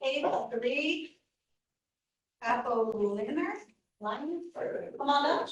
Case 3, Apolliner, line, come on up.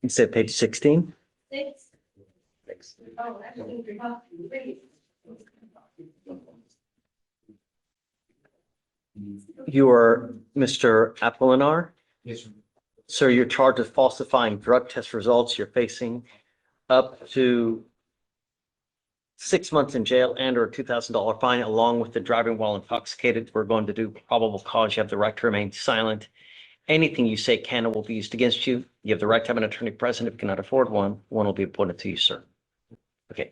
You said page 16? 6. Oh, actually, three. You are Mr. Apolinar? Yes, sir. Sir, you're charged with falsifying drug test results. You're facing up to 6 months in jail and or a $2,000 fine, along with the driving while intoxicated. We're going to do probable cause. You have the right to remain silent. Anything you say can and will be used against you. You have the right to have an attorney present. If you cannot afford one, one will be appointed to you, sir. Okay.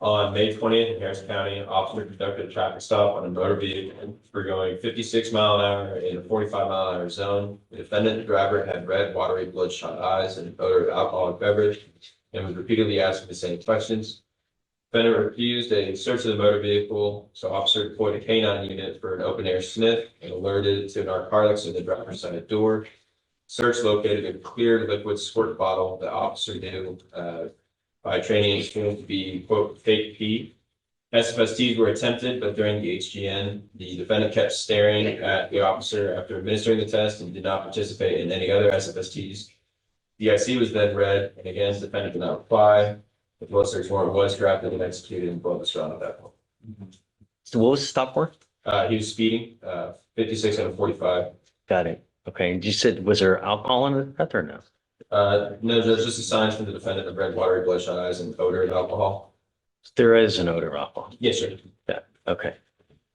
On May 20th in Harris County, officer conducted a traffic stop on a motor vehicle for going 56 mile an hour in a 45 mile an hour zone. The defendant driver had red, watery, bloodshot eyes and an odor of alcoholic beverage and was repeatedly asking the same questions. Defendant refused a search of the motor vehicle, so officer deployed a canine unit for an open air sniff and alerted to narcotics in the driver's side door. Search located a clear liquid squirt bottle that officer knew by training experience to be, quote, fake pee. SFSTs were attempted, but during the HGN, the defendant kept staring at the officer after administering the test and did not participate in any other SFSTs. The IC was then read, and again, the defendant did not reply. The blood search warrant was drafted and executed in blood was drawn at that point. So what was the stop for? He was speeding, 56 and a 45. Got it. Okay. And you said, was there alcohol in the breath or no? No, there's just a sign from the defendant of red, watery, bloodshot eyes and odor of alcohol. There is an odor of alcohol. Yes, sir. Yeah. Okay.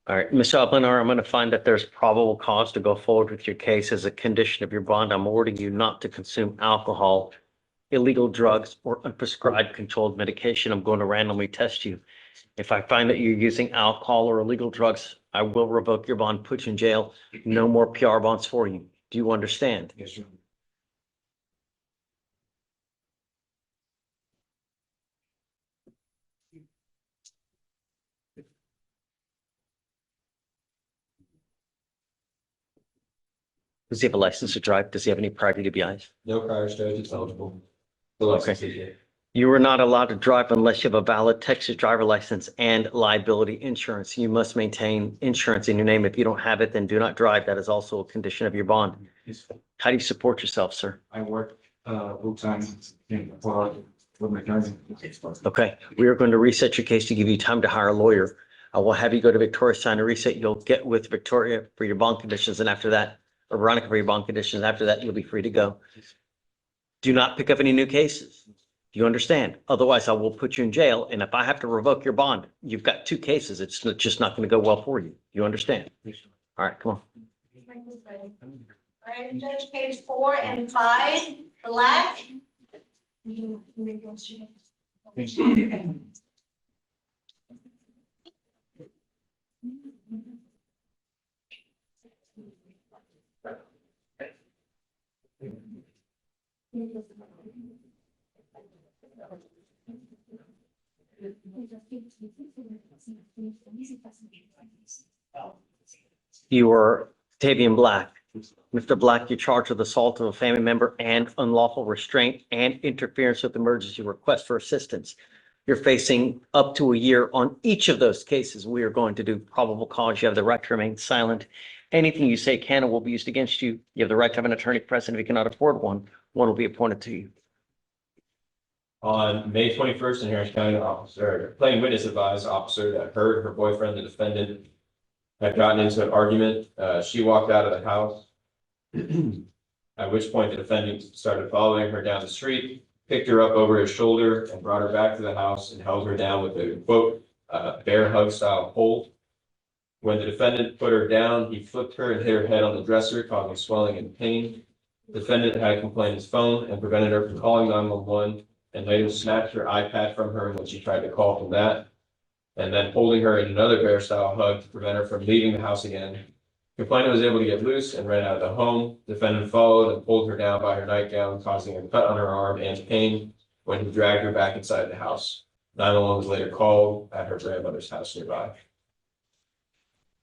All right. Mr. Apolinar, I'm going to find that there's probable cause to go forward with your case as a condition of your bond. I'm ordering you not to consume alcohol, illegal drugs, or unprescribed controlled medication. I'm going to randomly test you. If I find that you're using alcohol or illegal drugs, I will revoke your bond, put you in jail. No more PR bonds for you. Do you understand? Yes, sir. Does he have a license to drive? Does he have any prior DWIs? No prior charges eligible. Okay. You are not allowed to drive unless you have a valid Texas driver license and liability insurance. You must maintain insurance in your name. If you don't have it, then do not drive. That is also a condition of your bond. Yes, How do you support yourself, sir? I work full time in Florida with my cousin. Okay, we are going to reset your case to give you time to hire a lawyer. I will have you go to Victoria, sign a reset. You'll get with Victoria for your bond conditions, and after that, or Veronica for your bond conditions. After that, you'll be free to go. Do not pick up any new cases. Do you understand? Otherwise, I will put you in jail, and if I have to revoke your bond, you've got 2 cases. It's just not going to go well for you. You understand? All right, come on. All right, Judge, page 4 and 5, black. You are Tavian Black. Mr. Black, you're charged with assault of a family member and unlawful restraint and interference with emergency request for assistance. You're facing up to a year on each of those cases. We are going to do probable cause. You have the right to remain silent. Anything you say can and will be used against you. You have the right to have an attorney present. If you cannot afford one, one will be appointed to you. On May 21st in Harris County, officer, playing witness advised officer that heard her boyfriend, the defendant, had gotten into an argument. She walked out of the house, at which point the defendant started following her down the street, picked her up over his shoulder and brought her back to the house and held her down with a, quote, bear hug style hold. When the defendant put her down, he flipped her and hit her head on the dresser, causing swelling and pain. The defendant had complained his phone and prevented her from calling 911, and later snatched her iPad from her when she tried to call from that, and then holding her in another bear style hug to prevent her from leaving the house again, Complainant was able to get loose and ran out of the home. Defendant followed and pulled her down by her nightgown, causing a cut on her arm and pain when he dragged her back inside the house. 911 was later called at her grandmother's house nearby.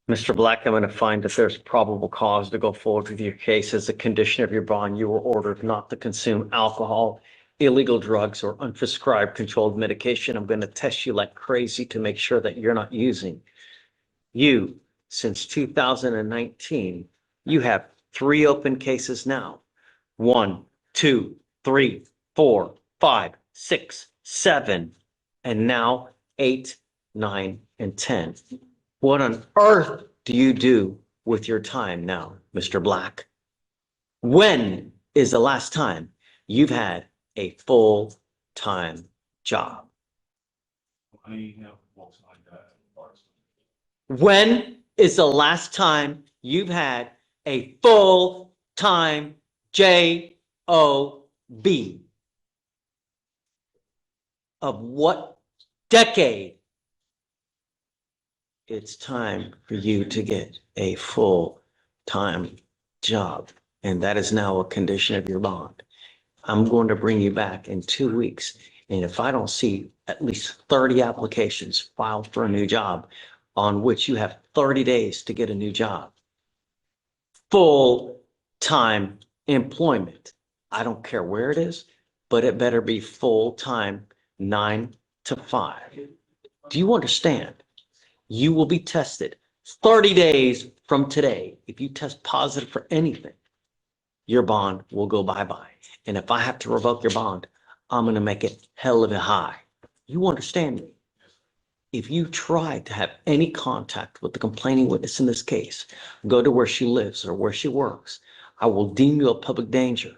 Mr. Black, I'm going to find that there's probable cause to go forward with your case. As a condition of your bond, you were ordered not to consume alcohol, illegal drugs, or unprescribed controlled medication. I'm going to test you like crazy to make sure that you're not using. You, since 2019, you have 3 open cases now. 1, 2, 3, 4, 5, 6, 7, and now 8, 9, and 10. What on earth do you do with your time now, Mr. Black? When is the last time you've had a full-time job? I have books like that. When is the last time you've had a full-time job? Of what decade? It's time for you to get a full-time job, and that is now a condition of your bond. I'm going to bring you back in 2 weeks, and if I don't see at least 30 applications filed for a new job on which you have 30 days to get a new job, full-time employment, I don't care where it is, but it better be full-time 9 to 5. Do you understand? You will be tested 30 days from today. If you test positive for anything, your bond will go bye-bye. And if I have to revoke your bond, I'm going to make it hell of a high. You understand me? If you try to have any contact with the complaining witness in this case, go to where she lives or where she works, I will deem you a public danger.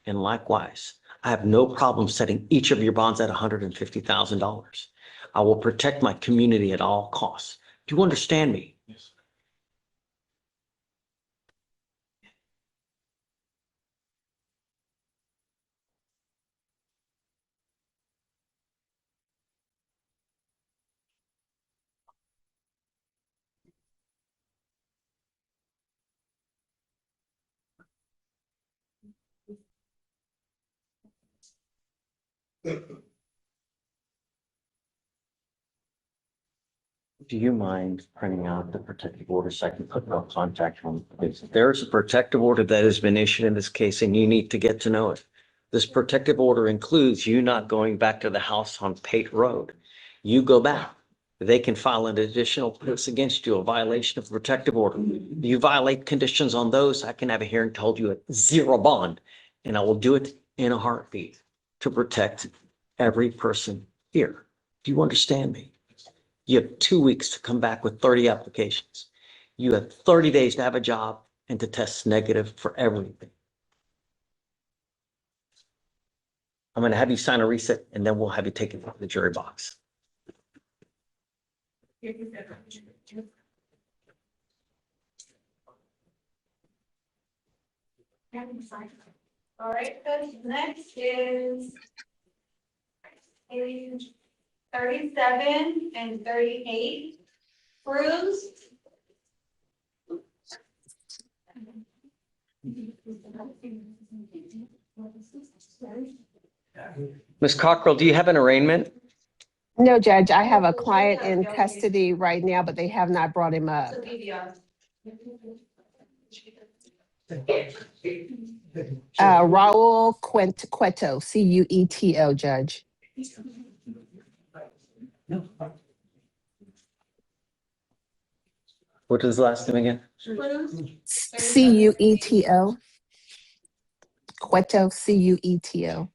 And likewise, I have no problem setting each of your bonds at $150,000. I will protect my community at all costs. Do you understand me? Yes. Do you mind printing out the protective order so I can put no contact on? There's a protective order that has been issued in this case, and you need to get to know it. This protective order includes you not going back to the house on Pate Road. You go back, they can file an additional case against you, a violation of protective order. You violate conditions on those, I can have a hearing to hold you at 0 bond, and I will do it in a heartbeat to protect every person here. Do you understand me? You have 2 weeks to come back with 30 applications. You have 30 days to have a job and to test negative for everything. I'm going to have you sign a receipt, and then we'll have you take it to the jury box. All right, Judge, next is page 37 and 38. Cruz. Ms. Cockrell, do you have an arraignment? No, Judge, I have a client in custody right now, but they have not brought him up. So BBR. Raul Cueto, Cueto, Judge. What is the last name again? Cruz. Cueto. Cueto, Cueto.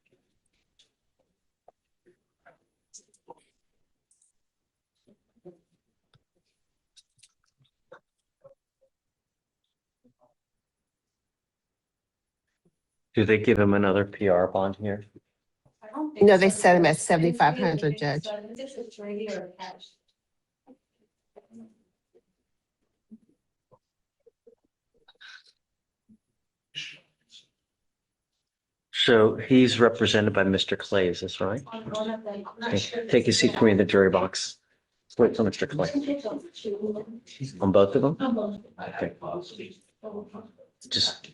Do they give him another PR bond here? I don't think No, they so. set him at 7,500, Judge. This is right here attached. So he's represented by Mr. Clay, is this right? On one of them, I'm not Okay, sure take a this is seat for me in the jury box. Wait till Mr. Clay. On both of them? Okay. Just,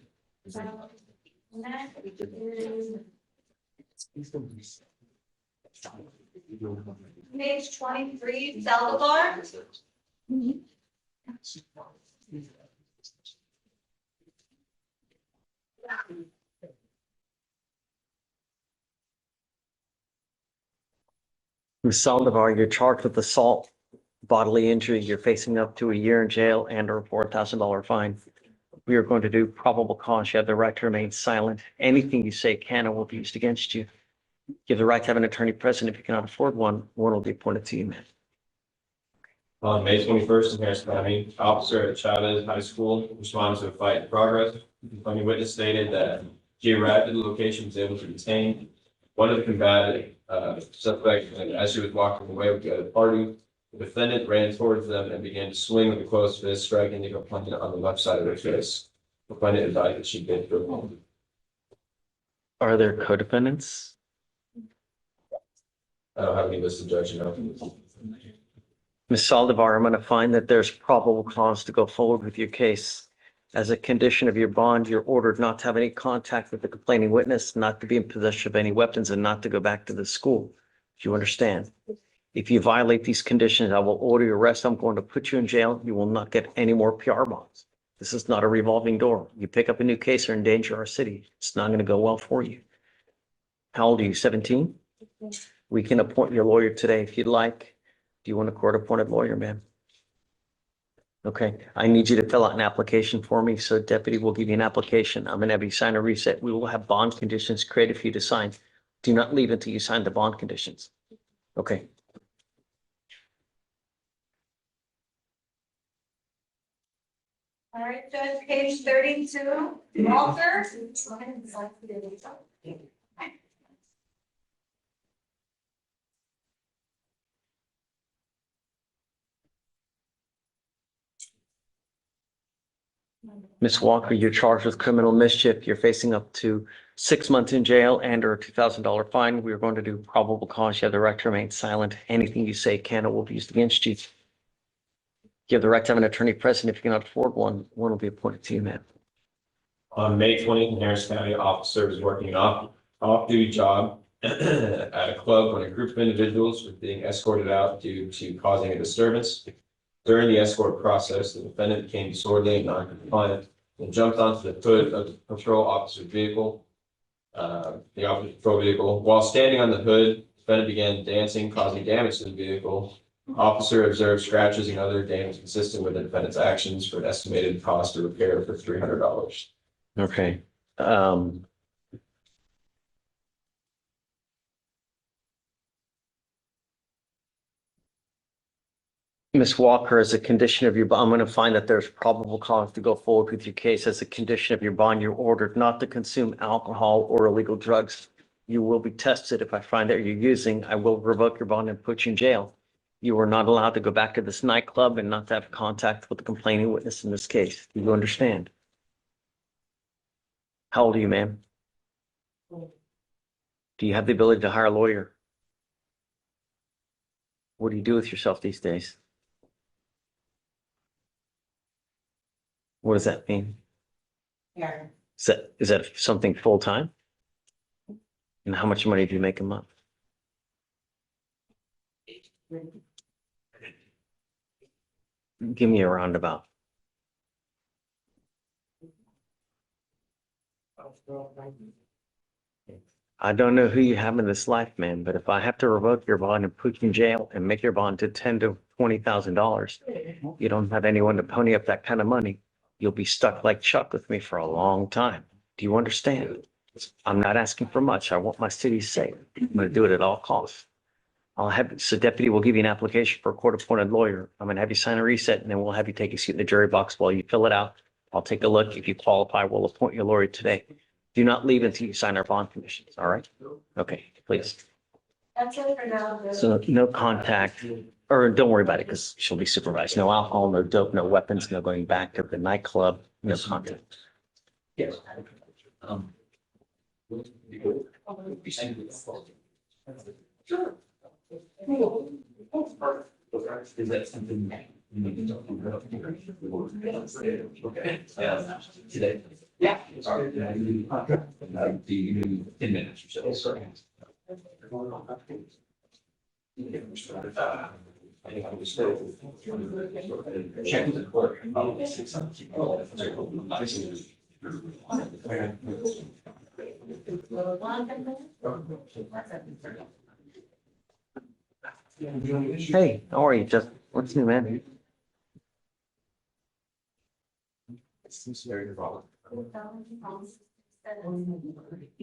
Page 23, Salvador. Ms. Saldivar, you're charged with assault, bodily injury. You're facing up to a year in jail and or $4,000 fine. We are going to do probable cause. You have the right to remain silent. Anything you say can and will be used against you. You have the right to have an attorney present. If you cannot afford one will be appointed to you, ma'am. On May 21st in Harris County, officer at Chavez High School responded to a fight in progress. The complaining witness stated that she arrived at the location and was able to detain one of the combatant suspects, and as she was walking away with the other party, the defendant ran towards them and began to swing with a closed fist, striking the complainant on the left side of her face. The complainant advised that she did go home. Are there co-defendants? I don't have any listed, Judge, you know. Ms. Saldivar, I'm going to find that there's probable cause to go forward with your case. As a condition of your bond, you're ordered not to have any contact with the complaining witness, not to be in possession of any weapons, and not to go back to the school. Do you understand? If you violate these conditions, I will order your arrest. I'm going to put you in jail. You will not get any more PR bonds. This is not a revolving door. You pick up a new case or endanger our city. It's not going to go well for you. How old are you, 17? We can appoint your lawyer today if you'd like. Do you want a court-appointed lawyer, ma'am? Okay, I need you to fill out an application for me, so deputy will give you an application. I'm gonna have you sign a reset. We will have bond conditions created for you to sign. Do not leave until you sign the bond conditions. Okay, All right, Judge, page 32, Walter. Ms. Walker, you're charged with criminal mischief. You're facing up to 6 months in jail and or a $2,000 fine. We are going to do probable cause. You have the right to remain silent. Anything you say can or will be used against you. You have the right to have an attorney present. If you cannot afford one will be appointed to you, ma'am. On May 20th in Harris County, officer was working an off-duty job at a club when a group of individuals were being escorted out due to causing a disturbance. During the escort process, the defendant became disorderly and non-compliant and jumped onto the hood of the patrol officer's vehicle. The officer's patrol vehicle. While standing on the hood, the defendant began dancing, causing damage to the vehicle. Officer observed scratches and other damage consistent with the defendant's actions for an estimated cost of repair for $300. Okay. Ms. Walker, as a condition of your, I'm going to find that there's probable cause to go forward with your case. As a condition of your bond, you're ordered not to consume alcohol or illegal drugs. You will be tested. If I find that you're using, I will revoke your bond and put you in jail. You are not allowed to go back to this nightclub and not to have contact with the complaining witness in this case. Do you understand? How old are you, ma'am? Do you have the ability to hire a lawyer? What do you do with yourself these days? What does that mean? Yeah. Is that something full-time? And how much money do you make a month? Give me a roundabout. I don't know who you have in this life, man, but if I have to revoke your bond and put you in jail and make your bond to $10,000 to $20,000, you don't have anyone to pony up that kind of money. You'll be stuck like Chuck with me for a long time. Do you understand? I'm not asking for much. I want my city safe. I'm going to do it at all costs. So deputy will give you an application for a court-appointed lawyer. I'm going to have you sign a reset, and then we'll have you take a seat in the jury box while you fill it out. I'll take a look. If you qualify, we'll appoint your lawyer today. Do not leave until you sign our bond conditions, all right? Okay, please. That's it for now. So no contact, or don't worry about it because she'll be supervised. No alcohol, no dope, no weapons, no going back to the nightclub, no contact. Yes. Sure. Is that something? You need to talk about? Okay. Today. Yeah. Sorry. Do you need 10 minutes or so? Sorry. I think I was still checking the court. Hey, how are you? Just, what's new, man?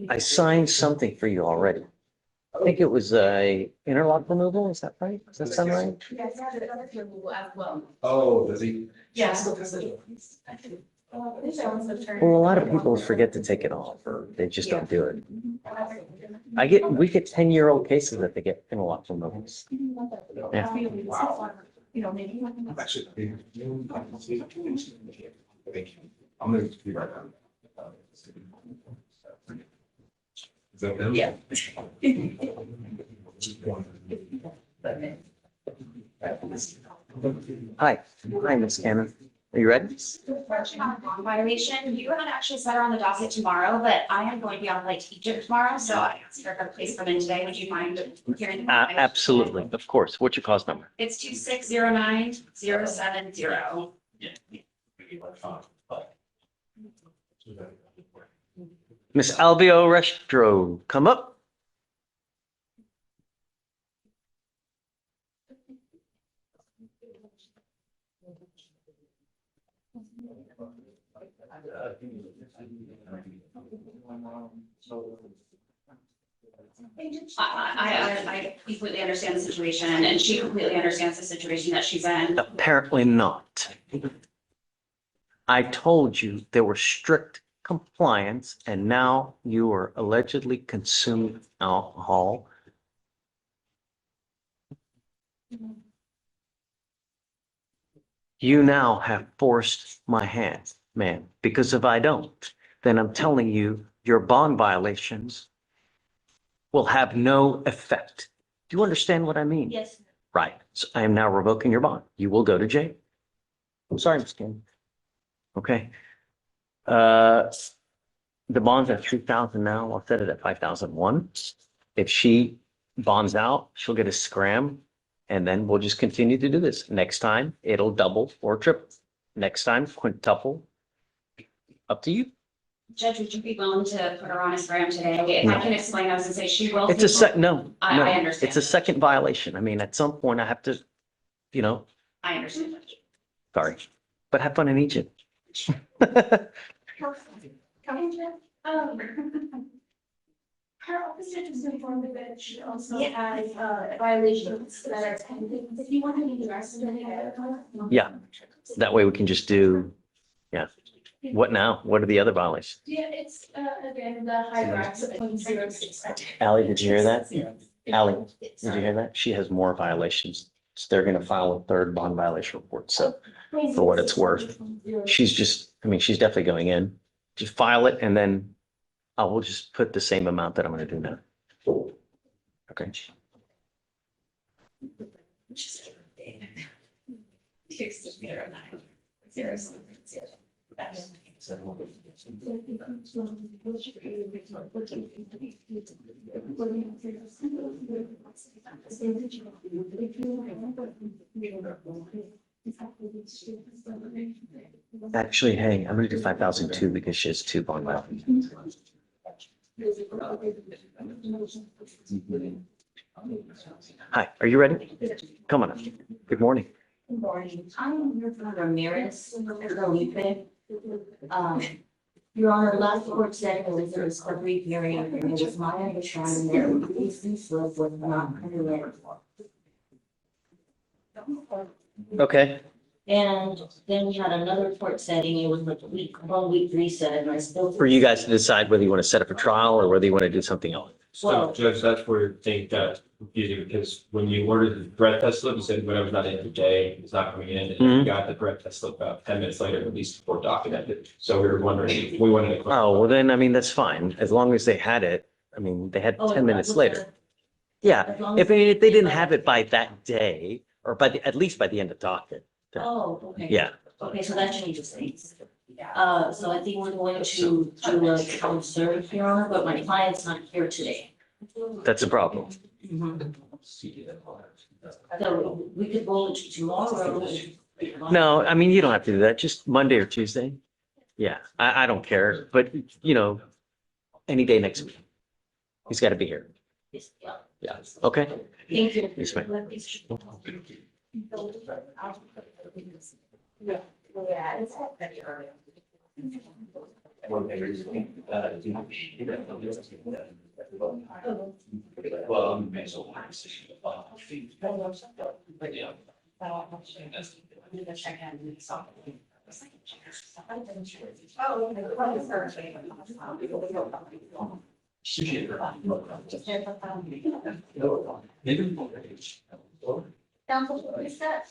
I signed something for you already. I think it was a interlock removal. Is that right? Does that sound right? Yes, I have another removal as well. Oh, does he? Yes. Well, a lot of people forget to take it off or they just don't do it. We get 10-year-old cases that they get interlock removals. Yeah. I'm actually. Thank you. I'm gonna be right back. Is that them? Yeah. Hi, Miss Cannon. Are you ready? Violation, you haven't actually set her on the docket tomorrow, but I am going to be on flight to Egypt tomorrow, so I asked her to please come in today. Would you mind hearing? Absolutely, of course. What's your cause number? It's 2609070. Miss Alvio Restro, come up. I completely understand the situation, and she completely understands the situation that she's in. Apparently not. I told you there were strict compliance and now you are allegedly consuming alcohol. You now have forced my hand, man, because if I don't, then I'm telling you, your bond violations will have no effect. Do you understand what I mean? Yes. Right. So I am now revoking your bond. You will go to jail. I'm sorry, Ms. King. Okay. The bond's at 3,000 now. I'll set it at 5,001. If she bonds out, she'll get a scram. And then we'll just continue to do this. Next time, it'll double or triple. Next time, quintuple. Up to you. Judge, would you be willing to put her on a scram today? If I can explain, I was gonna say she will. It's a sec, no, I no, understand. it's a second violation. I mean, at some point I have to, I understand. sorry, but have fun in Egypt. Her officer just informed me that she also has violations that are pending. If you want to be arrested, Yeah. That way we can just do, yeah. What now? What are the other violations? Yeah, it's again the high graphs of 0.06. Allie, did you hear that? Allie, did you hear that? She has more violations. So they're gonna file a third bond violation report. So for what it's worth, she's definitely going in. Just file it and then I will just put the same amount that I'm gonna do now. Okay. Actually, hey, I'm gonna do 5,002 because she has 2 bond violations. Hi, are you ready? Come on up. Good morning. Good morning. I'm here for Ramirez, Felipe. Your Honor, last court said there was a brief hearing, and it was my understanding that this slip was not permitted. Okay. And then we had another court setting, it was like one week reset, and I still. For you guys to decide whether you want to set up a trial or whether you want to do something else. So Well- Judge, that's where I think that's confusing because when you ordered the breath test slip, you said whatever's not in today is not coming in. And you got the breath test slip about 10 minutes later, at least before documented. So we were wondering, if we wanted to. Oh, well then, I mean, that's fine. As long as they had it. I mean, they had Oh, 10 minutes as later. Yeah, long if as- they didn't have it by that day, or at least by the end of docket. Oh, okay. Yeah, Okay, so that changes things. So I think we're going to do a town serve, Your Honor, but my client's not here today. that's a problem. So we could roll it to tomorrow. No, I mean, you don't have to do that. Just Monday or Tuesday. Yeah, I don't care, but any day next week. He's got to be here. Yeah. Yeah, okay. Thank you. Yes, ma'am. Yeah, it's pretty early. Well, I'm so. Council, what is that?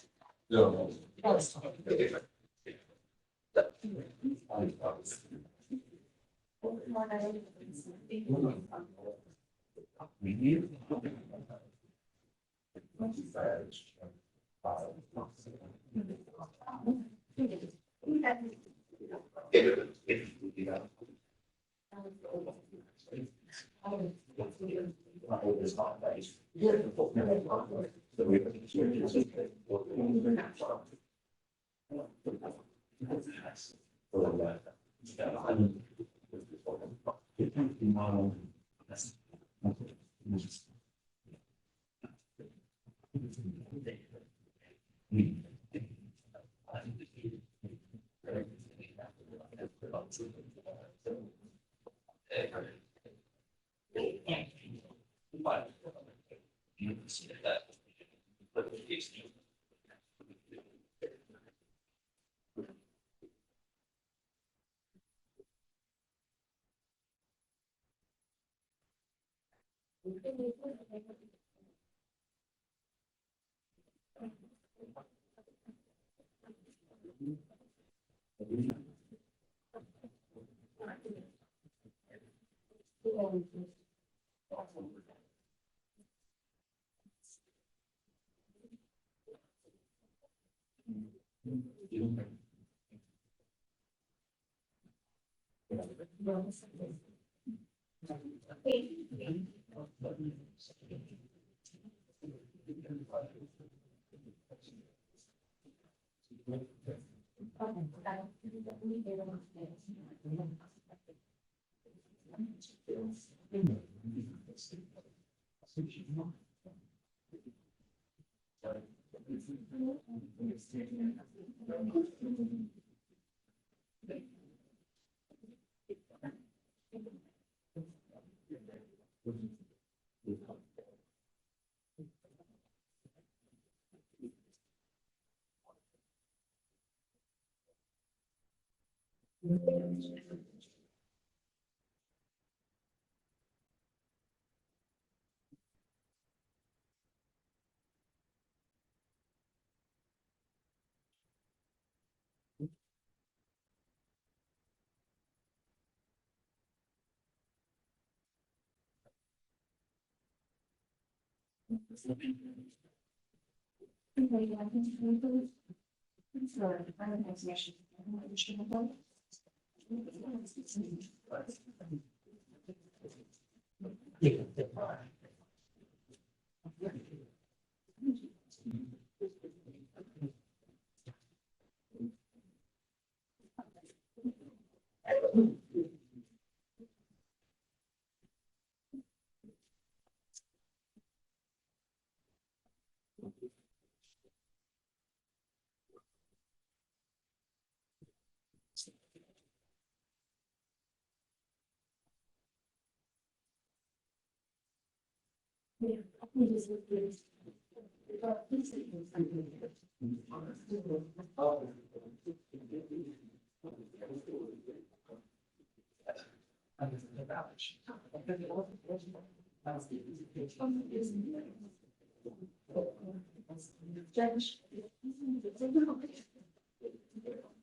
Judge.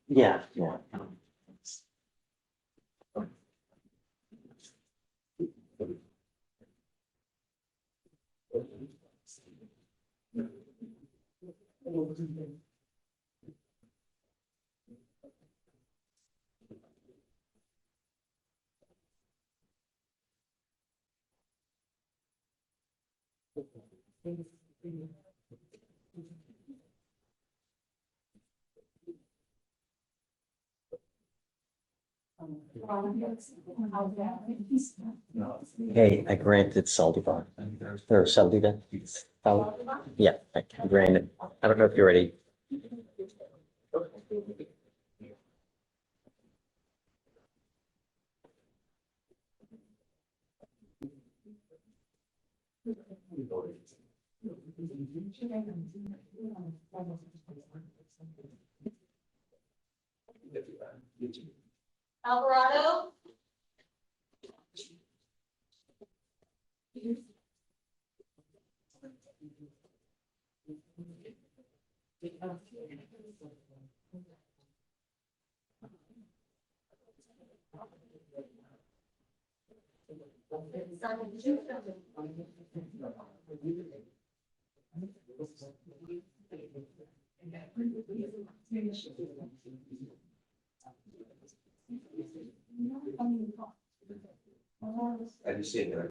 Yeah, yeah. Hey, I granted Saldivar, or Saldivar. Yeah, I granted. I don't know if you're ready. Alvarado? I just say that.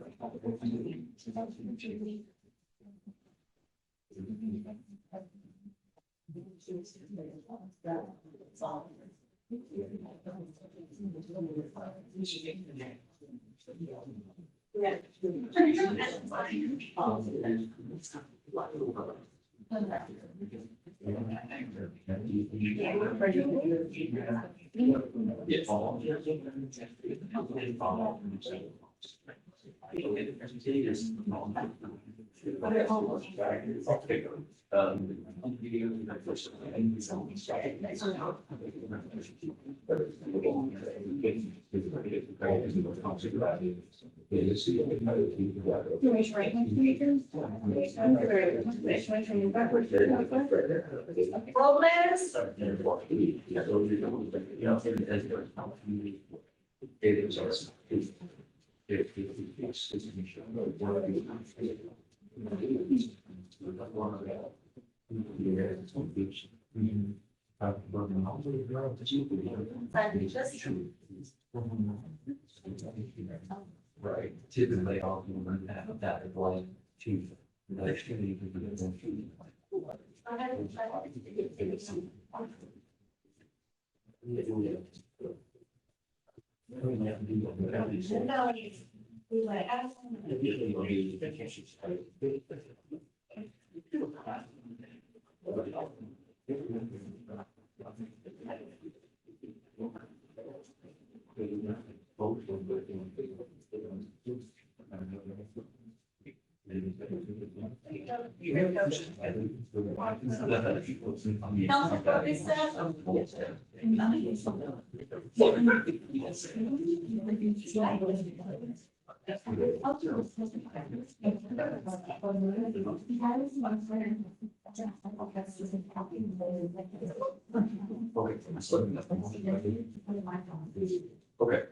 Robles? Right, typically I'll have that like to. Okay.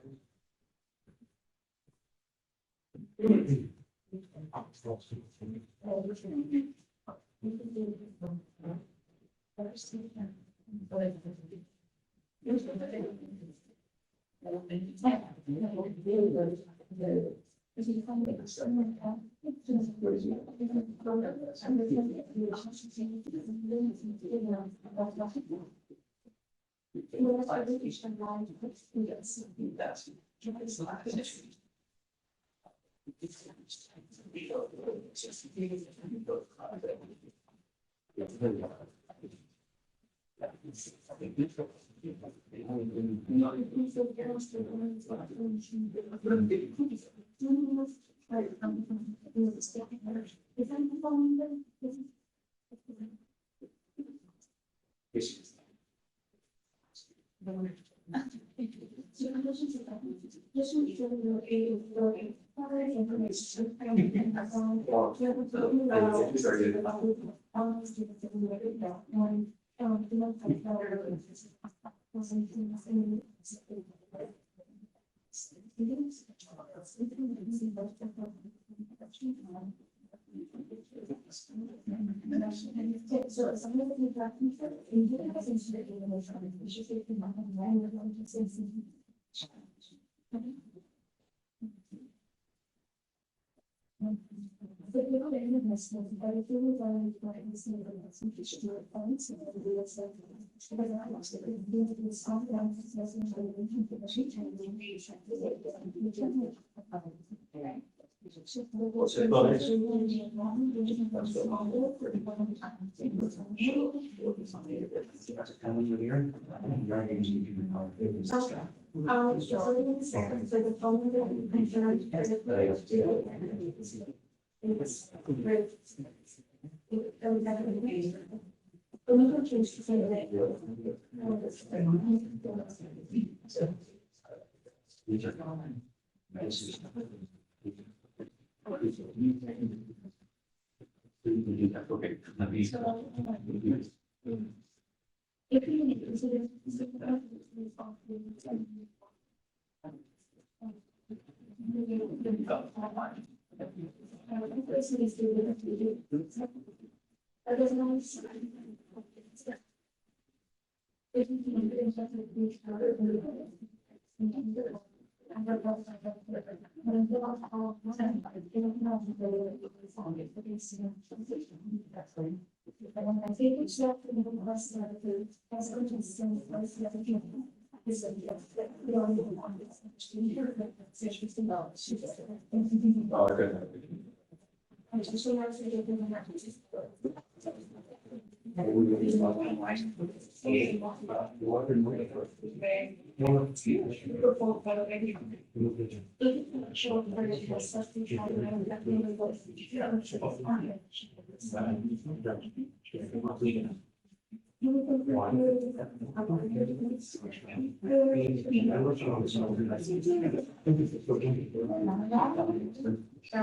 Oh, good.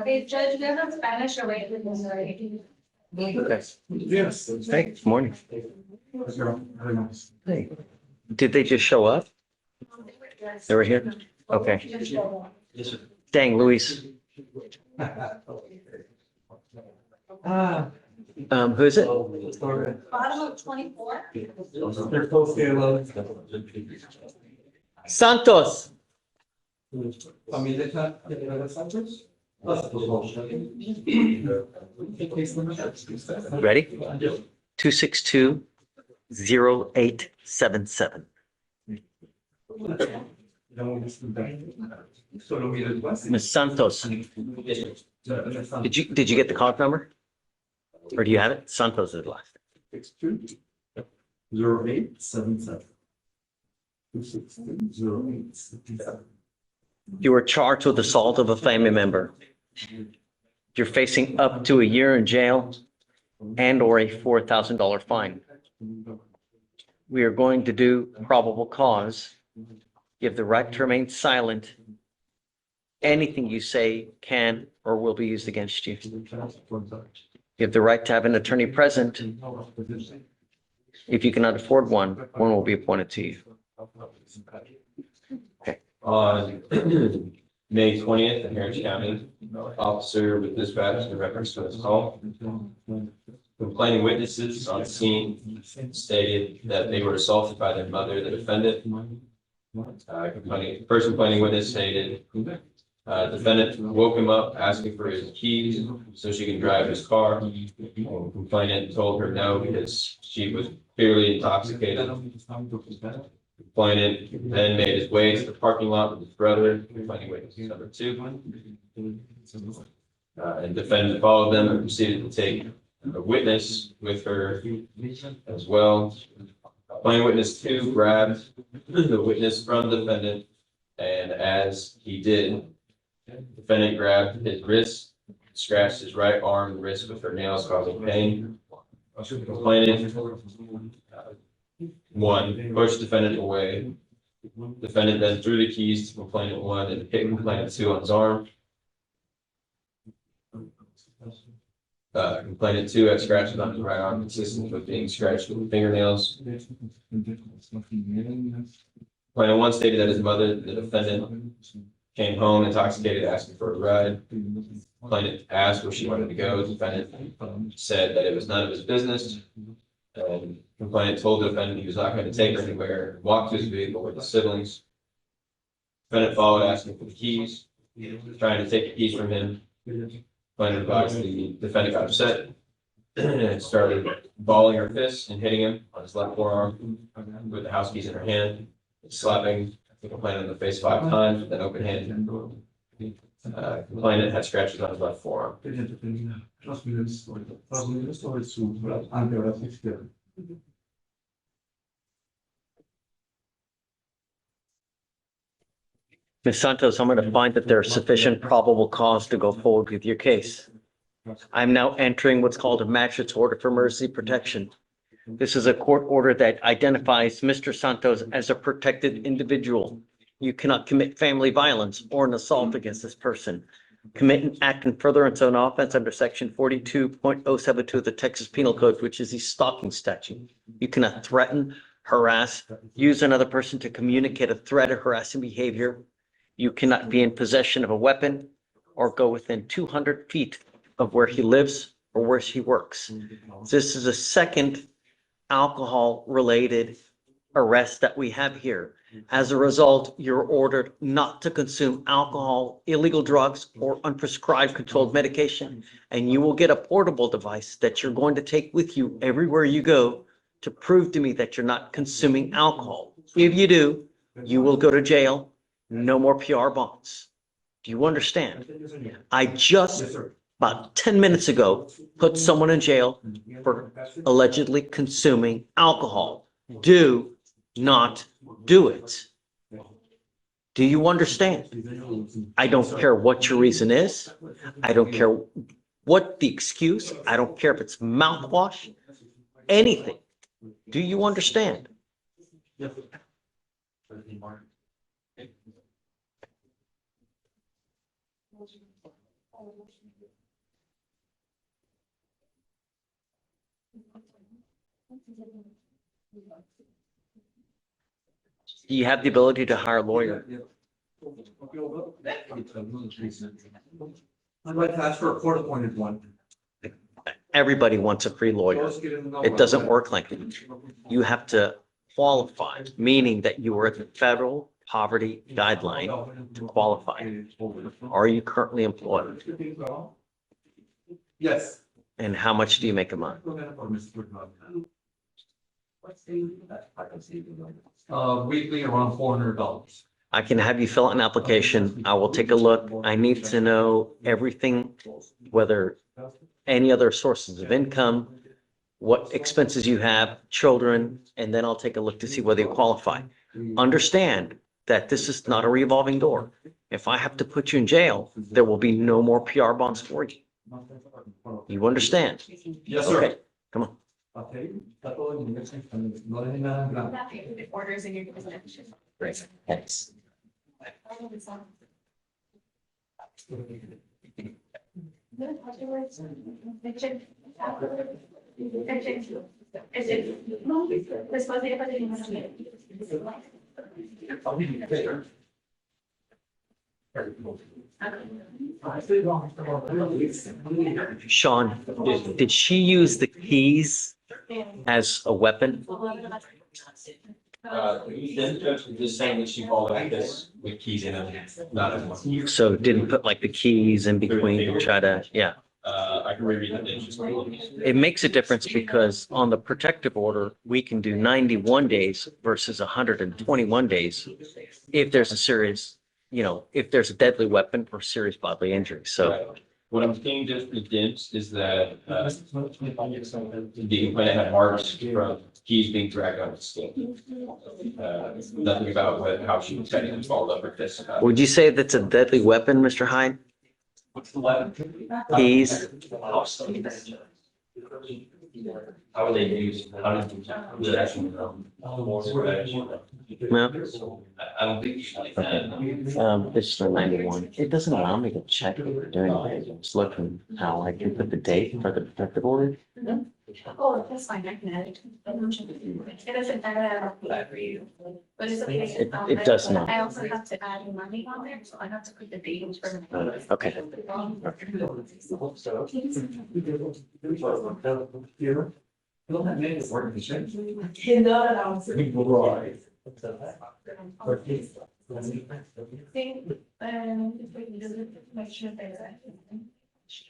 Hey, Judge, do you have Spanish or wait with Missouri? Yes. Hey, good morning. Hey, did they just show up? They were here? Okay. Dang, Luis. Who is it? Bottom of 24. Santos. Ready? 262-0877. Ms. Santos, did you get the card number? Or do you have it? Santos is last. 0877. 262-0877. You were charged with assault of a family member. You're facing up to a year in jail and or a $4,000 fine. We are going to do probable cause. You have the right to remain silent. Anything you say can or will be used against you. You have the right to have an attorney present. If you cannot afford one, one will be appointed to you. On May 20th in Harris County, officer with dispatch in reference to this call. Complaining witnesses on scene stated that they were assaulted by their mother, the defendant. First complaining witness stated, defendant woke him up asking for his keys so she can drive his car. Complainant told her no because she was clearly intoxicated. Complainant then made his way to the parking lot with his brother, complaining witness number 2. And defendant followed them and proceeded to take a witness with her as well. Complaining witness 2 grabbed the witness from the defendant, and as he did, defendant grabbed his wrist, scratched his right arm and wrist with her nails, causing pain. Complainant 1 pushed defendant away. Defendant then threw the keys to complainant 1 and hit complainant 2 on his arm. Complainant 2 had scratches on his right arm consistent with being scratched with fingernails. Complainant 1 stated that his mother, the defendant, came home intoxicated, asking for a ride. Complainant asked where she wanted to go. Defendant said that it was none of his business. And complainant told the defendant he was not going to take her anywhere, walked to his vehicle with his siblings. Defendant followed asking for the keys, trying to take the keys from him. Plaintiff advised the defendant got upset and started balling her fists and hitting him on his left forearm with the house keys in her hand, slapping the complainant in the face 5 times with an open hand. Complainant had scratches on his left forearm. Ms. Santos, I'm going to find that there's sufficient probable cause to go forward with your case. I'm now entering what's called a magistrate's order for emergency protection. This is a court order that identifies Mr. Santos as a protected individual. You cannot commit family violence or an assault against this person. Commit an act in furtherance of an offense under section 42.072 of the Texas Penal Code, which is the stalking statute. You cannot threaten, harass, use another person to communicate a threat or harassing behavior. You cannot be in possession of a weapon or go within 200 feet of where he lives or where he works. This is a second alcohol-related arrest that we have here. As a result, you're ordered not to consume alcohol, illegal drugs, or unprescribed controlled medication, and you will get a portable device that you're going to take with you everywhere you go to prove to me that you're not consuming alcohol. If you do, you will go to jail. No more PR bonds. Do you understand? I just, about 10 minutes ago, put someone in jail for allegedly consuming alcohol. Do not do it. Do you understand? I don't care what your reason is. I don't care what the excuse. I don't care if it's mouthwash, anything. Do you understand? You have the ability to hire a lawyer. I'd like to ask for a court-appointed one. Everybody wants a free lawyer. It doesn't work like that. You have to qualify, meaning that you are at the federal poverty guideline to qualify. Are you currently employed? Yes. And how much do you make a month? Weekly around $400. I can have you fill out an application. I will take a look. I need to know everything, whether any other sources of income, what expenses you have, children, and then I'll take a look to see whether you qualify. Understand that this is not a revolving door. If I have to put you in jail, there will be no more PR bonds for you. You understand? Yes, sir. Okay, come on. Orders in your possession. Great. Thanks. Sean, did she use the keys as a weapon? Then judge was just saying that she followed like this with keys in them, not as much. So didn't put like the keys in between to try to, yeah. I can reread the digits. It makes a difference because on the protective order, we can do 91 days versus 121 days if there's a serious, if there's a deadly weapon or serious bodily injury. So What I'm seeing just with DIMS is that the complainant had marks from keys being dragged on his skin. Nothing about how she was technically followed up with this. would you say that's a deadly weapon, Mr. Hyde? What's the weapon? Keys? How are they used? How did you actually know? No? I don't think you should like that. This is the 91. It doesn't allow me to check if we're doing it. I'm just looking how I can put the date for the protective order. Oh, that's fine, I can add it. It doesn't add for you, but it's okay. It does not. I also have to add money on there, so I have to put the date for. Okay. If we can just make sure there's a. It's,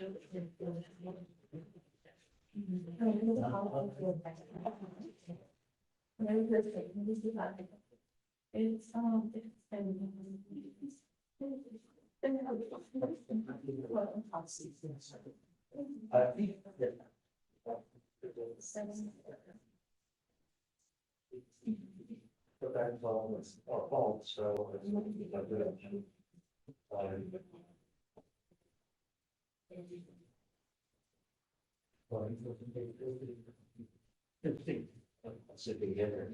But that's all, it's our fault, so. Sitting together.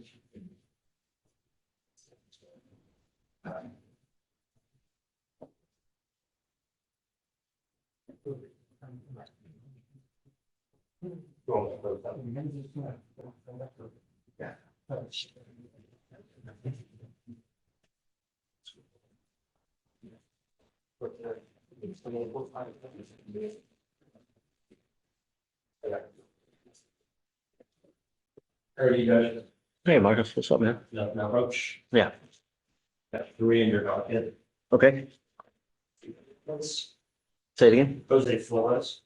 How are you guys? Hey, Marcus, what's up, man? Nothing approach? Yeah. Got 3 in your docket. Okay, say it again. Jose Flores.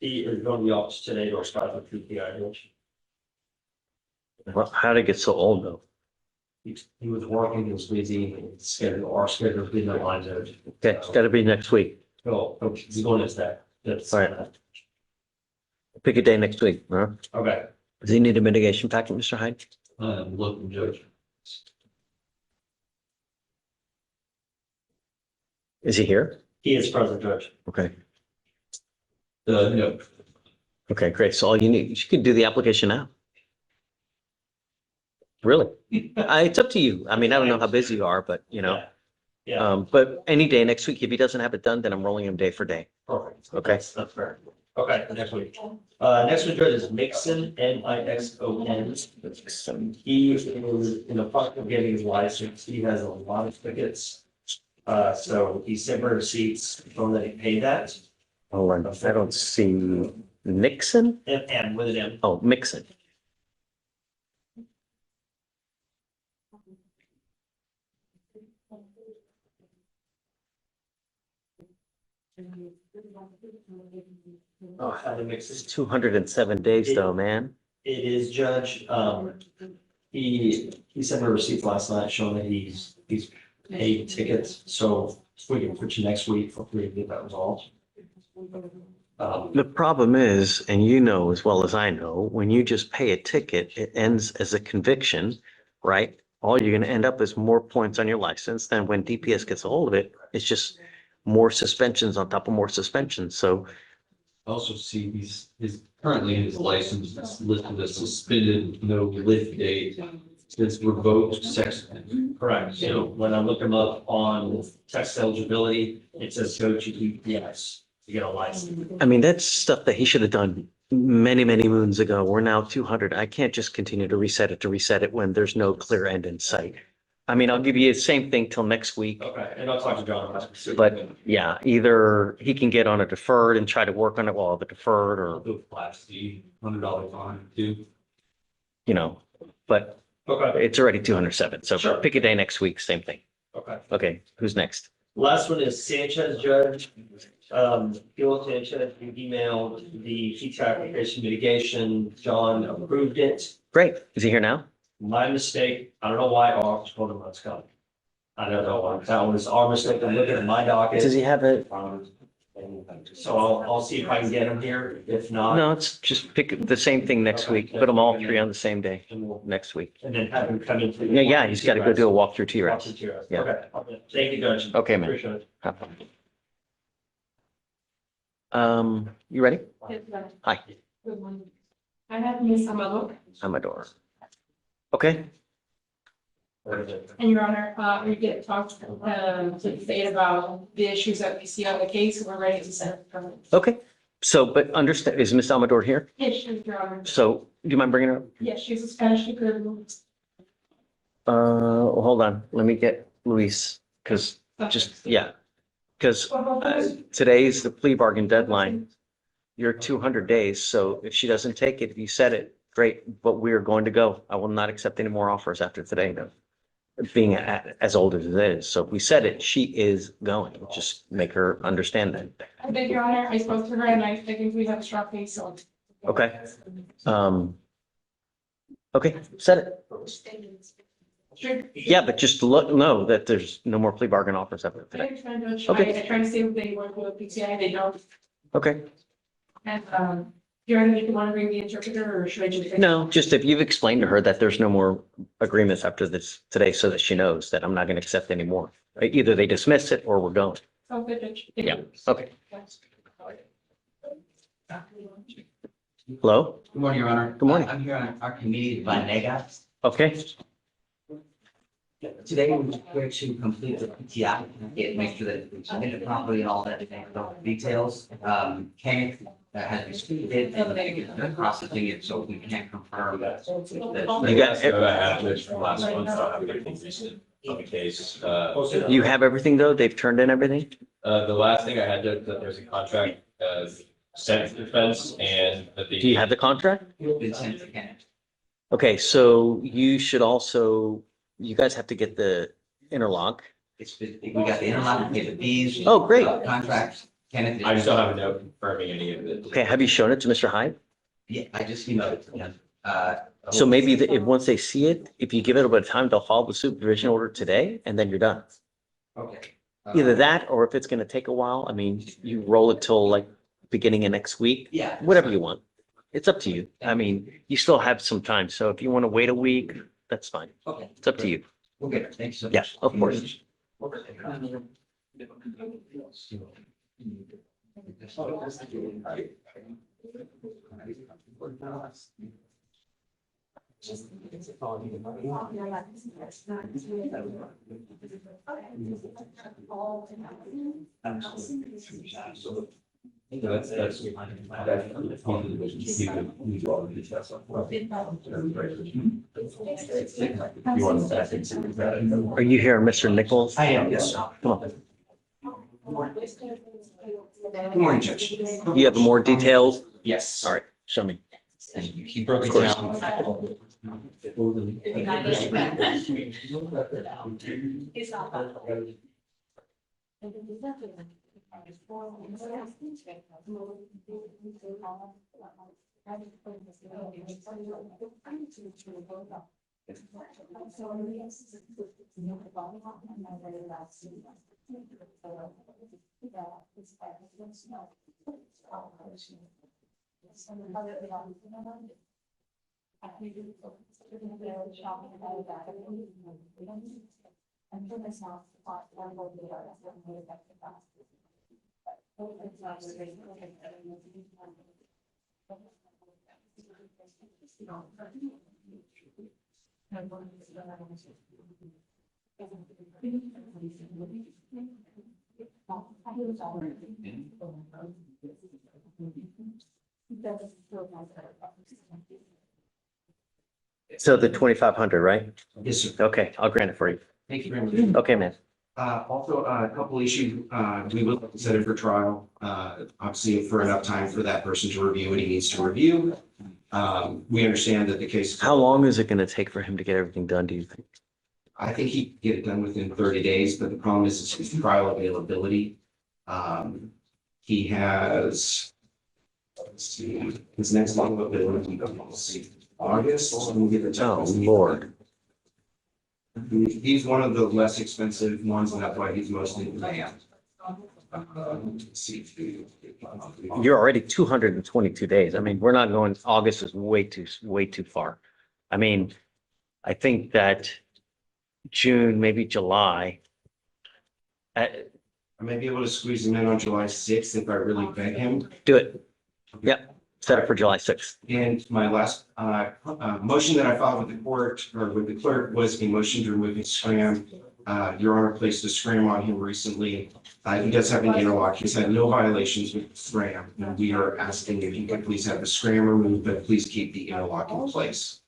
He is going to the office today to start with PPI. Well, how'd it get so old though? He was working, he was busy, our schedule's been aligned out. Okay, it's gotta be next week. So, he's going to that. That's. All right. Pick a day next week, huh? Okay. Does he need a mitigation packet, Mr. Hyde? Local judge. Is he here? He is present judge. Okay, No. okay, great. So all you need, you could do the application now. Really? It's up to you. I mean, I don't know how busy you are, but you know, Yeah, but any day next week, if he doesn't have it done, then I'm rolling him day for day. perfect. Okay. That's fair. Okay, next week. Next week judge is Mixon, Mixon. He is in the process of getting his license. He has a lot of tickets. So he sent me receipts showing that he paid that. Oh, I don't see Nixon. And with it in. Oh, Mixon. Oh, how to mix It's it. 207 days though, man. It is, Judge. He sent me a receipt last night showing that he's paid tickets. So we can put you next week for free to get that resolved. The problem is, and you know as well as I know, when you just pay a ticket, it ends as a conviction, right? All you're gonna end up is more points on your license. Then when DPS gets a hold of it, it's just more suspensions on top of more suspensions. So Also see his currently his license is listed as suspended, no lift date. It's revoked sex. Correct. So when I look him up on text eligibility, it says go to DPS to get a license. I mean, that's stuff that he should have done many, many moons ago. We're now 200. I can't just continue to reset it when there's no clear end in sight. I mean, I'll give you the same thing till next week. Okay, and I'll talk to John. about it. But yeah, either he can get on a deferred and try to work on it while the deferred I'll or, do a flat fee, $100 fine too. you know, but Okay, it's already 207. So Sure. pick a day next week, same thing. okay. Okay, who's next? Last one is Sanchez, Judge. Gil Sanchez, you emailed the PTI application mitigation. John approved it. Great. Is he here now? My mistake. I don't know why our office told him let's come. I don't know why. That was our mistake. I'm looking at my docket. Does he have it? So I'll see if I can get him here. If not. No, it's just pick the same thing next week. Put them all three on the same day And we'll- next week. and then have him come in. Yeah, he's got to go do a walkthrough T-Rex. Yeah. Okay. Thank you, Judge. Okay, man. Appreciate it. Have fun. You ready? Hi, Good morning. I have Ms. Amado, I'm Adora. Okay, and Your Honor, we get talked, to the state about the issues that we see on the case, we're ready to send it from. okay. So, but understand, is Miss Amador here? Yes, she's Your Honor. So, do you mind bringing her up? Yes, she's a Spanish speaker. Hold on, let me get Luis, because just, yeah. Because today's the plea bargain deadline. You're 200 days, so if she doesn't take it, if you said it, great, but we are going to go. I will not accept any more offers after today, though. being as old as it is. So if we said it, she is going, just make her understand that. I beg your honor, I spoke to her and I think we have a strong case, so. Okay. Okay, set it. Sure. Yeah, but just know that there's no more plea bargain offers after I today. understand, Judge. I try to see if they work with PCI, they don't. Okay. And, Your Honor, you want to bring the interpreter or should I just? No, just if you've explained to her that there's no more agreements after this today, so that she knows that I'm not going to accept any more. Either they dismiss it or we're going. Oh, good, Judge. Thank Yeah, you. okay. Hello? Good morning, Your Honor. Good morning. I'm here on our committee by NEGA. Okay, Today, we're here to complete the PTI, make sure that it's submitted properly and all that, details. Kenneth has received it and they're processing it, so we can't confirm that. You got So I have this from last month, so I have everything recent on the case. you have everything though? They've turned in everything? The last thing I had, that there's a contract, sent to defense and that the. Do you have the contract? Been sent to Kenneth. Okay, so you should also, you guys have to get the interlock. We got the interlock, we get the fees. Oh, great. Contracts. Kenneth. I just don't have a note confirming any of it. Okay, have you shown it to Mr. Hyde? Yeah, I just emailed it to him. So maybe if, once they see it, if you give it a bit of time, they'll follow the supervision order today and then you're done. Okay. Either that, or if it's gonna take a while, I mean, you roll it till like beginning of next week, Yeah. whatever you want. It's up to you. I mean, you still have some time. So if you want to wait a week, that's fine. Okay. It's up to you. We'll get it. Thank you so much. Yeah, of course. That's. Are you here, Mr. Nichols? I am, yes. Come on. Good morning, Judge. You have more details? Yes. All right, show me. He broke it Of course. down. So the 2,500, right? Yes, sir. Okay, I'll grant it for you. Thank you very much. Okay, man. Also, a couple issues, we would like to set it for trial, obviously for enough time for that person to review what he needs to review. We understand that the case. How long is it going to take for him to get everything done, do you think? I think he can get it done within 30 days, but the problem is his trial availability. He has, let's see, his next availability, let's see, August. Let me get the Oh, Lord. He's one of the less expensive ones, and that's why he's most in demand. Let's see. You're already 222 days. I mean, we're not going, August is way too far. I mean, I think that June, maybe July. I may be able to squeeze him in on July 6th if I really beg him. Do it. Yep, set it for July 6th. And my last motion that I filed with the court or with the clerk was a motion to remove his scram. Your Honor placed a scram on him recently. He does have an interlock. He's had no violations with the scram. And we are asking if you could please have the scram removed, but please keep the interlock in place.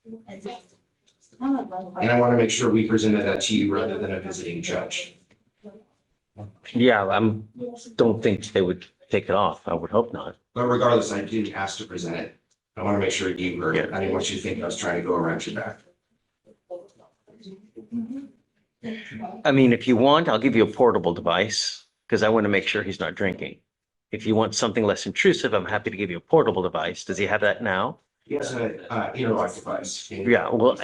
And I want to make sure we presented that to you rather than a visiting judge. Yeah, don't think they would take it off. I would hope not. But regardless, I didn't ask to present it. I want to make sure you heard it. I didn't want you to think I was trying to go around your back. I mean, if you want, I'll give you a portable device because I want to make sure he's not drinking. If you want something less intrusive, I'm happy to give you a portable device. Does he have that now? Yes, interlock device. Yeah, well,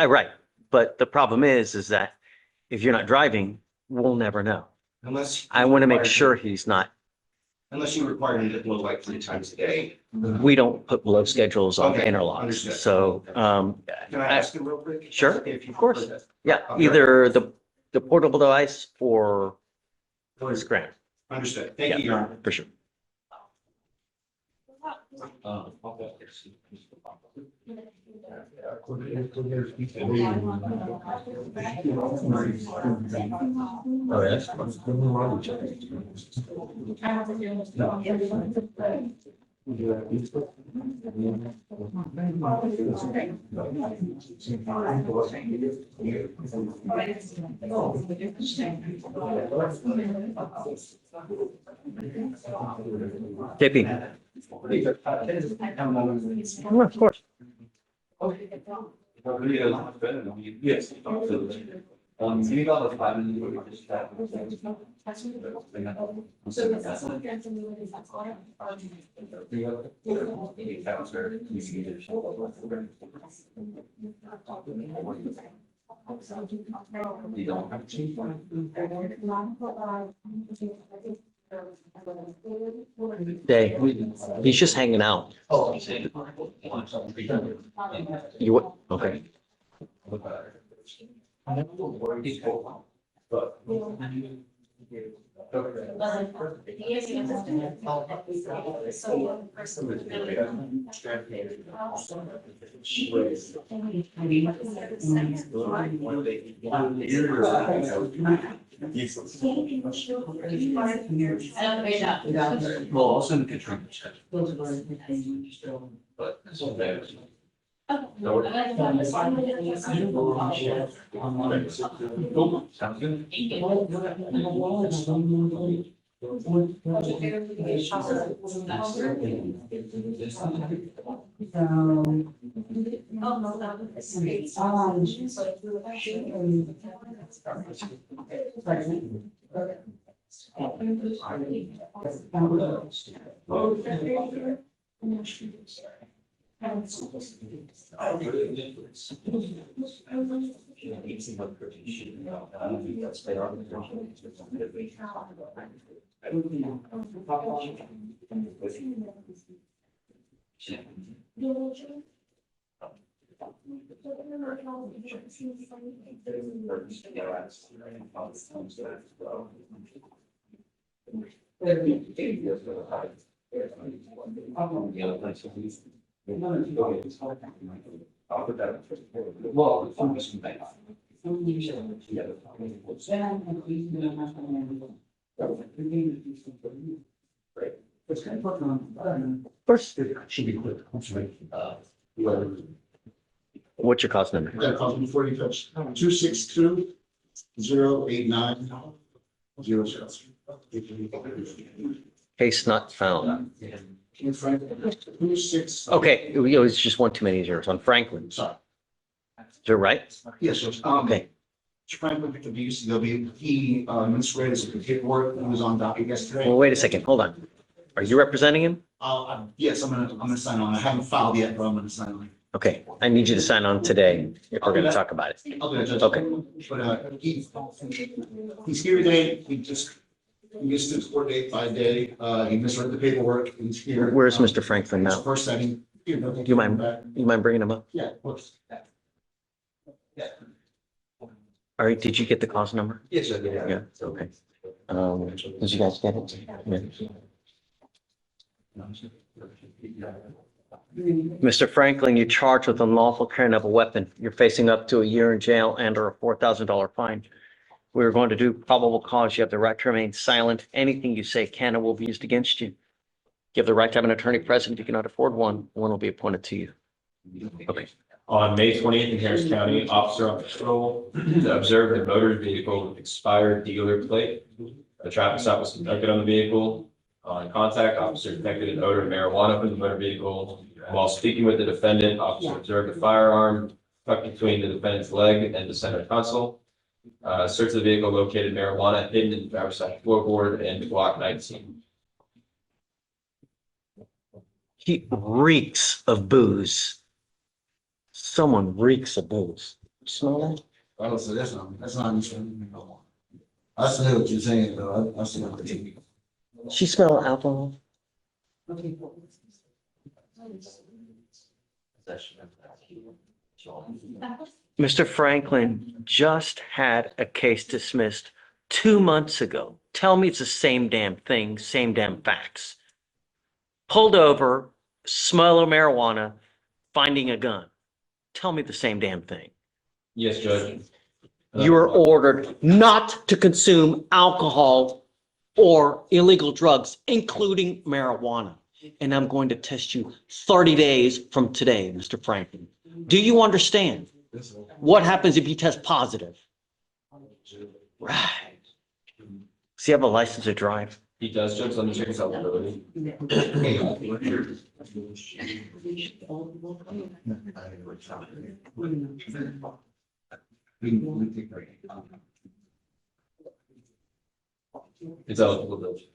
right. But the problem is that if you're not driving, we'll never know. Unless. I want to make sure he's not, Unless you require him to blow like 3 times a day. we don't put blow schedules on Okay, interlocks. understood. So, Can I ask him real quick? Sure, If you of course. prefer that. yeah, Okay. either the portable device or his grant, Understood. Thank you, Your Honor. for sure. Oh, yes. JP. Oh, of course. Yes. You got the 5 minutes. Day, he's just hanging out. You what? Okay. Well, also in Katrina. But. Sounds good. Well, Of course. Should be quick. What's your cost number? That calls before you touch 262-089-00. Case not found. In front, 26. Okay, it was just one too many zeros on Franklin. Sorry. Is that right? Yes, sir. Okay, Franklin picked up the UCW. He administrated some paperwork. He was on docket yesterday. well, wait a second, hold on. Are you representing him? Yes, I'm gonna sign on. I haven't filed yet, but I'm gonna sign on. Okay, I need you to sign on today if we're gonna talk about it. I'll do that, Judge. Okay. But he's here today. He missed his court date by a day. He misread the paperwork. He's here. Where's Mr. Franklin His now? first setting. Do you mind? You mind bringing him up? Yeah, of course. All right, did you get the cause number? Yes, sir. Yeah, okay. Did you guys get it? Yeah. Mr. Franklin, you're charged with unlawful carrying of a weapon. You're facing up to a year in jail and or a $4,000 fine. We're going to do probable cause. You have the right to remain silent. Anything you say can and will be used against you. You have the right to have an attorney present. If you cannot afford one will be appointed to you. Okay. On May 20th in Harris County, officer on patrol observed a motor vehicle with expired dealer plate. A traffic stop was conducted on the vehicle. On contact, officer detected an odor of marijuana from the motor vehicle. While speaking with the defendant, officer observed a firearm tucked between the defendant's leg and the center console. Search the vehicle located marijuana hidden in the driver's side floorboard and Glock 19. He reeks of booze. Someone reeks of booze. Smell that? Honestly, that's not even. I smell what you're saying, though. I smell what you. She smell alcohol? Mr. Franklin just had a case dismissed 2 months ago. Tell me it's the same damn thing, same damn facts. Pulled over, smell of marijuana, finding a gun. Tell me the same damn thing. Yes, Judge. You are ordered not to consume alcohol or illegal drugs, including marijuana. And I'm going to test you 30 days from today, Mr. Franklin. Do you understand? What happens if you test positive? Right. Does he have a license to drive? He does, Judge. Let me check his eligibility. It's eligible, Judge.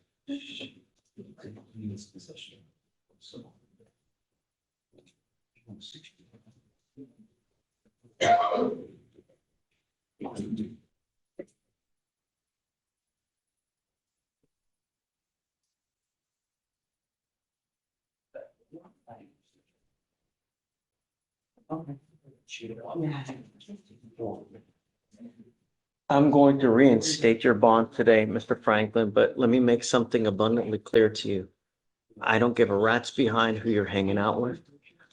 I'm going to reinstate your bond today, Mr. Franklin, but let me make something abundantly clear to you. I don't give a rat's behind who you're hanging out with.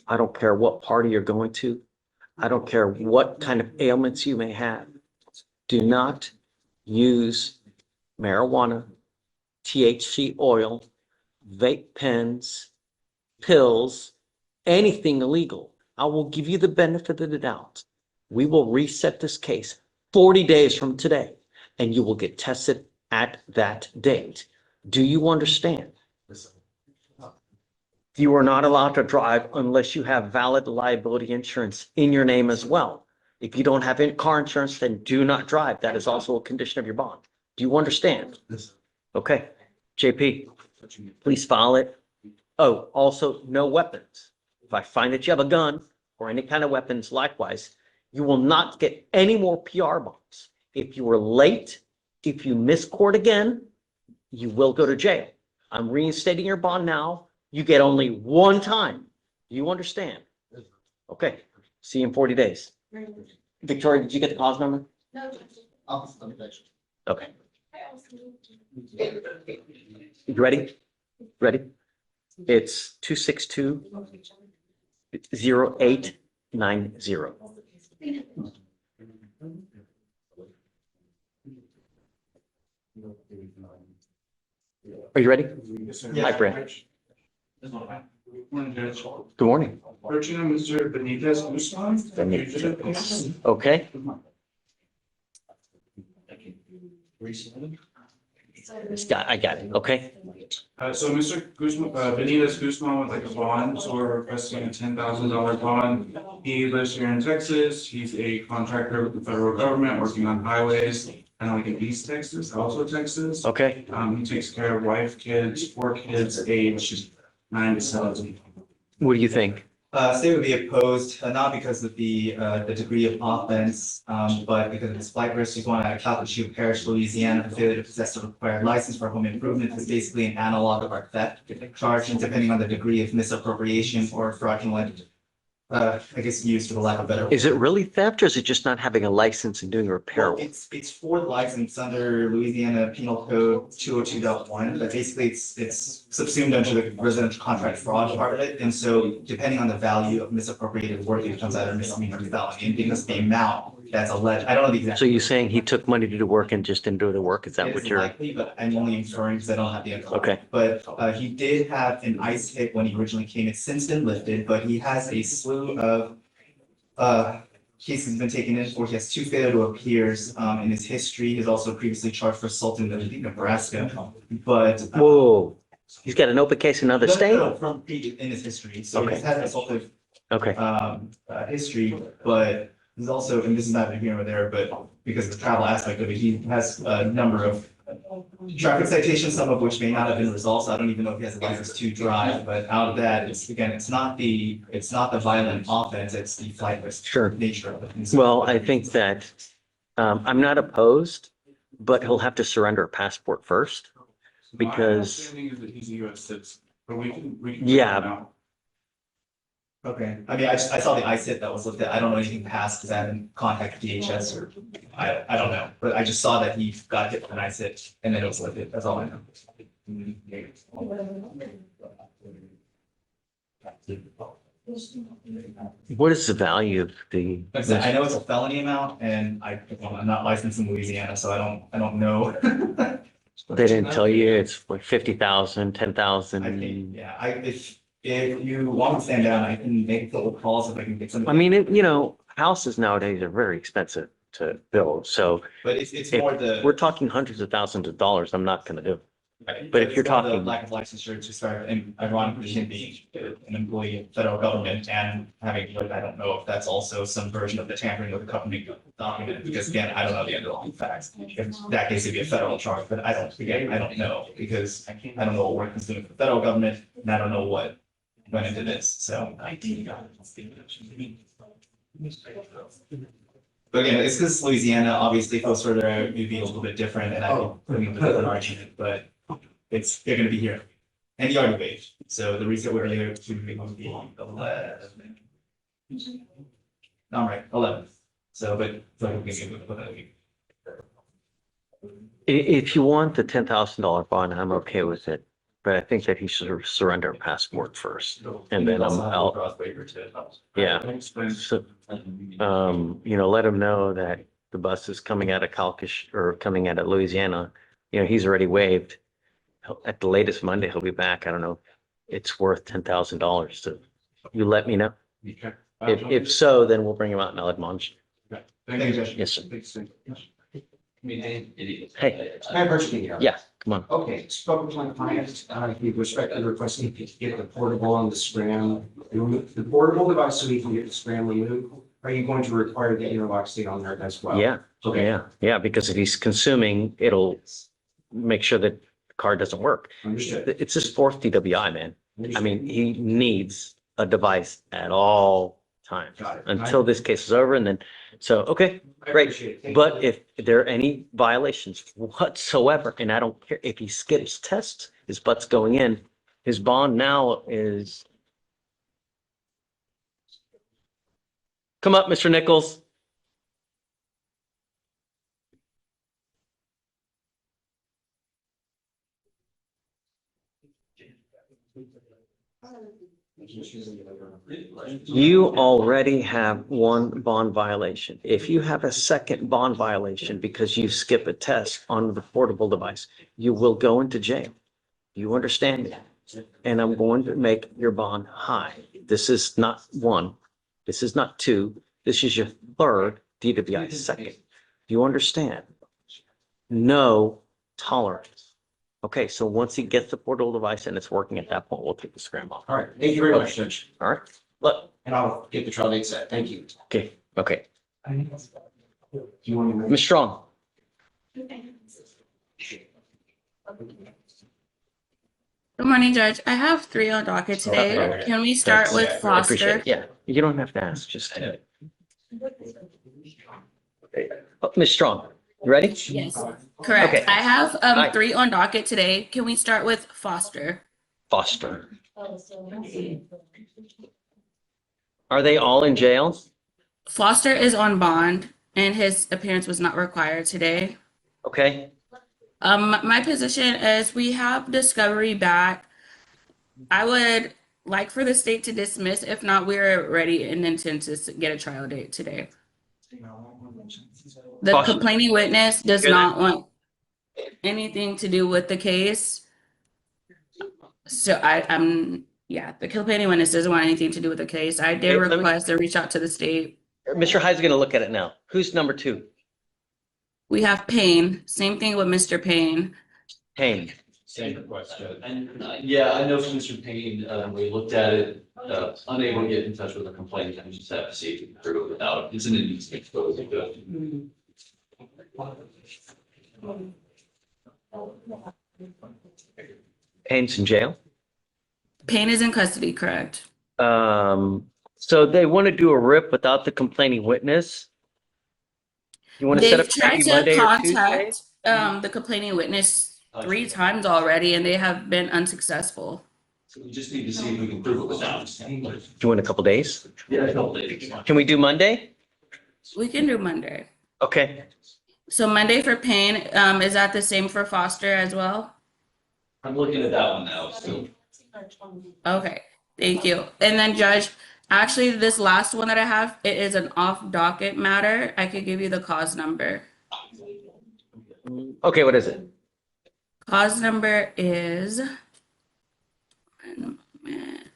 I don't care what party you're going to. I don't care what kind of ailments you may have. Do not use marijuana, THC oil, vape pens, pills, anything illegal. I will give you the benefit of the doubt. We will reset this case 40 days from today, and you will get tested at that date. Do you understand? You are not allowed to drive unless you have valid liability insurance in your name as well. If you don't have car insurance, then do not drive. That is also a condition of your bond. Do you understand? Okay. JP, please file it. Oh, also no weapons. If I find that you have a gun or any kind of weapons, likewise, you will not get any more PR bonds. If you were late, if you miss court again, you will go to jail. I'm reinstating your bond now. You get only one time. Do you understand? Okay. See you in 40 days. Victoria, did you get the cause number? No. Okay. You ready? Ready? It's 262-0890. Are you ready? Hi, Brad. Morning, Judge. Good morning. Approaching on Mr. Benitez Guzman. Okay. I got it. Okay. So Mr. Guzman, Benitez Guzman would like a bond, so we're requesting a $10,000 bond. He lives here in Texas. He's a contractor with the federal government working on highways. And like in East Texas, also Texas. Okay. He takes care of wife, kids, 4 kids, aged 9 to 17. What do you think? State would be opposed, not because of the degree of offense, but because of its flight risk. He's going out of Calcasieu Parish, Louisiana, for failure to possess a required license for home improvement is basically an analog of our theft charge, and depending on the degree of misappropriation or fraudulent, I guess used for the lack of better. Is it really theft or is it just not having a license and doing repair? Well, it's for the license under Louisiana Penal Code 202.1, but basically it's subsumed under the residential contract fraud part of it. And so depending on the value of misappropriated work, it comes out of misdemeanor to felony. And because the amount that's alleged, I don't know the exact. So you're saying he took money to do work and just didn't do the work? Is that what It's you're? likely, but I'm only inferring because I don't have the info. Okay. But he did have an ICE hit when he originally came. It's since been lifted, but he has a slew of cases he's been taken in for. He has 2 failure to appears in his history. He's also previously charged for assault in Nebraska. But Whoa, he's got an open case in another state? From in his history. So Okay. he's had an assaultive Okay. history, but He's also, and this is not here or there, but because of the travel aspect of it, he has a number of traffic citations, some of which may not have been resolved, so I don't even know if he has a license to drive, but out of that, it's not the violent offense, it's the flightless Sure. nature of it. And so- Well, I think that, I'm not opposed, but he'll have to surrender a passport first. My Because- understanding is that he's a US citizen, but we can. Yeah. find out. Okay, I mean, I saw the ISIT that was looked at, I don't know anything past, because I haven't contacted DHS or, I don't know, but I just saw that he got hit with an ISIT, and then it was lifted, that's all I know. What is the value of the? Like I said, I know it's a felony amount, and I'm not licensed in Louisiana, so I don't know. They didn't tell you it's like 50,000, I 10,000. think, yeah, if you want to stand down, I can make a couple calls if I can get some. I mean, houses nowadays are very expensive to build. So But it's if more the. we're talking hundreds of thousands of dollars, I'm not going to do it. Right, but if you're it's more the talking- Lack of licensure to start, and ironically, him being an employee of the federal government and having, I don't know if that's also some version of the tampering with the company document, because again, I don't know the underlying facts. If that case would be a federal charge, but I don't know, because I don't know what work is doing for the federal government, and I don't know what went into this, so. But again, it's because it's Louisiana, obviously, if it was further out, it'd be a little bit different, and I don't put an argument, but they're gonna be here. And he already waived, so the reason we're here to be on the 11. All right, 11. So, but. If you want the $10,000 bond, I'm okay with it. But I think that he should surrender a passport first, and then I'll, yeah. So, let him know that the bus is coming out of Calcasieu or coming out of Louisiana. He's already waived. At the latest Monday, he'll be back. I don't know. It's worth $10,000. So you let me know. Okay. If so, then we'll bring him out and I'll admonish. Thank you, Judge. Yes, sir. Hey. I have virtually here. Yeah, come on. Okay, spoke with my client, he respectfully requesting to get the portable on the scram, the portable device so he can get the scram removed. Are you going to require the interlock stay on there as well? Yeah, Okay. yeah, because if he's consuming, it'll make sure that the car doesn't work. Understood. It's his fourth DWI, man. I mean, he needs a device at all times Got it. until this case is over, and then, so, okay, I great. appreciate it. Thank But you. if there are any violations whatsoever, and I don't care if he skips tests, his butt's going in, his bond now is. Come up, Mr. Nichols. You already have one bond violation. If you have a second bond violation because you skip a test on the portable device, you will go into jail. You understand me? And I'm going to make your bond high. This is not one. This is not two. This is your third DWI second. Do you understand? No tolerance. Okay, so once he gets the portable device and it's working at that point, we'll take the scram off. All right, thank you very much, Judge. All right, look, And I'll get the trial date set. Thank you. okay, okay. Do you want me to? Ms. Strong, Good morning, Judge. I have 3 on docket today. Okay. Can we start Thanks. with I appreciate Foster? it. Yeah, you don't have to ask, just. Oh, Ms. Strong, you ready? Yes, correct. Okay. I have Hi. 3 on docket today. Can we start with Foster? Foster. Are they all in jail? Foster is on bond and his appearance was not required today. Okay, My position is we have discovery back. I would like for the state to dismiss. If not, we're ready and intend to get a trial date today. The Foster. complaining witness does Hear not want anything to do with the case. So the complaining witness doesn't want anything to do with the case. I did Okay, let me- request to reach out to the state. Mr. Hyde's gonna look at it now. Who's number 2? We have Payne, same thing with Mr. Payne. Payne. Same request, Judge. And, yeah, I know Mr. Payne, we looked at it, unable to get in touch with the complainant, and we just have to see if we can prove it without, it's an indecent exposure. Payne's in jail. Payne is in custody, correct? So they want to do a RIP without the complaining witness. You want to set They've up tried maybe to Monday or Tuesday? contact the complaining witness 3 times already, and they have been unsuccessful. So we just need to see if we can prove it without. Do you want a couple days? Yeah, a couple days. Can we do Monday? We can do Monday. Okay. So Monday for Payne, is that the same for Foster as well? I'm looking at that one now, so. Okay, thank you. And then Judge, actually, this last one that I have, it is an off docket matter. I could give you the cause number. Okay, what is it? Cause number is, 1 moment.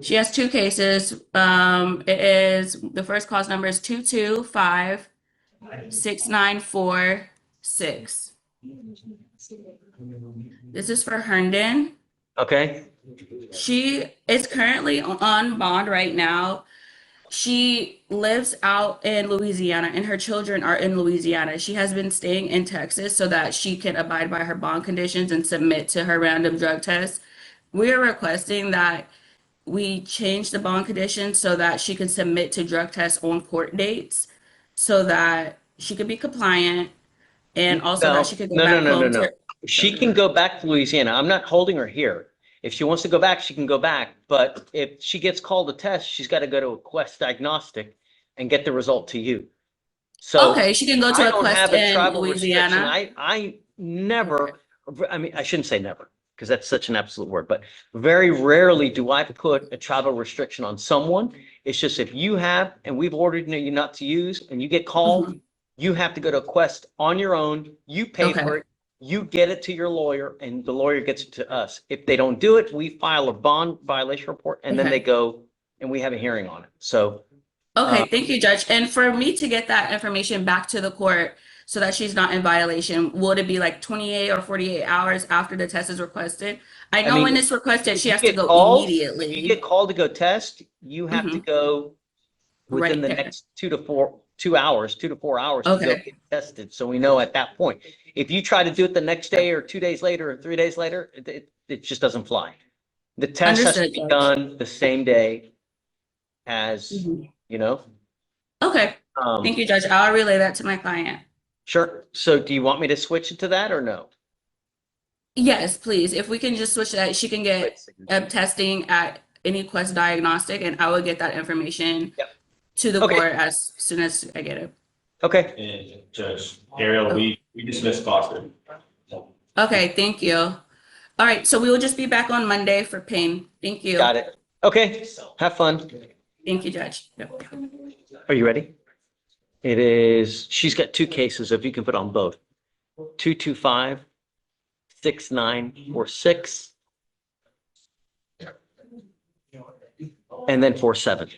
She has 2 cases. It is, the first cause number is 2256946. This is for Herndon. Okay. She is currently on bond right now. She lives out in Louisiana and her children are in Louisiana. She has been staying in Texas so that she can abide by her bond conditions and submit to her random drug test. We are requesting that we change the bond conditions so that she can submit to drug tests on court dates so that she could be compliant and also that she could go back home to. She can go back to Louisiana. I'm not holding her here. If she wants to go back, she can go back. But if she gets called a test, she's got to go to a Quest diagnostic and get the result to you. So Okay, she can go to I a don't Quest have a in travel restriction. Louisiana. I never, I mean, I shouldn't say never because that's such an absolute word, but very rarely do I put a travel restriction on someone. It's just if you have, and we've ordered you not to use, and you get called, you have to go to a Quest on your own. You pay for it. You get it to your lawyer and the lawyer gets it to us. If they don't do it, we file a bond violation report and then they go and we have a hearing on it. So. Okay, thank you, Judge. And for me to get that information back to the court so that she's not in violation, would it be like 28 or 48 hours after the test is requested? I know when it's requested, she has to go immediately. If you get called to go test, you have to go within the next 2 to 4 hours to go get tested. So we know at that point. If you try to do it the next day or 2 days later or 3 days later, it just doesn't fly. The test has to be done the same day as, you know. Okay. Thank you, Judge. I'll relay that to my client. Sure. So do you want me to switch it to that or no? Yes, please. If we can just switch that, she can get testing at any Quest diagnostic and I will get that information to the court as soon as I get it. Okay. And Judge Ariel, we dismissed Foster. Okay, thank you. All right, so we will just be back on Monday for Payne. Thank you. Got it. Okay, have fun. Thank you, Judge. Are you ready? It is, she's got 2 cases, if you can put on both. 2256946 and then 47.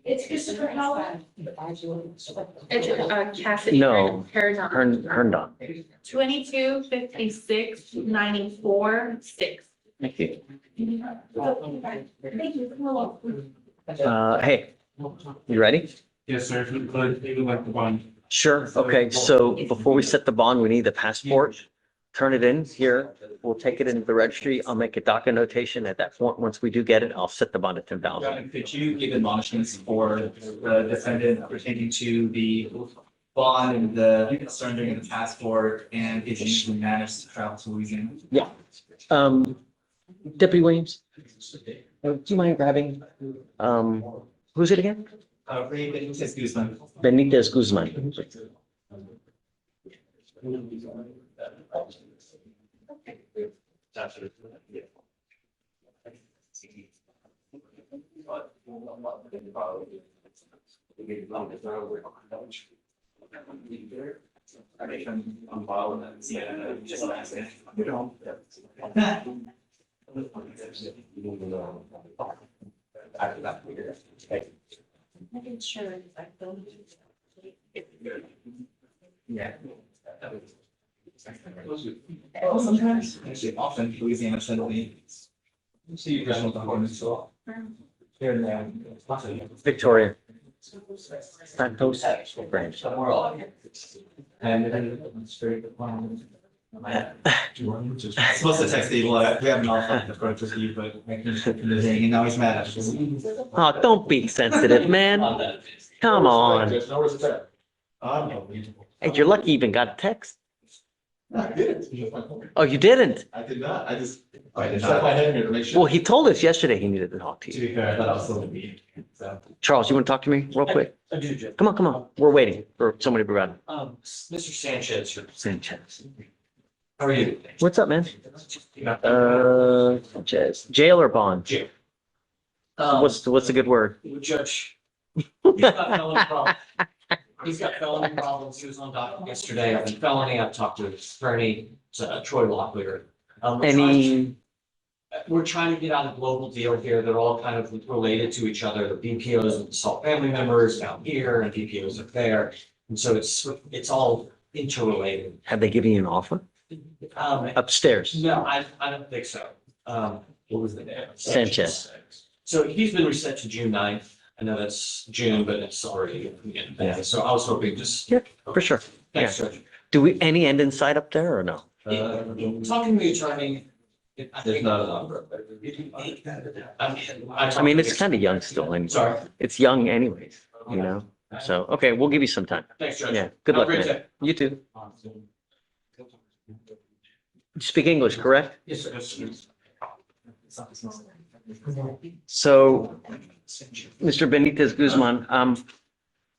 It's Christopher Howard. It's Cassidy. No, Herndon. Herndon. 225694-6. Thank you. Thank you. Hey, you ready? Yes, sir, if you could, maybe like the bond. Sure. Okay, so before we set the bond, we need the passport. Turn it in here. We'll take it into the registry. I'll make a DACA notation at that point. Once we do get it, I'll set the bond at 10,000. Could you give admonishments for the defendant pertaining to the bond and the surrendering of the passport and if you manage to travel to Louisiana? Yeah. Deputy Williams, do you mind grabbing, who's it again? Benitez Guzman. Benitez Guzman. Yeah. Well, sometimes, actually, often Louisiana sends me. See you guys with the horn, so. Here and there. Victoria. Santos branch. And then straight. Supposed to text Evil, we haven't all the approach with you, but. And now he's mad at us. Oh, don't be sensitive, man. Come on. No respect. Hey, you're lucky you even got a text. I did. Oh, you didn't? I did not. I just stuck my head here to make sure. Well, he told us yesterday he needed to talk to To you. be fair, I thought I was still in the meeting, so. Charles, you want to talk to me real quick? I do, Judge. Come on, come on. We're waiting for somebody to run. Mr. Sanchez, Sanchez. how are you? What's up, man? Sanchez. Jail or bond? Jail. What's the good word? Judge, he's got felony problems. He's got felony problems. He was on docket yesterday. I've been felony. I've talked to his attorney, Troy Locklear. We're trying to get out a global deal here. They're all kind of related to each other. The BPOs and Salt family members down here and BPOs up there. And so it's all interrelated. Have they given you an offer? Upstairs. No, I don't think so. What was the name? Sanchez. So he's been reset to June 9th. I know that's June, but it's already, yeah, so I was hoping just. Yeah, for sure. Thanks, Yeah. Judge. Do we, any end in sight up there or no? Talking to the attorney. There's not a number. I mean, it's kind of young still. And Sorry. it's young anyways, you know? So, okay, we'll give you some time. Thanks, Judge. Yeah, good Have a luck, great man. day. You too. You speak English, correct? Yes, sir. So, Mr. Benitez Guzman,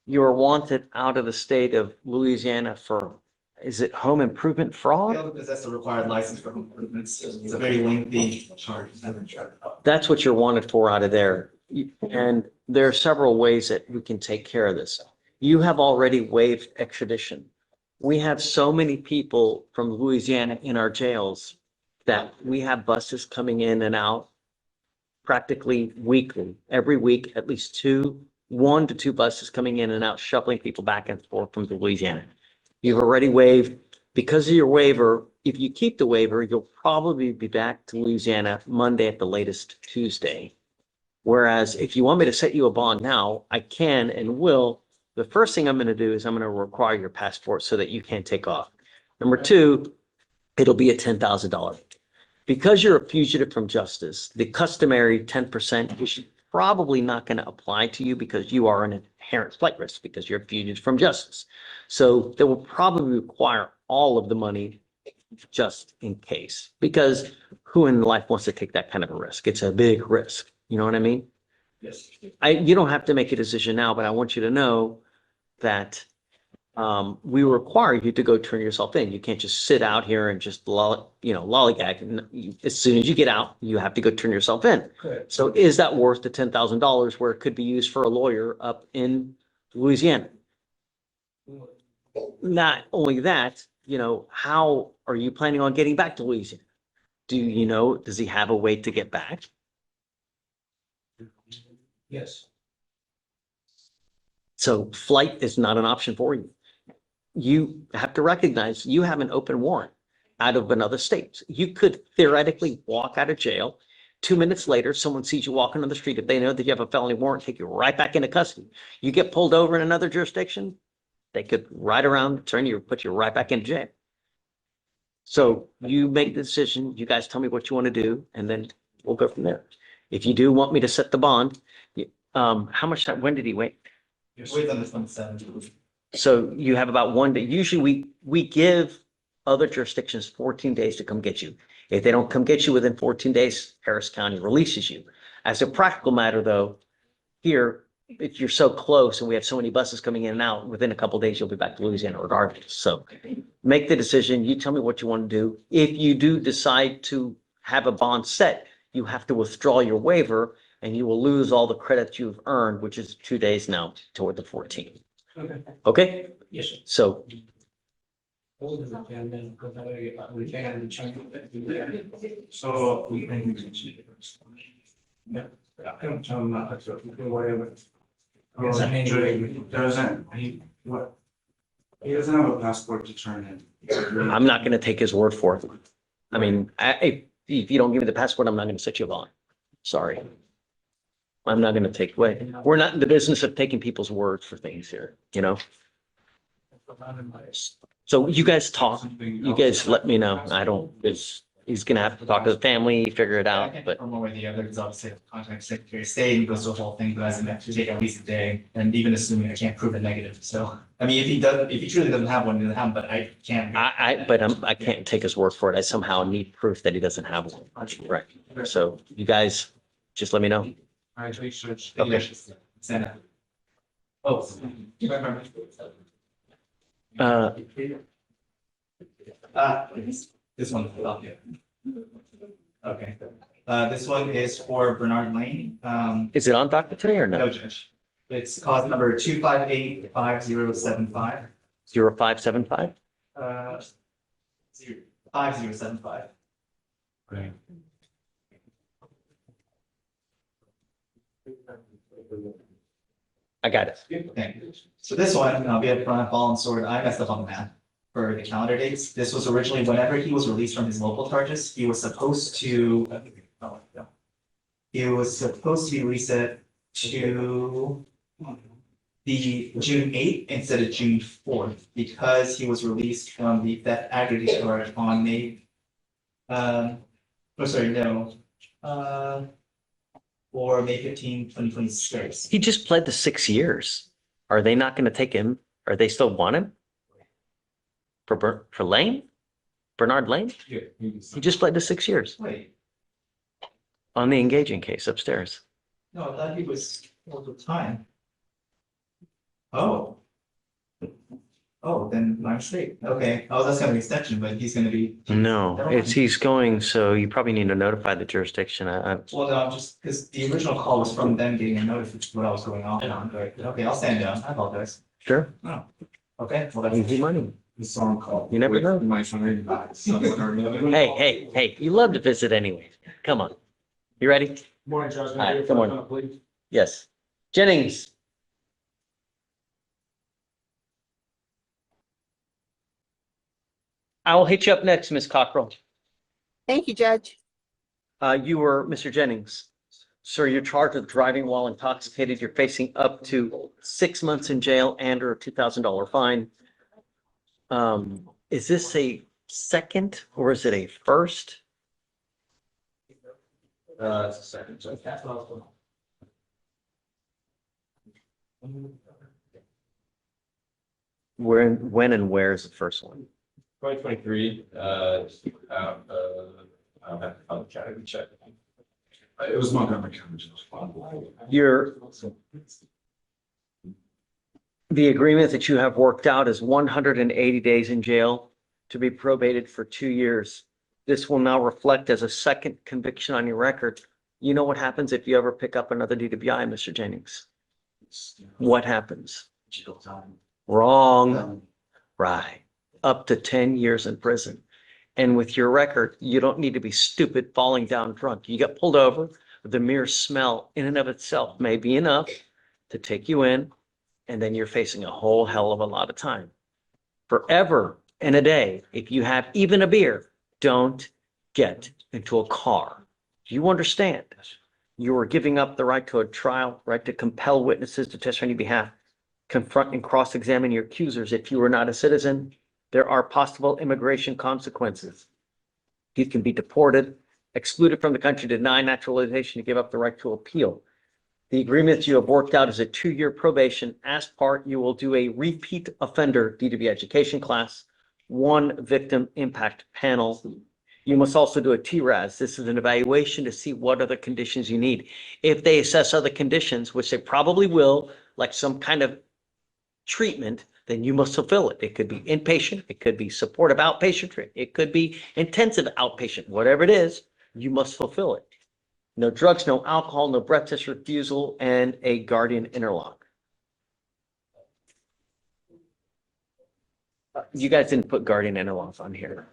you are wanted out of the state of Louisiana for, is it home improvement fraud? Failed to possess a required license for home improvements. It's a very lengthy charge. That's what you're wanted for out of there. And there are several ways that we can take care of this. You have already waived extradition. We have so many people from Louisiana in our jails that we have buses coming in and out practically weekly, every week, at least 1 to 2 buses coming in and out, shuffling people back and forth from Louisiana. You've already waived. Because of your waiver, if you keep the waiver, you'll probably be back to Louisiana Monday at the latest Tuesday. Whereas if you want me to set you a bond now, I can and will. The first thing I'm going to do is I'm going to require your passport so that you can't take off. Number 2, it'll be a $10,000. Because you're a fugitive from justice, the customary 10% is probably not going to apply to you because you are an inherent flight risk because you're a fugitive from justice. So they will probably require all of the money just in case, because who in life wants to take that kind of a risk? It's a big risk. You know what I mean? Yes. You don't have to make a decision now, but I want you to know that we require you to go turn yourself in. You can't just sit out here and just lollygag. And as soon as you get out, you have to go turn yourself in. Good. So is that worth the $10,000 where it could be used for a lawyer up in Louisiana? Not only that, how are you planning on getting back to Louisiana? Does he have a way to get back? Yes. So flight is not an option for you. You have to recognize you have an open warrant out of another state. You could theoretically walk out of jail. 2 minutes later, someone sees you walking on the street. If they know that you have a felony warrant, take you right back into custody. You get pulled over in another jurisdiction, they could ride around, turn you, put you right back in jail. So you make the decision. You guys tell me what you want to do, and then we'll go from there. If you do want me to set the bond, how much time, when did he wait? Wait on this one, 7. So you have about 1 day. Usually we give other jurisdictions 14 days to come get you. If they don't come get you within 14 days, Harris County releases you. As a practical matter, though, here, if you're so close and we have so many buses coming in and out, within a couple of days, you'll be back to Louisiana regardless. So make the decision. You tell me what you want to do. If you do decide to have a bond set, you have to withdraw your waiver and you will lose all the credits you've earned, which is 2 days now toward the 14th. Okay. Okay? Yes, sir. So So we can. Yeah. I don't tell him not to, whatever. Doesn't, What? He doesn't have a passport to turn in. I'm not gonna take his word for it. I mean, if you don't give me the passport, I'm not gonna set you on. Sorry. I'm not gonna take away. We're not in the business of taking people's words for things here, you know? So you guys talk, you guys let me know. I don't, he's gonna have to talk to the family, figure it I out, can't but confirm one way or the other, because obviously I have to contact Secretary of State and goes through the whole thing, but as it should take at least a day, and even assuming I can't prove a negative, so. I mean, if he truly doesn't have one, he doesn't have, one, but I can't. I can't take his word for it. I somehow need proof that he doesn't have one. Right. So you guys just let me know. All right, thanks, Judge. Okay. Send Oh. This one, oh, yeah. Okay, this one is for Bernard Lane. Is it on docket today or No, no? Judge. It's cause number 2585075. 0575? 5075. Great. I got it. Okay, so this one, I'll be upfront, ball and sword, I messed up on the math for the calendar dates. This was originally whenever he was released from his local charges, he was supposed to. He was supposed to be reset to the June 8th instead of June 4th, because he was released from the theft aggregate charge on May. Or May 15, 2026. He just pled to 6 years. Are they not gonna take him? Are they still want him? For Lane? Bernard Lane? Yeah. He just pled to 6 years Wait, on the engaging case upstairs. no, I thought he was all the time. Oh. Oh, then my mistake. Okay, I was asking an extension, but he's gonna be. No, Never mind. he's going, so you probably need to notify the jurisdiction. Well, no, I'm just, because the original call was from them getting a notice of what I was going on, but, okay, I'll stand down, I apologize. Sure. Oh, okay, well, that's. Easy money. The song called. You never know. My son, someone or another. Hey, you love to visit anyways. Come on. You ready? Morning, Judge. All right, good morning. Yes. Jennings. I will hit you up next, Ms. Cockrell. Thank you, Judge. You were Mr. Jennings. Sir, you're charged with driving while intoxicated. You're facing up to 6 months in jail and or a $2,000 fine. Is this a second or is it a first? It's a second. When and where is the first one? 2023, I'll have to find the category check. It was Montgomery County. The agreement that you have worked out is 180 days in jail to be probated for 2 years. This will now reflect as a second conviction on your record. You know what happens if you ever pick up another DWI, Mr. Jennings? What happens? Jail time. Wrong. Right. Up to 10 years in prison. And with your record, you don't need to be stupid falling down drunk. You got pulled over. The mere smell in and of itself may be enough to take you in. And then you're facing a whole hell of a lot of time. Forever and a day, if you have even a beer, don't get into a car. Do you understand? You are giving up the right to a trial, right to compel witnesses to testify on your behalf, confront and cross-examine your accusers. If you are not a citizen, there are possible immigration consequences. You can be deported, excluded from the country, denied naturalization, to give up the right to appeal. The agreement you have worked out is a 2-year probation. As part, you will do a repeat offender DWI education class, 1 victim impact panel. You must also do a TRAS. This is an evaluation to see what other conditions you need. If they assess other conditions, which they probably will, like some kind of treatment, then you must fulfill it. It could be inpatient, it could be supportive outpatient treatment, it could be intensive outpatient, whatever it is, you must fulfill it. No drugs, no alcohol, no breath test refusal, and a guardian interlock. You guys didn't put guardian interlock on here.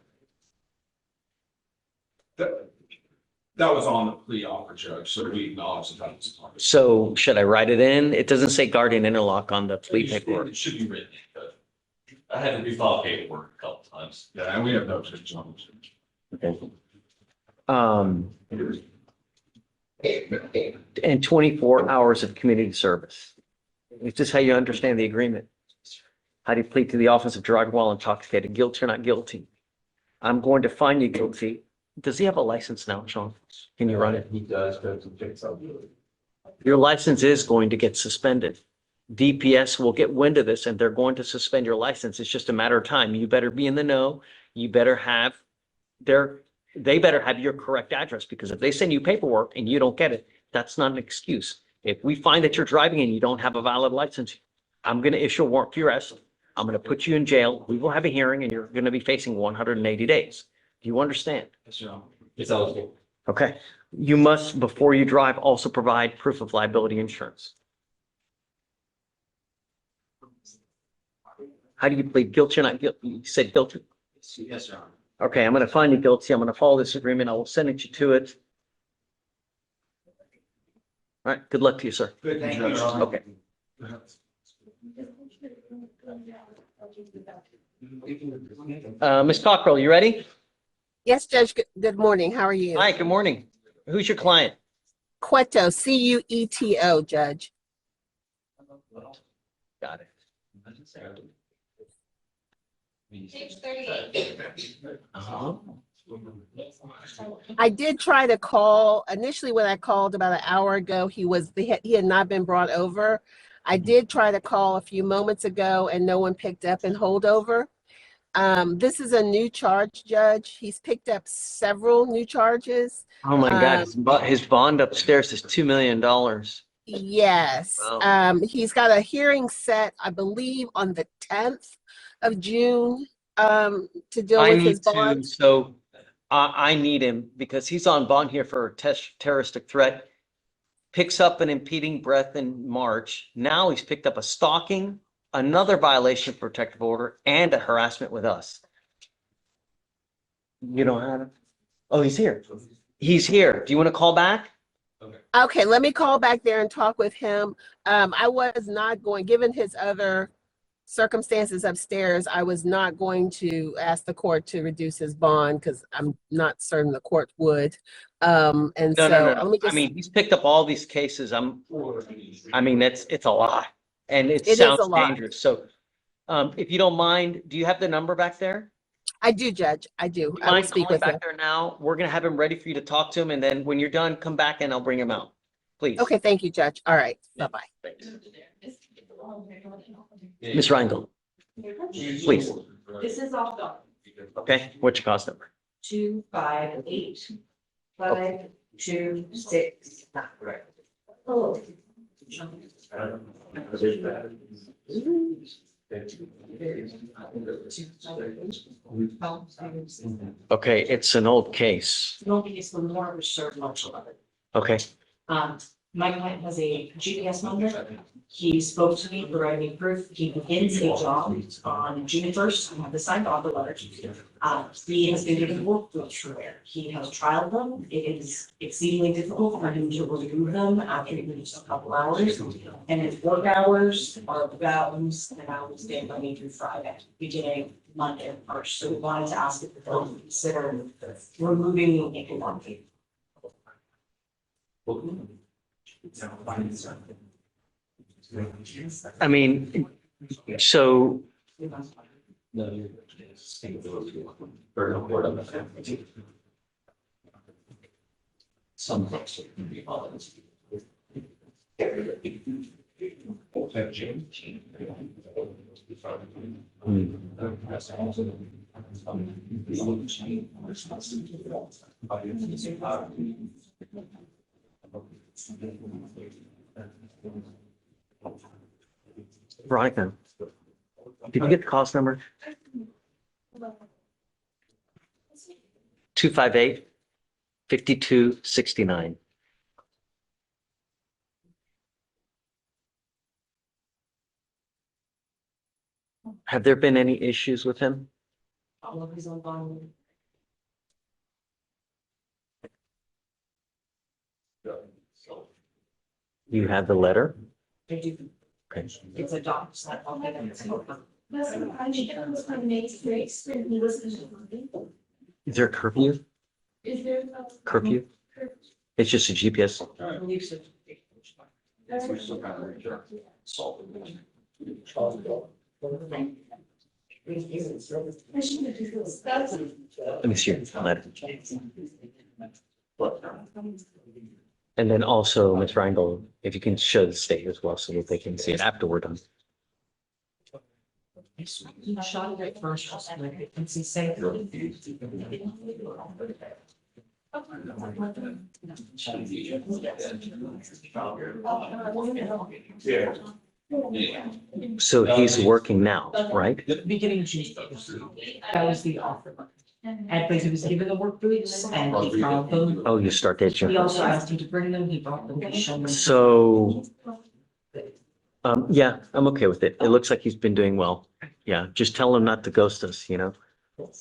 That was on the plea offer, Judge, so we acknowledge that was. So should I write it in? It doesn't say guardian interlock on the plea paperwork. It should be written, but I had to refile paperwork a couple times. Yeah, and we have no objection on it. Okay. And 24 hours of community service. Is this how you understand the agreement? How do you plead to the offense of driving while intoxicated, guilty or not guilty? I'm going to find you guilty. Does he have a license now, Sean? Can you run it? He does go to fix up. Your license is going to get suspended. DPS will get wind of this and they're going to suspend your license. It's just a matter of time. You better be in the know. You better have they better have your correct address, because if they send you paperwork and you don't get it, that's not an excuse. If we find that you're driving and you don't have a valid license, I'm going to issue a warrant for your arrest. I'm going to put you in jail. We will have a hearing and you're going to be facing 180 days. Do you understand? It's eligible. Okay. You must, before you drive, also provide proof of liability insurance. How do you plead guilty or not guilty? You said guilty. Yes, Your Honor. Okay, I'm going to find you guilty. I'm going to follow this agreement. I will send you to it. All right. Good luck to you, sir. Good, thank you, Your Honor. Okay. Ms. Cockrell, you ready? Yes, Judge, good morning. How are you? Hi, good morning. Who's your client? Cueto, Cueto, Judge. Got it. Page 38. Uh-huh. I did try to call, initially when I called about an hour ago, he had not been brought over. I did try to call a few moments ago and no one picked up in holdover. This is a new charge, Judge. He's picked up several new charges. Oh my God, his bond upstairs is $2 million. Yes. Wow. He's got a hearing set, I believe, on the 10th of June to deal with his bond. So I need him because he's on bond here for a terroristic threat. Picks up an impeding breath in March. Now he's picked up a stalking, another violation of protective order, and a harassment with us. You don't have it? Oh, he's here. He's here. Do you want to call back? Okay, let me call back there and talk with him. I was not going, given his other circumstances upstairs, I was not going to ask the court to reduce his bond because I'm not certain the court would. No. Let me just. I mean, he's picked up all these cases. It's a lot, and it It sounds is a lot. dangerous. So, if you don't mind, do you have the number back there? I do, Judge. I do. Do you I will mind speak calling with him. back there now? We're gonna have him ready for you to talk to him, and then when you're done, come back and I'll bring him out. Please. Okay, thank you, Judge. All right, bye-bye. Ms. Reingold, please. This is off the Okay, what's your cost number? 258 526. Oh. Okay, it's an old case. No, because the more research much of it. Okay, My client has a GPS number. He spoke to me, provided me proof. He begins a job on June 1st. I have the signed offer letter. He has been given work books for there. He has trialed them. It is exceedingly difficult for him to review them after just a couple hours. And his work hours are about an hour's day Monday through Friday, beginning Monday 1st. So we wanted to ask if the board would consider removing the one fee. I mean, so Some. Veronica, did you get the cost number? 258-5269. Have there been any issues with him? All of his own bond. You have the letter? Okay. It's a doc. That's I mean, it was from May 6th, and he was. Is there a curfew? Is there? Curfew? It's just a GPS. I believe so. Let me see your letter. And then also, Ms. Reingold, if you can show the state as well so that they can see it afterward. You shot it at first, and see safe. So he's working now, right? Beginning of June. That was the offer. And but he was given the work boots and he brought them. Oh, you start that, He June. also asked him to bring them, he brought them. He showed them. So, yeah, I'm okay with it. It looks like he's been doing well. Yeah, just tell him not to ghost us, you know,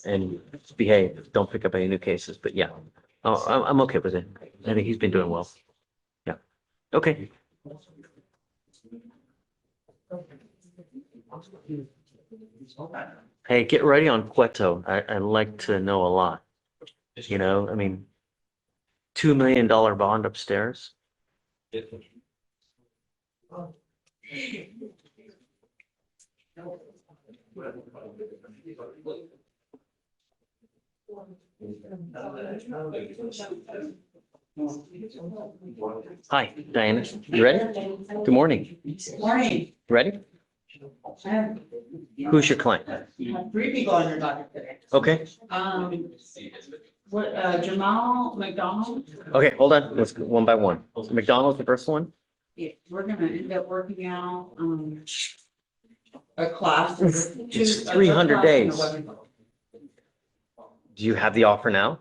and behave. Don't pick up any new cases, but yeah, I'm okay with it. I think he's been doing well. Yeah, okay. Hey, get ready on Cueto. I'd like to know a lot. You know, I mean, $2 million bond upstairs. Hi, Diana. You ready? Good morning. Morning. Ready? Who's your client? You have 3 people on your docket today. Okay, Jamal McDonald, okay, hold on. Let's go one by one. McDonald's the first one? yeah, we're gonna end up working out, a class. It's 300 days. Do you have the offer now?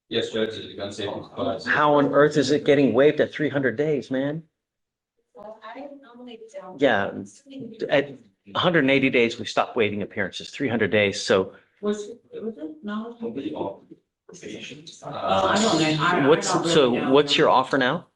Yes, Judge, it's a gun safety class. How on earth is it getting waived at 300 days, man? Yeah, at 180 days, we stop waiving appearances, 300 days. So Was it, no? I don't know. I what's, don't really so know. what's your offer now?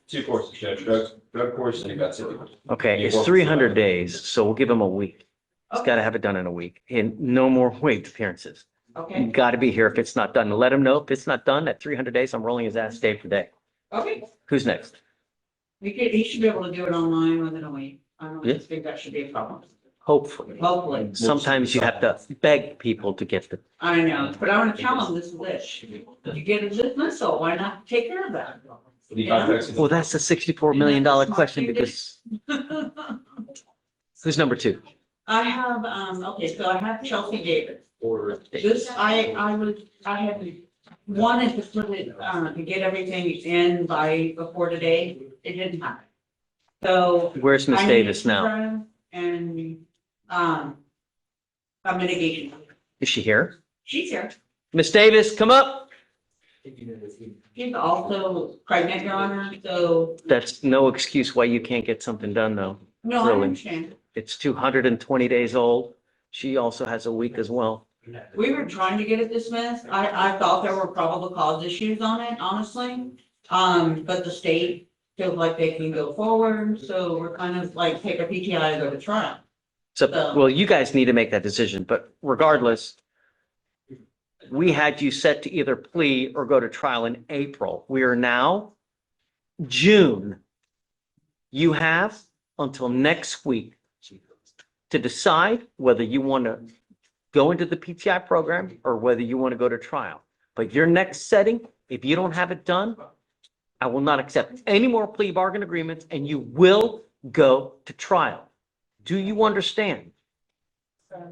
2 courses, Judge, drug course and a gun safety course. Okay, it's 300 days, so we'll give him a week. He's got to have it done in a week and no more waived appearances. Okay, You got to be here if it's not done. Let him know if it's not done at 300 days, I'm rolling his ass day for day. okay. Who's next? He should be able to do it online within a week. I don't Yeah. think that should be a problem. Hopefully. Hopefully. Sometimes you have to beg people to get the, I know, but I want to tell him this is this. You get a dismissal, why not take care of that? The contracts- well, that's a $64 million question because who's number 2? I have, okay, so I have Chelsea Davis. This, I had wanted to put it, to get everything in before today. It didn't happen. So. Where's Miss I Davis need now? to And, a mitigation. Is she here? She's here. Miss Davis, come up. She's also pregnant, Your Honor, so, That's no excuse why you can't get something done, though. no, I Really? understand. It's 220 days old. She also has a week as well. We were trying to get it dismissed. I thought there were probable cause issues on it, honestly. But the state feels like they can go forward, so we're kind of like take a PTI and go to trial. So, well, you guys need to make that decision, but regardless, we had you set to either plea or go to trial in April. We are now June. You have until next week to decide whether you want to go into the PTI program or whether you want to go to trial. But your next setting, if you don't have it done, I will not accept any more plea bargain agreements and you will go to trial. Do you understand?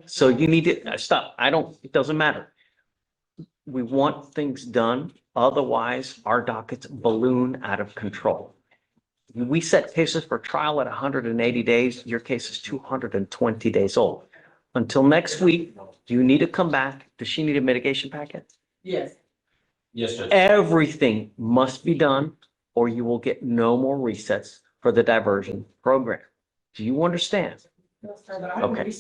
So you need to stop. It doesn't matter. We want things done. Otherwise, our dockets balloon out of control. We set cases for trial at 180 days. Your case is 220 days old. Until next week, you need to come back. Does she need a mitigation packet? Yes. Yes, Judge. Everything must be done or you will get no more resets for the diversion program. Do you understand? Okay.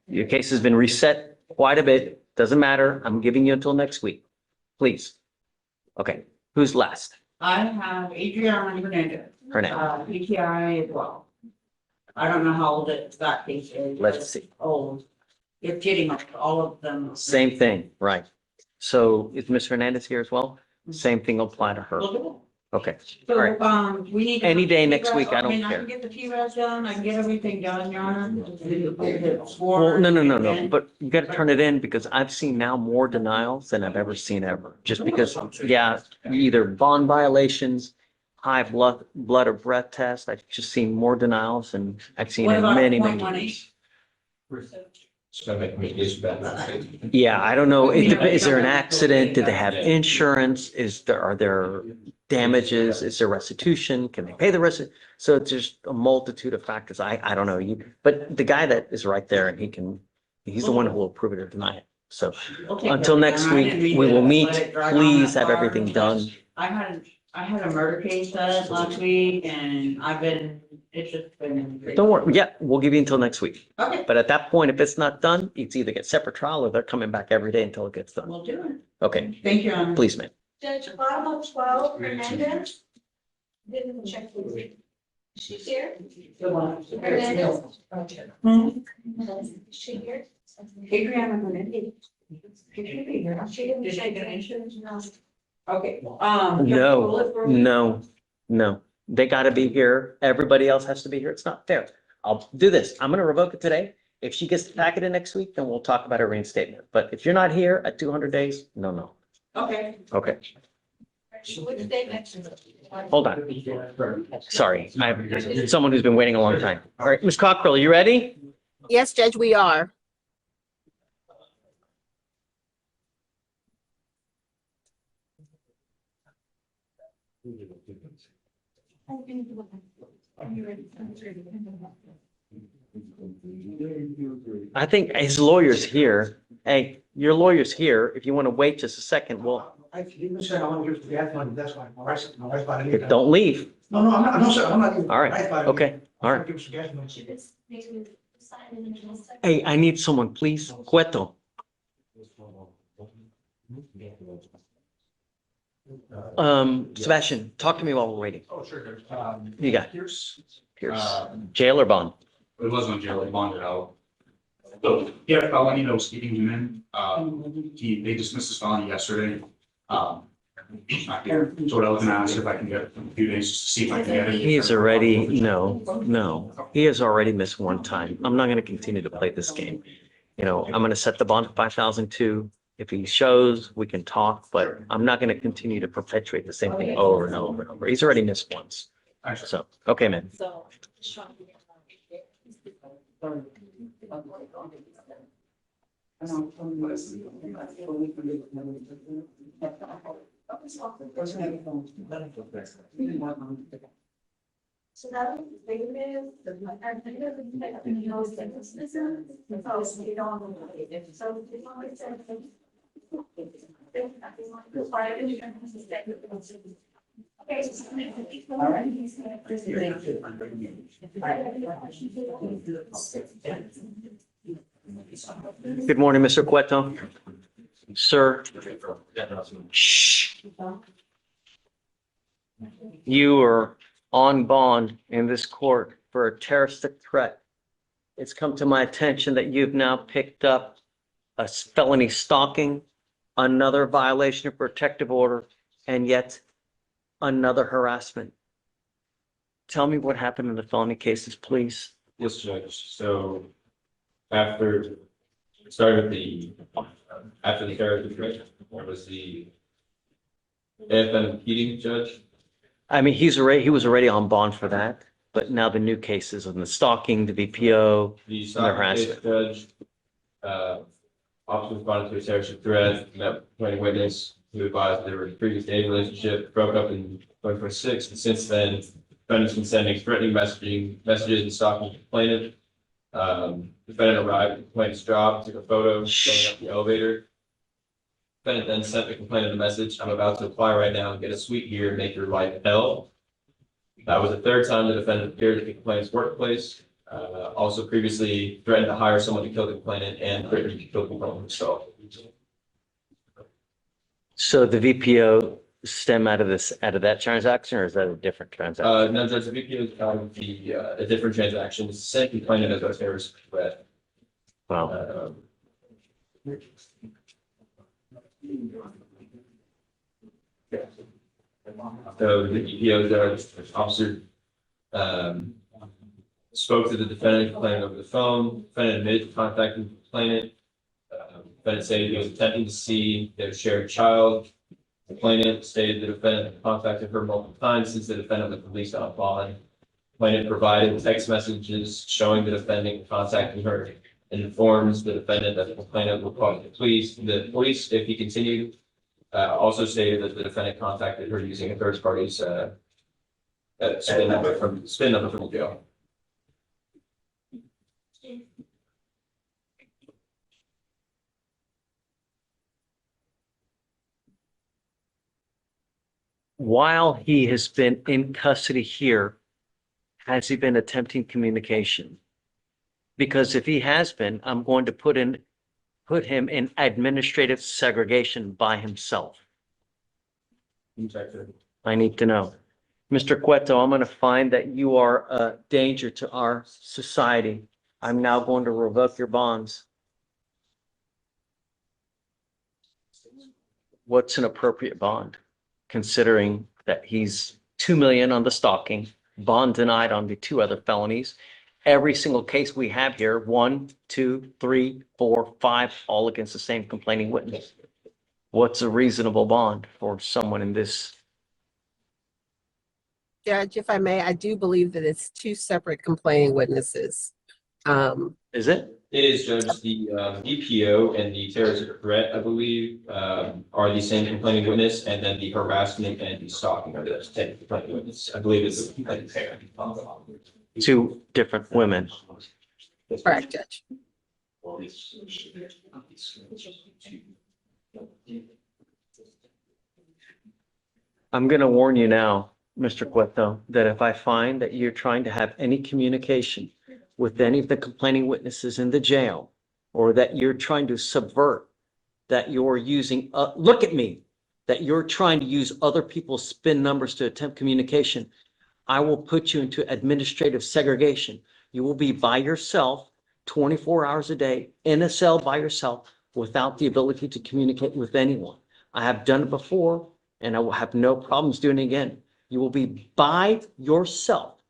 Your case has been reset quite a bit. Doesn't matter. I'm giving you until next week. Please. Okay. Who's last? I have Adriana Hernandez. Hernandez. PTI as well. I don't know how old that case is. Let's see. Old. It's getting up, all of them. Same thing, right. So is Ms. Hernandez here as well? Same thing will apply to her. Okay, all right. So, we need. Any day next week, I don't mean, I care. can get the T-Res done, I can get everything done, Your Honor. Well, no, but you gotta turn it in because I've seen now more denials than I've ever seen ever. Just because, yeah, either bond violations, high blood or breath test, I've just seen more denials and I've seen What in about many, 0.18? many. Just gotta make communication better. Yeah, I don't know. Is there an accident? Did they have insurance? Are there damages? Is there restitution? Can they pay the rest? So it's just a multitude of factors. I don't know. But the guy that is right there and he's the one who will approve it or deny it. So until next week, we will meet. Please have everything done. I had a murder case last week and it's just been. Don't worry. Yeah, we'll give you until next week. Okay. But at that point, if it's not done, it's either get separate trial or they're coming back every day until it gets done. We'll do it. Okay, Thank you, Your Honor. please, ma'am. Judge, bottom of 12, Hernandez. Didn't check. Please. She's here. Hernandez. Is she here? Adriana Hernandez. She should be here. She didn't check the insurance. No. Okay, No. They gotta be here. Everybody else has to be here. It's not fair. I'll do this. I'm gonna revoke it today. If she gets the packet in next week, then we'll talk about her reinstatement. But if you're not here at 200 days, no. Okay. Okay, Which day next? hold on. Sorry, I have someone who's been waiting a long time. All right, Ms. Cockrell, you ready? Yes, Judge, we are. I think his lawyer's here. Hey, your lawyer's here. If you want to wait just a second, well, I didn't say I want to give the gas money, that's why. My wife bought it. don't leave. No, I'm not, no, sir, I'm not. All right, okay, all right. Give us the gas money. Hey, I need someone, please. Cueto. Sebastian, talk to me while we're waiting. Oh, sure. You got it. Pierce. Jail or bond? It wasn't jail, it bonded out. So, yeah, felony, no speeding him in. They dismissed his felony yesterday. He's not here. So what I was gonna ask if I can get a few days just to see if I can get it. He is already, no. He has already missed one time. I'm not gonna continue to play this game. You know, I'm gonna set the bond at 5,002. If he shows, we can talk, but I'm not gonna continue to perpetuate the same thing over and over and over. He's already missed once. So, okay, man. So that was the thing is, I think that the knows that this isn't, so you don't. So you know, it's a. Good morning, Mr. Cueto. Sir. Shh. You are on bond in this court for a terroristic threat. It's come to my attention that you've now picked up a felony stalking, another violation of protective order, and yet another harassment. Tell me what happened in the felony cases, please. Yes, Judge. So after, starting with after the terrorism threat, there was the AFM heating judge. I mean, he was already on bond for that, but now the new cases on the stalking, the VPO, The and the stalking harassment. case judge, officer responded to a terroristic threat, met with witness who advised there was a previous dating relationship, broke up in 2026, and since then, defendant's been sending threatening messages and stalking the complainant. Defendant arrived at the complainant's job, took a photo, going up the elevator. Defendant then sent the complainant a message, "I'm about to apply right now and get a suite here and make your life hell." That was the third time the defendant appeared at the complainant's workplace. Also previously threatened to hire someone to kill the complainant and threatened to kill the complainant himself. So the VPO stem out of that transaction, or is that a different transaction? No, Judge, the VPO is out of a different transaction, it's the same complainant as our terrorist threat. Wow. So the EPO officer spoke to the defendant complainant over the phone. Defendant admitted contacting the complainant. Defendant said he was attempting to see their shared child. The complainant stated the defendant had contacted her multiple times since the defendant was released on bond. Complainant provided text messages showing the defendant contacting her and informs the defendant that the complainant will call the police. The police, if he continued, also stated that the defendant contacted her using a third party's spin number from the jail. While he has been in custody here, has he been attempting communication? Because if he has been, I'm going to put him in administrative segregation by himself. I need to know. Mr. Cueto, I'm going to find that you are a danger to our society. I'm now going to revoke your bonds. What's an appropriate bond, considering that he's 2 million on the stalking, bond denied on the 2 other felonies? Every single case we have here, 1, 2, 3, 4, 5, all against the same complaining witness. What's a reasonable bond for someone in this? Judge, if I may, I do believe that it's 2 separate complaining witnesses. Is it? It is, Judge. The DPO and the terrorist threat, I believe, are the same complaining witness, and then the harassment and the stalking are the same complaining witness. I believe it's a complaining pair. 2 different women. Correct, Judge. I'm going to warn you now, Mr. Cueto, that if I find that you're trying to have any communication with any of the complaining witnesses in the jail, or that you're trying to subvert, that you're using, look at me, that you're trying to use other people's spin numbers to attempt communication, I will put you into administrative segregation. You will be by yourself 24 hours a day in a cell by yourself without the ability to communicate with anyone. I have done it before and I will have no problems doing it again. You will be by yourself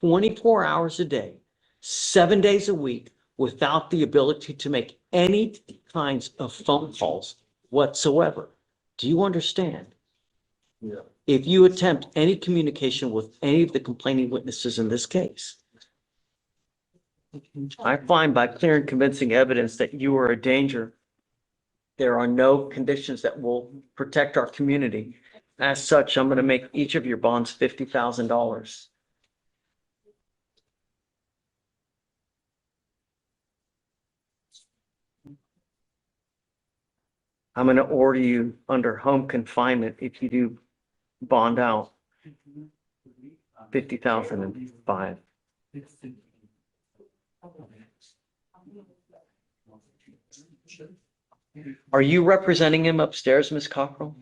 24 hours a day, 7 days a week without the ability to make any kinds of phone calls whatsoever. Do you understand? Yeah. If you attempt any communication with any of the complaining witnesses in this case, I find by clear and convincing evidence that you are a danger. There are no conditions that will protect our community. As such, I'm going to make each of your bonds $50,000. I'm going to order you under home confinement if you do bond out 50,005. Are you representing him upstairs, Ms. Cockrell?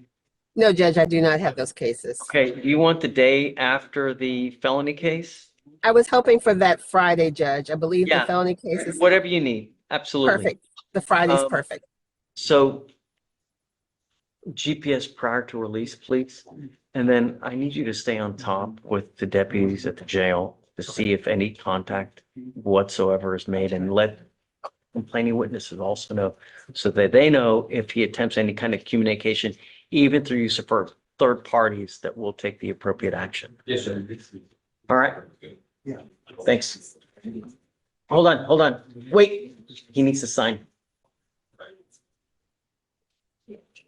No, Judge, I do not have those cases. Okay, do you want the day after the felony case? I was hoping for that Friday, Judge. I believe the Yeah. felony case is Whatever you need, absolutely. perfect. The Friday's perfect. So GPS prior to release, please. And then I need you to stay on top with the deputies at the jail to see if any contact whatsoever is made, and let complaining witnesses also know, so that they know if he attempts any kind of communication, even through use of third parties, that will take the appropriate action. Yes, sir. All right. Yeah. Thanks. Hold on. Wait, he needs to sign.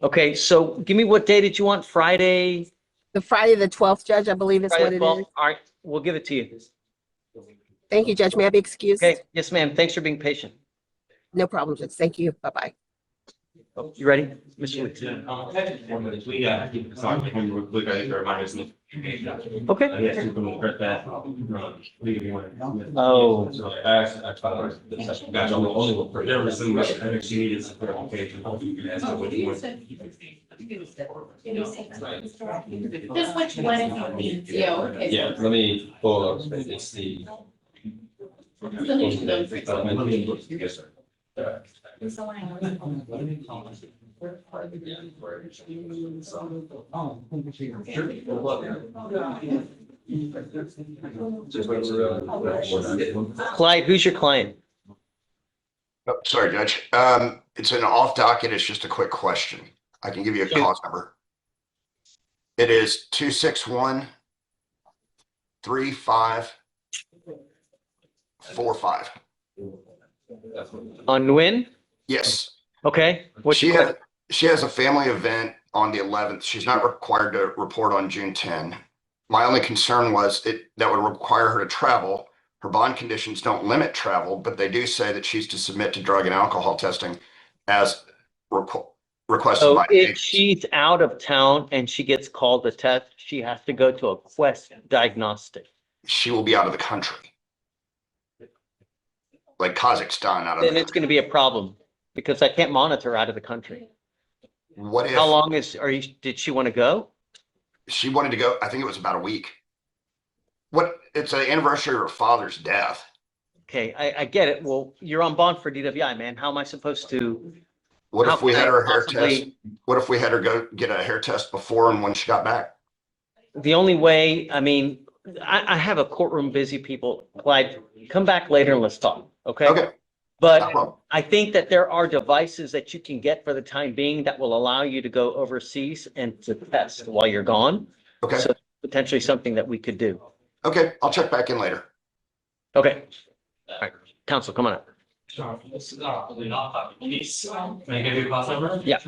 Okay, so give me what day did you want? Friday? The Friday, the 12th, Judge, I believe is what Friday, it 12th? is. All right, we'll give it to you. Thank you, Judge. May I be excused? Okay, yes, ma'am. Thanks for being patient. No problem, Judge. Thank you. Bye-bye. You ready? Mr. Lee? Okay. Oh. So I asked, I found the session, guys, only one for every single, I actually needed some clarification. As to what you want. Just which one is on me? Yeah, okay. Yeah, let me pull up, it's the. Yes, sir. Clyde, who's your client? Oh, sorry, Judge. It's an off docket. It's just a quick question. I can give you a cause number. It is 261-3545. On Nguyen? Yes. Okay. What's She your has, question? she has a family event on the 11th. She's not required to report on June 10. My only concern was that would require her to travel. Her bond conditions don't limit travel, but they do say that she's to submit to drug and alcohol testing as requested So by if agents. she's out of town and she gets called to test, she has to go to a Quest diagnostic. She will be out of the country. Like Kazakhstan out of Then the it's going to be a problem because I can't monitor out of the country. What if How long did she want to go? she wanted to go? I think it was about a week. It's an anniversary of her father's death. Okay, I get it. Well, you're on bond for DWI, man. How am I supposed to? What how if we can had I her hair possibly- test? What if we had her go get a hair test before and when she got back? The only way, I mean, I have a courtroom busy people. Clyde, come back later and let's talk, okay? Okay. No But problem. I think that there are devices that you can get for the time being that will allow you to go overseas and to test while you're gone. Okay. So potentially something that we could do. Okay, I'll check back in later. Okay. All right, counsel, come on up. This is police. Can I give you a call number? Yeah.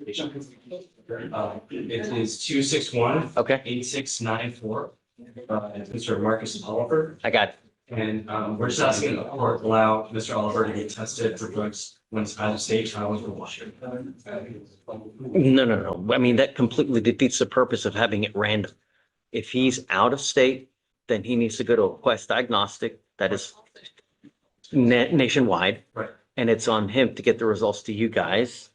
It is 261. Okay. 8694. It's Mr. Marcus Oliver. I got it. And we're just asking the court allow Mr. Oliver to get tested for drugs when it's out of state traveling for Washington. No. I mean, that completely defeats the purpose of having it random. If he's out of state, then he needs to go to a Quest diagnostic that is nationwide. Right. And it's on him to get the results to you guys,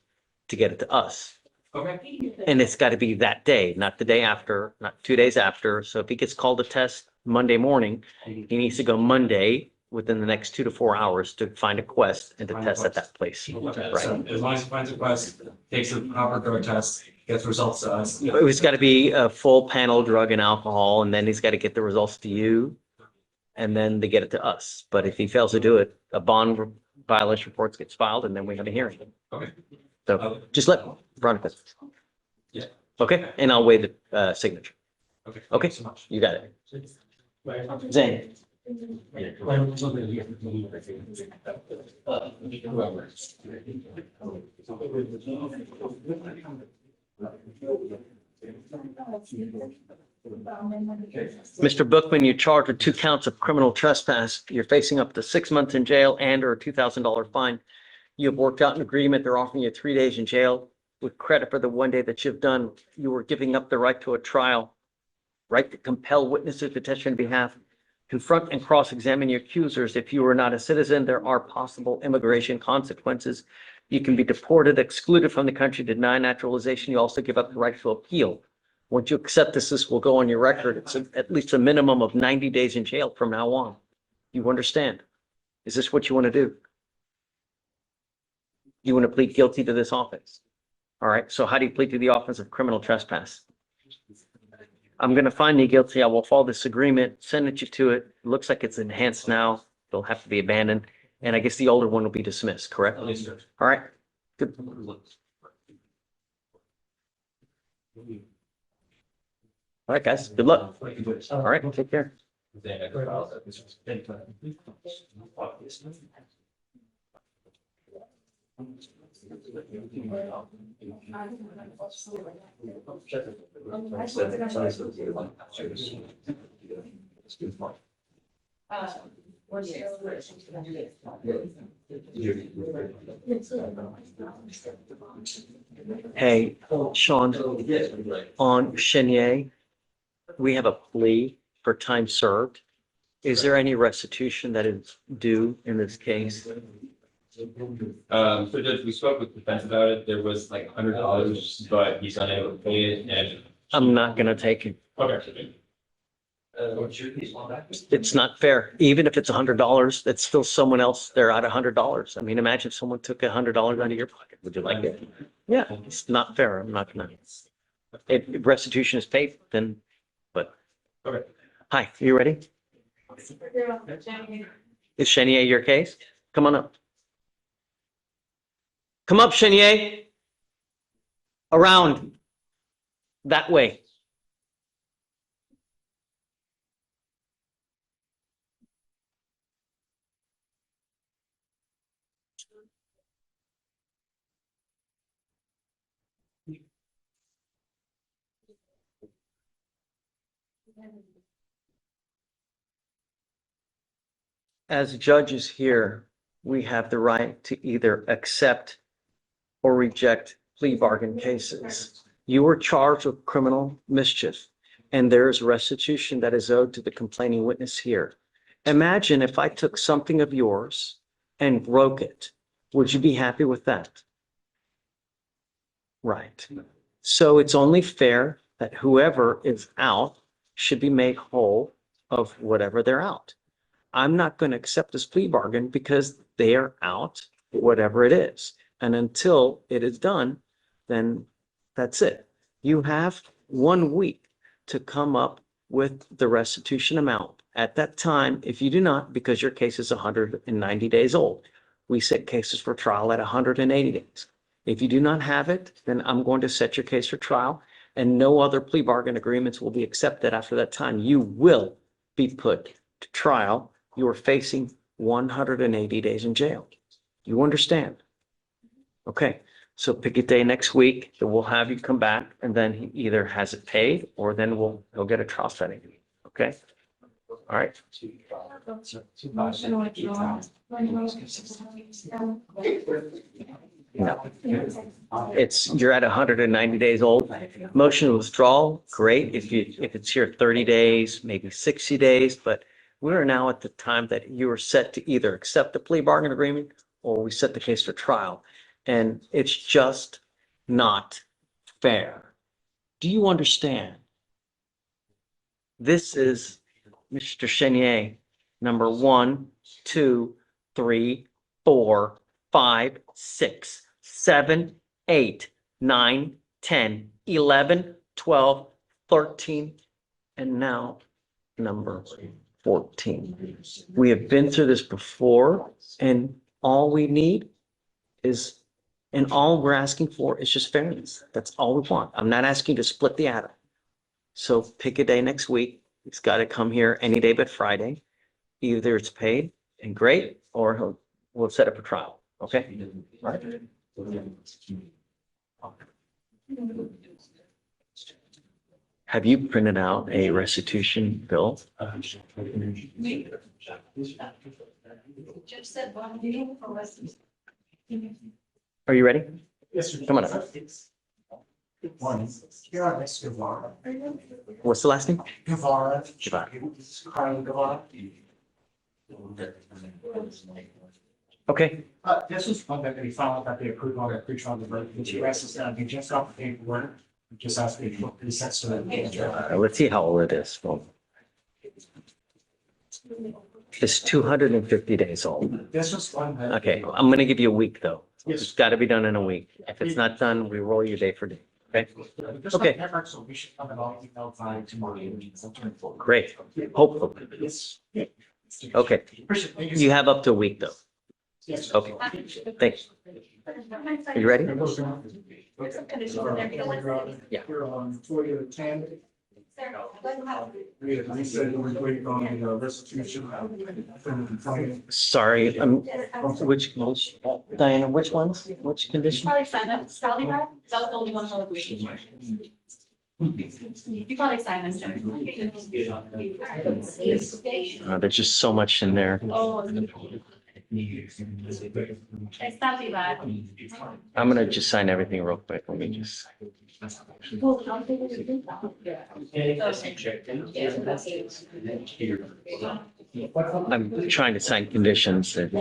to get it to us. Okay. And it's got to be that day, not the day after, not 2 days after. So if he gets called to test Monday morning, he needs to go Monday within the next 2 to 4 hours to find a Quest and to test at that place. Okay, Right. so as long as he finds a Quest, takes a proper drug test, gets results to us. It's got to be a full panel drug and alcohol, and then he's got to get the results to you. And then they get it to us. But if he fails to do it, a bond violation report gets filed and then we have a hearing. Okay. So just let Veronica. Yeah. Okay, and I'll waive the signature. Okay. Okay, so much. you got it. Zane. Mr. Bookman, you're charged with 2 counts of criminal trespass. You're facing up to 6 months in jail and or a $2,000 fine. You have worked out an agreement. They're offering you 3 days in jail with credit for the 1 day that you've done. You were giving up the right to a trial, right to compel witnesses to testify on behalf, confront and cross-examine your accusers. If you are not a citizen, there are possible immigration consequences. You can be deported, excluded from the country, denied naturalization. You also give up the right to appeal. Once you accept this will go on your record. It's at least a minimum of 90 days in jail from now on. You understand? Is this what you want to do? You want to plead guilty to this offense? All right, so how do you plead to the offense of criminal trespass? I'm going to find you guilty. I will follow this agreement, send it you to it. It looks like it's enhanced now. It'll have to be abandoned. And I guess the older one will be dismissed, correct? All right, good. All right, guys, good luck. All right, take care. Hey, Sean, on Chenier, we have a plea for time served. Is there any restitution that is due in this case? So Judge, we spoke with defense about it. There was like $100, but he's unable to pay it and. I'm not gonna take it. Okay. It's not fair. Even if it's $100, that's still someone else. They're out $100. I mean, imagine if someone took $100 out of your pocket. Would you like it? Yeah, it's not fair. I'm not gonna. If restitution is paid, then, but. Okay. Hi, you ready? Is Chenier your case? Come on up. Come up, Chenier. Around. That way. As judges here, we have the right to either accept or reject plea bargain cases. You were charged with criminal mischief, and there is restitution that is owed to the complaining witness here. Imagine if I took something of yours and broke it. Would you be happy with that? Right. So it's only fair that whoever is out should be made whole of whatever they're out. I'm not going to accept this plea bargain because they are out, whatever it is. And until it is done, then that's it. You have 1 week to come up with the restitution amount. At that time, if you do not, because your case is 190 days old, we set cases for trial at 180 days. If you do not have it, then I'm going to set your case for trial, and no other plea bargain agreements will be accepted after that time. You will be put to trial. You are facing 180 days in jail. You understand? Okay, so pick a day next week that we'll have you come back, and then he either has it paid or then he'll get a trial setting. Okay? All right. No. You're at 190 days old. Motion to withdrawal, great. If it's here 30 days, maybe 60 days, but we are now at the time that you are set to either accept the plea bargain agreement or we set the case for trial. And it's just not fair. Do you understand? This is Mr. Chenier, number 1, 2, 3, 4, 5, 6, 7, 8, 9, 10, 11, 12, 13, and now number 14. We have been through this before, and all we need is, and all we're asking for is just fairness. That's all we want. I'm not asking you to split the atom. So pick a day next week. It's got to come here any day but Friday. Either it's paid and great, or we'll set up a trial. Okay? All right. Have you printed out a restitution bill? Are you ready? Yes, sir. Come on up. What's the last name? Guevara. Guevara. Okay. This was one that we found that they approved on that pre-trial diversion. The rest is that we just got the paperwork. We just asked me for the sense to that. Let's see how old it is. Well, it's 250 days old. This was one that. Okay, I'm going to give you a week though. It's got to be done in a week. If it's not done, we roll you day for day. Okay? Okay. So we should have it all emailed by tomorrow. Great. Hopefully. Yes. Okay. You have up to a week though. Yes. Okay. Thanks. Are you ready? Yeah. We're on Toya 10. We said we're waiting on the restitution. Sorry, which, Diana, which ones? Which condition? Probably sign up, Sally, that was the only one on the waiting. You probably sign them. There's just so much in there. Oh. It's not too bad. I'm gonna just sign everything real quick. Let me just. I'm trying to sign conditions that.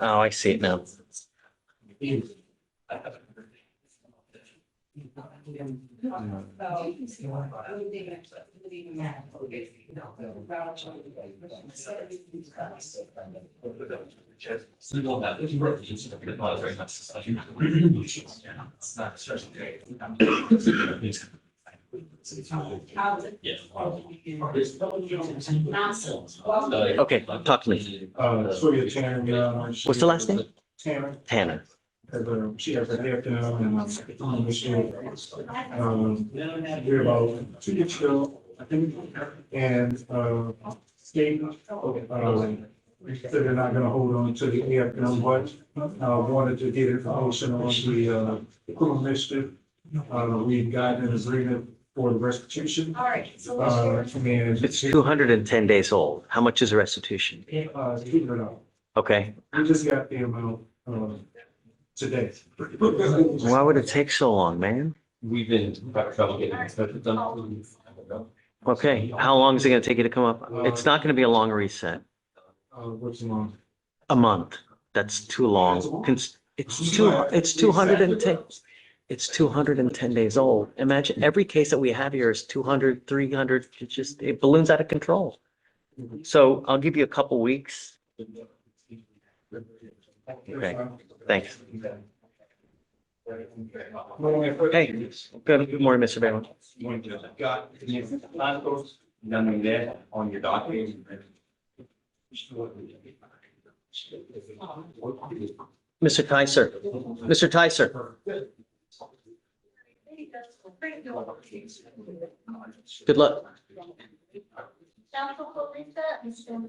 Oh, I see it now. Okay, talk to me. Sylvia Tanner. What's the last name? Tanner. Tanner. She has a hair down we're about 2 years ago, I think, and, state, said they're not gonna hold on to the AFM, but, wanted to get information on the, criminal mischief. We've gotten an agreement for the restitution. All right, so And It's 210 days old. How much is the restitution? figure it out. Okay. We just got the amount, today. Why would it take so long, man? We've been having trouble getting this stuff done. Okay, how long is it gonna take you to come up? It's not gonna be a long reset. What's wrong? A month. That's too long. It's 210. It's 210 days old. Imagine every case that we have here is 200, 300. It balloons out of control. So I'll give you a couple weeks. Okay, thanks. Hey, good morning, Mr. Bailey. Got nothing there on your document. Mr. Kaiser, Mr. Kaiser. Good luck.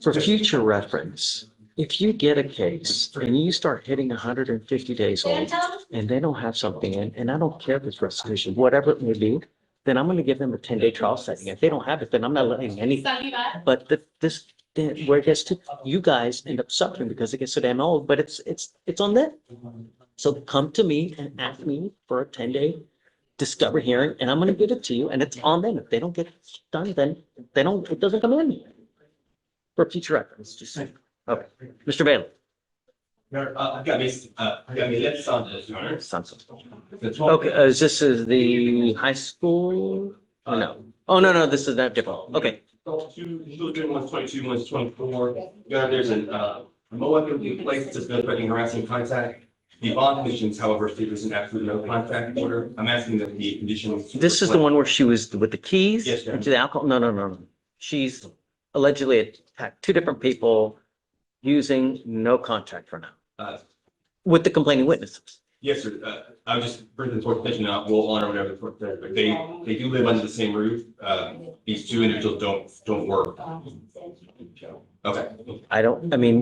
For future reference, if you get a case and you start hitting 150 days old and they don't have something in, and I don't care if it's restitution, whatever it may be, then I'm going to give them a 10-day trial setting. If they don't have it, then I'm not letting anything. But where it gets to, you guys end up suffering because it gets so damn old, but it's on them. So come to me and ask me for a 10-day discovery hearing, and I'm going to give it to you, and it's on them. If they don't get it done, then it doesn't come in. For future reference, just saying. Okay, Mr. Bailey. I've got me left on this, Your Honor. Okay, this is the high school? Oh, no. Oh, no, this is that different. Okay. Two children, one's 22, one's 24. There's a motion in place that's been threatening harassing contact. The bond conditions, however, state there's an absolute no contact order. I'm asking that the conditions. This is the one where she was with the keys? Yes, sir. Into the alcohol? No. She's allegedly attacked two different people using no contact for now. With the complaining witnesses. Yes, sir. I was just bringing the court's attention out. We'll honor whatever the court says, but they do live under the same roof. These two individuals don't work. Okay.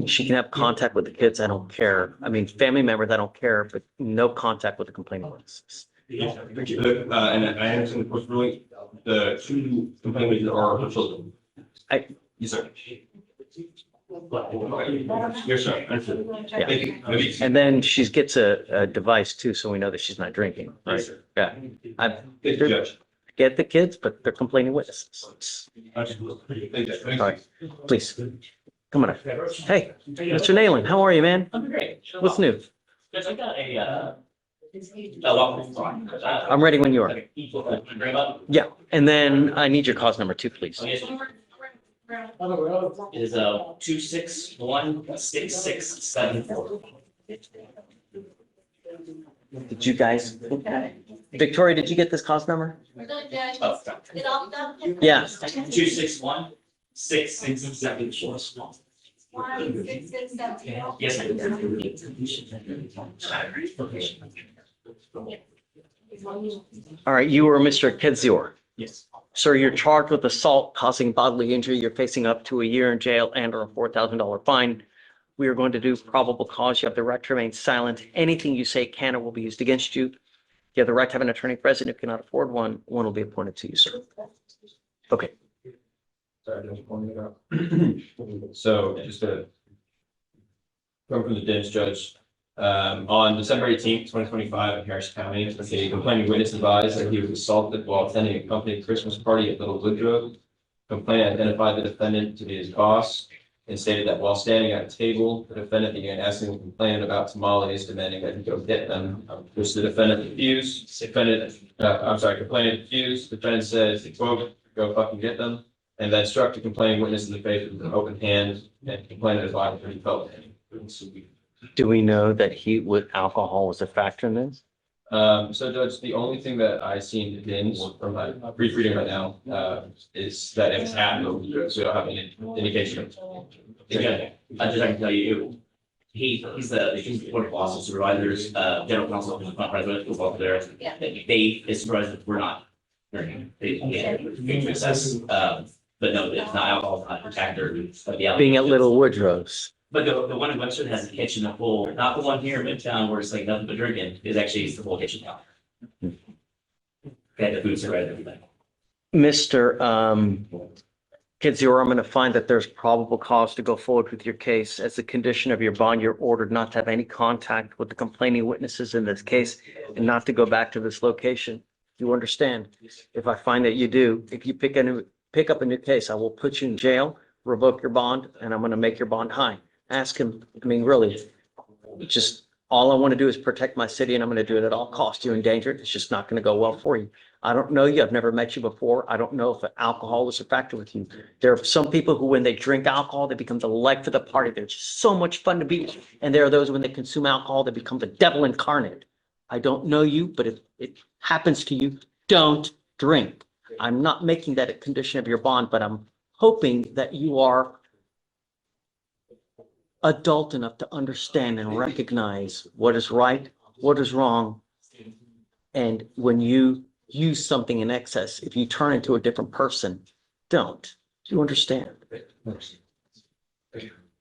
She can have contact with the kids. I don't care. Family members, I don't care, but no contact with the complaining witnesses. Yes, sir. And I understand the court's ruling. The two complaining witnesses are her children. Yes, sir. Yes, sir. Yeah. Thank you. And then she gets a device too, so we know that she's not drinking, right? Yes, sir. Yeah. Thank you, Judge. Get the kids, but they're complaining witnesses. Absolutely. Thank you, Judge. All right, please, come on up. Hey, Mr. Nayland, how are you, man? I'm great. What's new? Because I got a welcome from. I'm ready when you are. Bring up. Yeah, and then I need your cause number too, please. It is 2616674. Did you guys, Victoria, did you get this cause number? Oh, Yeah. 2616674. Yes, I All right, you were Mr. Kedzior. Yes. Sir, you're charged with assault causing bodily injury. You're facing up to a year in jail and or a $4,000 fine. We are going to do probable cause. You have the right to remain silent. Anything you say can or will be used against you. You have the right to have an attorney present. If you cannot afford one, one will be appointed to you, sir. Okay. Sorry, I just pointed it out. So just to From the Dims judge. On December 18th, 2025, in Harris County, a complaining witness advised that he was assaulted while attending a company Christmas party at Little Woodrow. Complainant identified the defendant to be his boss and stated that while standing at a table, the defendant began asking the complainant about tamales, demanding that he go get them, which the defendant refused. Complainant refused. Defendant said, quote, "Go fucking get them," and then struck the complaining witness in the face with an open hand, and complainant advised that he felt pain. Do we know that alcohol was a factor in this? So Judge, the only thing that I seen in Dims from my brief reading right now, is that it's happened, so we don't have any indication. Yeah, I can tell you, he's the board of law supervisors, general counsel, president, who's over there. They, as supervisors, we're not. They success, but no, it's not alcohol, it's not a factor of the. Being at Little Woodrow's. But the one in Webster has a kitchen, a full, not the one here in Midtown where it's like nothing but drinking, is actually the full kitchen down. Okay, the food service, everything. Mr. Kidzior, I'm going to find that there's probable cause to go forward with your case. As a condition of your bond, you're ordered not to have any contact with the complaining witnesses in this case and not to go back to this location. You understand? If I find that you do, if you pick up a new case, I will put you in jail, revoke your bond, and I'm going to make your bond high. Ask him, I mean, really, just all I want to do is protect my city and I'm going to do it at all costs. You're endangered. It's just not going to go well for you. I don't know you. I've never met you before. I don't know if alcohol is a factor with you. There are some people who, when they drink alcohol, they become the life of the party. They're just so much fun to be with. And there are those when they consume alcohol, they become the devil incarnate. I don't know you, but if it happens to you, don't drink. I'm not making that a condition of your bond, but I'm hoping that you are adult enough to understand and recognize what is right, what is wrong. And when you use something in excess, if you turn into a different person, don't. Do you understand?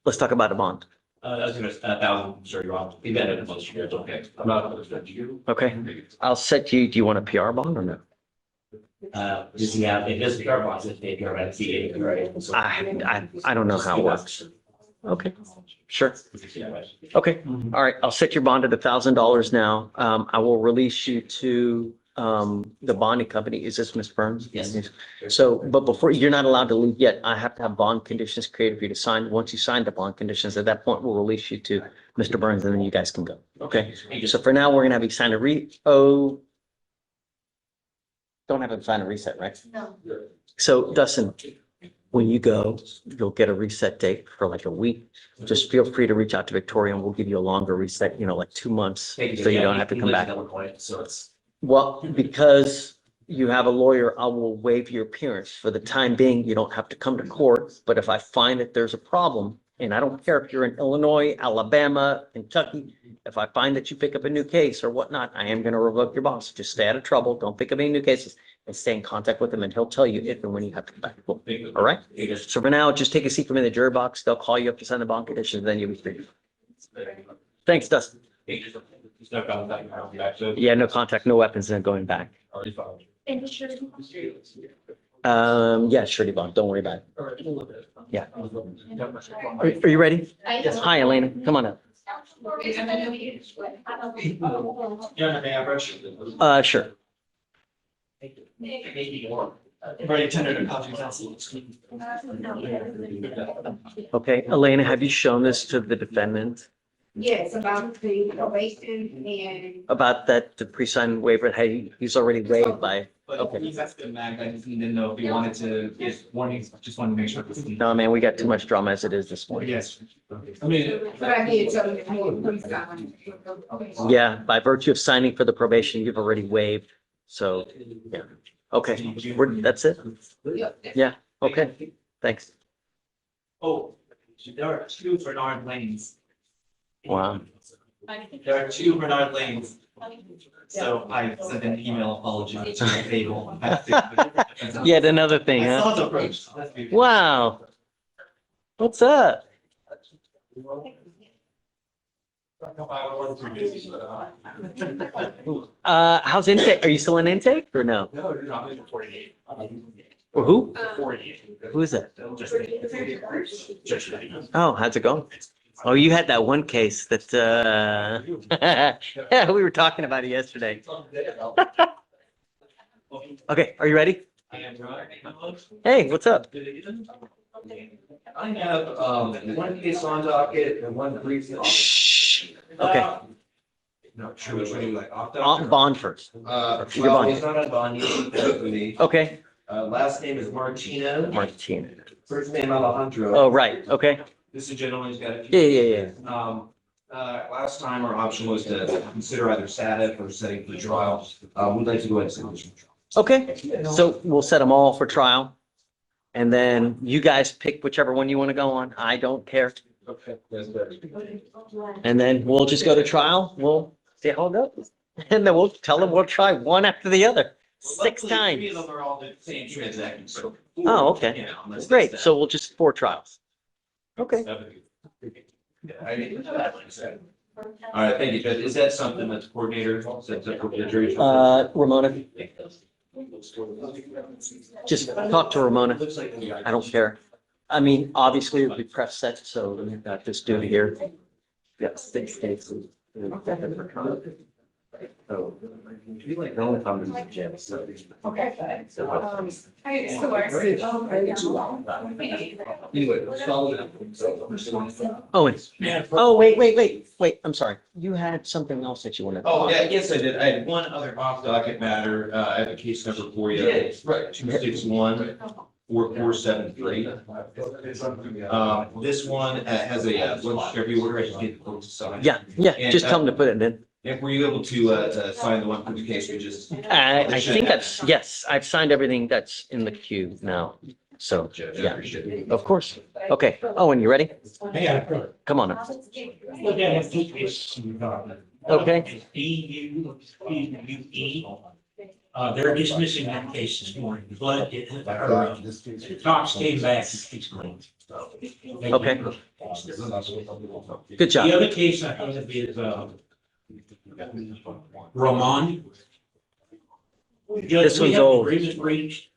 Let's talk about a bond. I was gonna, 1,000, sure you're wrong. Be better than most years, okay? I'm not gonna judge you. Okay, I'll set you, do you want a PR bond or no? Does he have, if this PR bonds, if they PR, right, see, right? I don't know how it works. Okay, sure. Okay, all right, I'll set your bond at $1,000 now. I will release you to the bonding company. Is this Ms. Burns? Yes. So, but before, you're not allowed to leave yet. I have to have bond conditions created for you to sign. Once you sign the bond conditions, at that point, we'll release you to Mr. Burns and then you guys can go. Okay, so for now, we're gonna have you sign don't have him sign a reset, right? No. So Dustin, when you go, you'll get a reset date for like a week. Just feel free to reach out to Victoria and we'll give you a longer reset, like 2 months, so you don't have to come back. So it's. Well, because you have a lawyer, I will waive your appearance. For the time being, you don't have to come to court. But if I find that there's a problem, and I don't care if you're in Illinois, Alabama, Kentucky, if I find that you pick up a new case or whatnot, I am going to revoke your boss. Just stay out of trouble. Don't pick up any new cases and stay in contact with him and he'll tell you if and when you have to come back. Cool. All right. So for now, just take a seat from in the jury box. They'll call you up to sign the bond conditions, then you'll be free. Thanks, Dustin. No contact, I'll be back soon. Yeah, no contact, no weapons, and going back. Already filed. Yeah, surety bond. Don't worry about it. Yeah. Are you ready? Yes. Hi, Elena. Come on up. Sure. Already tendered a copy, counsel. Okay, Elena, have you shown this to the defendant Yes, about the probation and. about that, the pre-signed waiver? Hey, he's already waived by, But okay. he's asking Mag, I just didn't know if he wanted to get warnings, just wanted to make sure. No, man, we got too much drama as it is this morning. Yes. I mean. But I did tell you, I had pre-signed. Yeah, by virtue of signing for the probation, you've already waived. So, yeah. Okay, that's it? Yeah, okay, thanks. Oh, there are 2 Bernard Lanes. Wow. There are 2 Bernard Lanes. So I sent an email apology to the table. Yet another thing, I saw huh? the approach. Wow. What's up? How's intake? Are you still in intake or no? No, you're not in 48. Or who? 48. Who is that? Just. Oh, how's it going? Oh, you had that one case that, yeah, we were talking about it yesterday. Okay, are you ready? Hey, what's up? I have, one case on docket and one brief. Okay, Not sure which one you like, off docket. bond first. Your Well, bond. he's not on bond, he's with me. Okay, Last name is Martino, Martina. first name Alejandro. Oh, right, okay. This is a gentleman who's got a. Yeah. Last time our option was to consider either static or setting for the trial. We'd like to go ahead and set this trial. Okay, so we'll set them all for trial. And then you guys pick whichever one you want to go on. I don't care. Okay. That's better. And then we'll just go to trial. We'll see how it goes. And then we'll tell them we'll try one after the other, 6 times. 3 of them are all the same transaction, so. Oh, okay. You know, unless it's Great. that. So we'll just 4 trials. Okay. Yeah, I mean, all right, thank you, Judge. Is that something that the coordinator sets up with the jury? Ramona, just talk to Ramona. I don't care. I mean, obviously it'll be press set, so we've got this dude here. Got 6 cases. So, you like the only time in the gym, so. Okay. Anyway, let's follow that. Oh, wait, I'm sorry. You had something else that you wanted. Oh, yeah, yes, I did. I had one other off docket matter. I have a case number for you. Right. 261-4473. This one has a one review order. I just get the folks to sign. Yeah, And, just tell them to put it in. And were you able to sign the one for the case we just? I think I've signed everything that's in the queue now. So, yeah, of course. Okay. Oh, and you ready? Come on up. Okay. They're dismissing that case this morning. Blood, Cox came back and fixed claims. Okay. Good job. The other case I have is, Roman. This We one's have old. Agreement reached,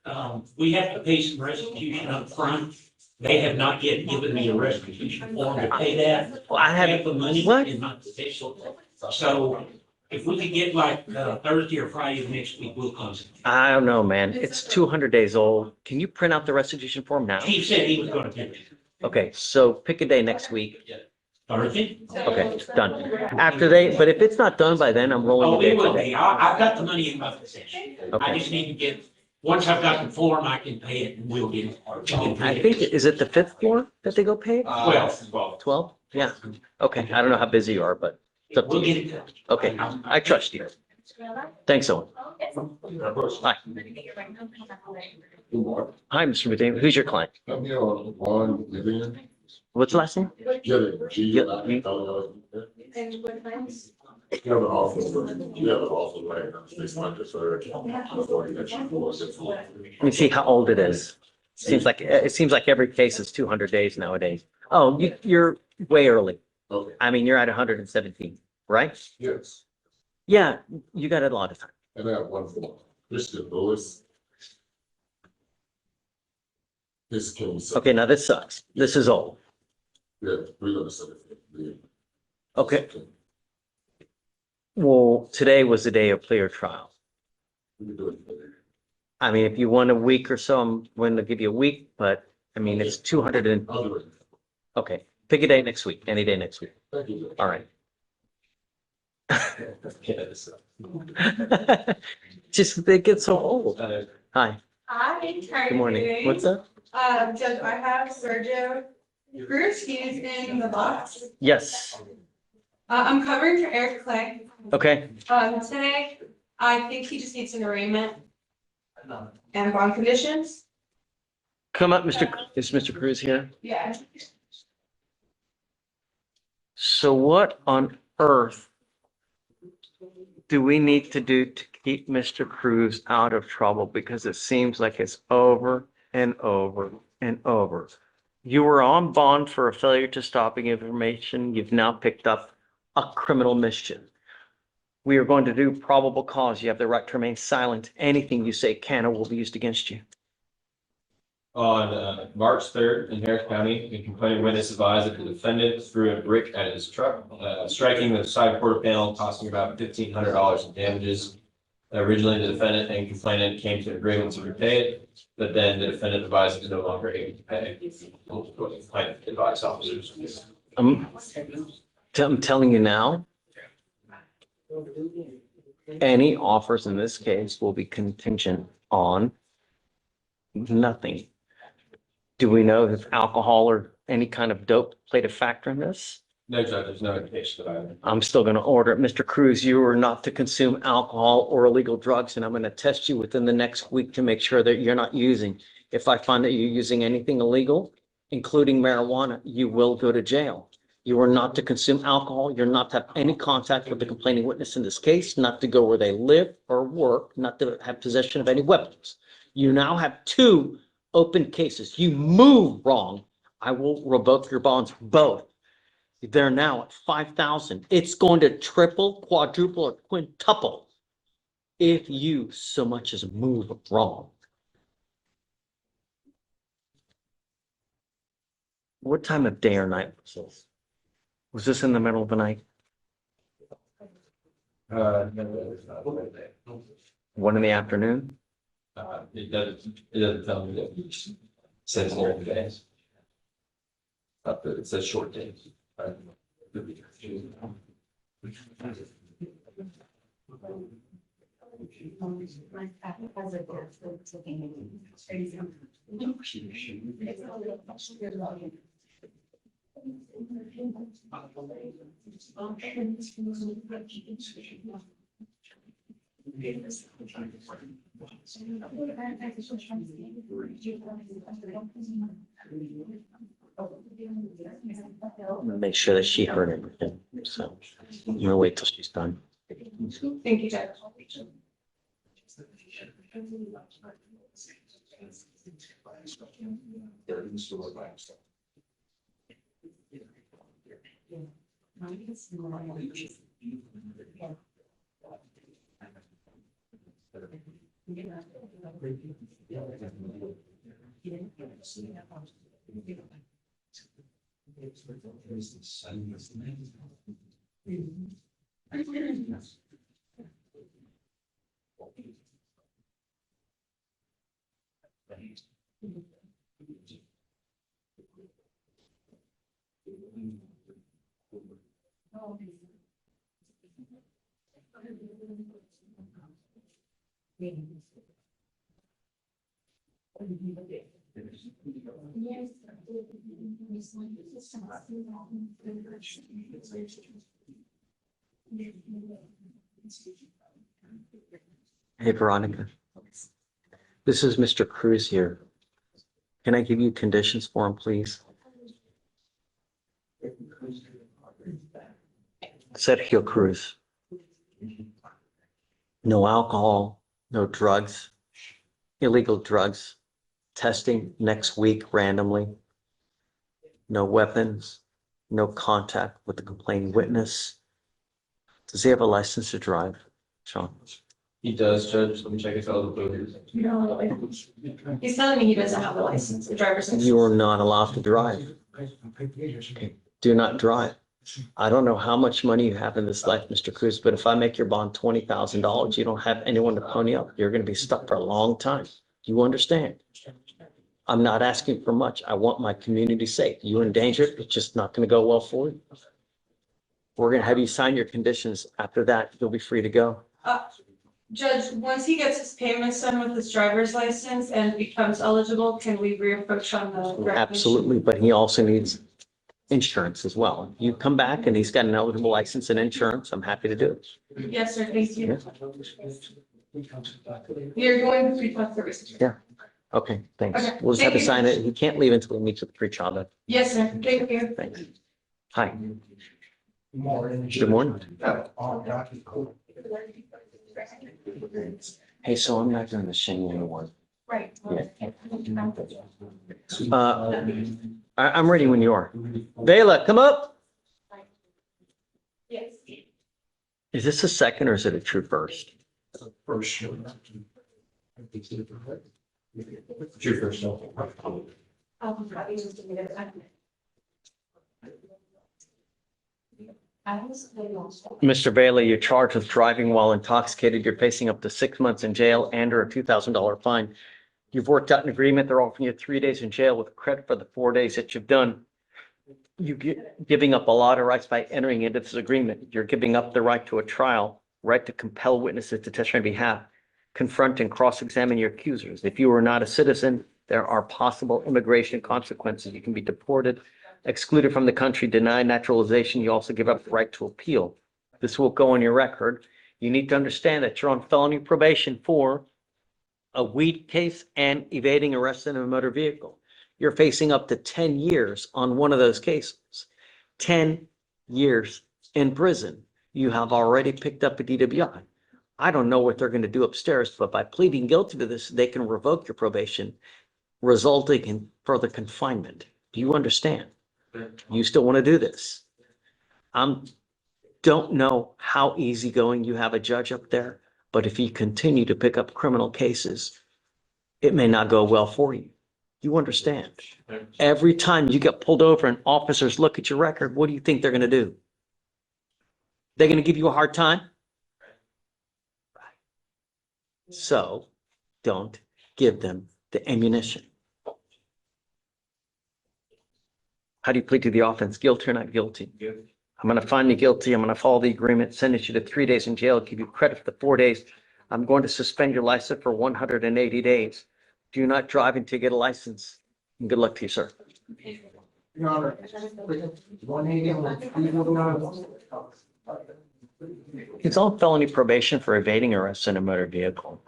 we have to pay some restitution up front. They have not yet given me a restitution form to pay that. Well, I have, The money what? is not official. So if we could get like Thursday or Friday of next week, we'll close it. I don't know, man. It's 200 days old. Can you print out the restitution form now? He said he was gonna do it. Okay, so pick a day next week. Thursday? Okay, done. After but if it's not done by then, I'm rolling Oh, the day it will for be. day. I've got the money in my possession. I Okay. just need to get, once I've got the form, I can pay it and we'll get it. I think, is it the 5th floor that they go pay? 12? Yeah. Okay, I don't know how busy you are, but it's up to We'll get you. it done. Okay, I trust you. Thanks, Owen. Hi. Hi, Mr. Medina. Who's your client? I'm here on Vivian. What's the last name? Get it, G. Yeah. You have an offer, you have an offer right now, it's not just her. Before you actually force it. Let me see how old it is. It seems like every case is 200 days nowadays. Oh, you're way early. Okay. I mean, you're at 117, right? Yes, Yeah, you got a lot of time. and I have one for Mr. Lewis. This case. Okay, now this sucks. This is old. Yeah, we're gonna set it. Okay. Well, today was the day of clear trial. We can do it. I mean, if you want a week or so, I'm willing to give you a week, but I mean, it's 200 and, I'll do it. okay, pick a day next week, any day next week. Thank you. All right. Just, they get so old. Hi, Hi. good morning. What's up? Judge, I have Sergio Cruz, he's in the box. Yes, I'm covering for Eric Clay. okay. Today, I think he just needs an arraignment and bond conditions. Come up, is Mr. Cruz here? Yeah. So what on earth do we need to do to keep Mr. Cruz out of trouble? Because it seems like it's over and over and over. You were on bond for a failure to stopping information. You've now picked up a criminal mischief. We are going to do probable cause. You have the right to remain silent. Anything you say can or will be used against you. On March 3rd in Harris County, the complaining witness advised that the defendant threw a brick at his truck, striking the side quarter panel, costing about $1,500 in damages. Originally, the defendant and complainant came to an agreement to repay it, but then the defendant advised he was no longer able to pay. The complainant advised officers. I'm telling you now, any offers in this case will be contingent on nothing. Do we know if alcohol or any kind of dope played a factor in this? No, Judge, there's no indication of that. I'm still going to order it. Mr. Cruz, you are not to consume alcohol or illegal drugs, and I'm going to test you within the next week to make sure that you're not using. If I find that you're using anything illegal, including marijuana, you will go to jail. You are not to consume alcohol. You're not to have any contact with the complaining witness in this case, not to go where they live or work, not to have possession of any weapons. You now have 2 open cases. You move wrong, I will revoke your bonds both. They're now at 5,000. It's going to triple, quadruple, or quintuple if you so much as move wrong. What time of day or night was this? Was this in the middle of the night? No, 1 in the afternoon? it doesn't tell me that it says all days. It says short days. I'm gonna make sure that she heard everything, so I'm gonna wait till she's done. Thank you, Judge. Hey, Veronica. This is Mr. Cruz here. Can I give you conditions for him, please? Sergio Cruz. No alcohol, no drugs, illegal drugs, testing next week randomly. No weapons, no contact with the complaining witness. Does he have a license to drive, Sean? He does, Judge. Let me check his eligibility. He's telling me he doesn't have a license, a driver's license. You are not allowed to drive. Okay. Do not drive. I don't know how much money you have in this life, Mr. Cruz, but if I make your bond $20,000, you don't have anyone to pony up. You're going to be stuck for a long time. You understand? I'm not asking for much. I want my community safe. You in danger, it's just not going to go well for you. We're going to have you sign your conditions. After that, you'll be free to go. Judge, once he gets his payments done with his driver's license and becomes eligible, can we reapproach on the recognition? Absolutely, but he also needs insurance as well. You come back and he's got an eligible license and insurance, I'm happy to do it. Yes, sir, thank you. You're going to request services. Yeah. Okay, thanks. Okay, We'll just have thank to you. sign it. He can't leave until he meets with the pre-trial. Yes, sir, thank you. Thanks. Hi. Good morning. Hey, so I'm not doing the Shenyang one. Right. I'm ready when you are. Vela, come up. Yes. Is this a second or is it a true first? First. What's your first name? Mr. Bailey, you're charged with driving while intoxicated. You're facing up to 6 months in jail and or a $2,000 fine. You've worked out an agreement. They're offering you 3 days in jail with credit for the 4 days that you've done. Giving up a lot of rights by entering into this agreement. You're giving up the right to a trial, right to compel witnesses to testify on behalf, confront and cross-examine your accusers. If you are not a citizen, there are possible immigration consequences. You can be deported, excluded from the country, denied naturalization. You also give up the right to appeal. This will go on your record. You need to understand that you're on felony probation for a weed case and evading arrest in a motor vehicle. You're facing up to 10 years on one of those cases. 10 years in prison. You have already picked up a DWI. I don't know what they're going to do upstairs, but by pleading guilty to this, they can revoke your probation, resulting in further confinement. Do you understand? You still want to do this? Don't know how easygoing you have a judge up there, but if you continue to pick up criminal cases, it may not go well for you. You understand? Every time you get pulled over and officers look at your record, what do you think they're going to do? They're going to give you a hard time? So don't give them the ammunition. How do you plead to the offense? Guilty or not guilty? I'm going to find you guilty. I'm going to follow the agreement, sentence you to 3 days in jail, give you credit for the 4 days. I'm going to suspend your license for 180 days. Do not drive until you get a license. And good luck to you, sir. Your Honor, 180. He's on felony probation for evading arrest in a motor vehicle.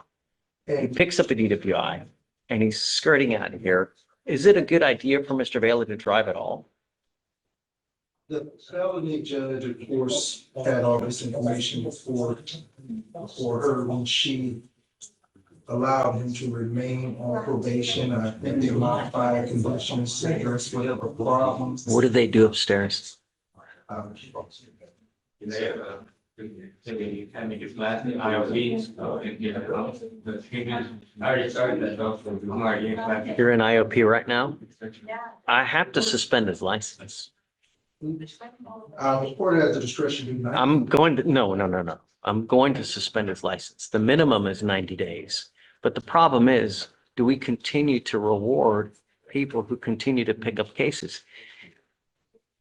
He picks up a DWI and he's skirting out of here. Is it a good idea for Mr. Bailey to drive at all? The felony judge, of course, had all this information for her when she allowed him to remain on probation. I think they modified conditions to address whatever problems. What do they do upstairs? You're in IOP right now? I have to suspend his license. Report it at the discretion. I'm going to, no. I'm going to suspend his license. The minimum is 90 days. But the problem is, do we continue to reward people who continue to pick up cases?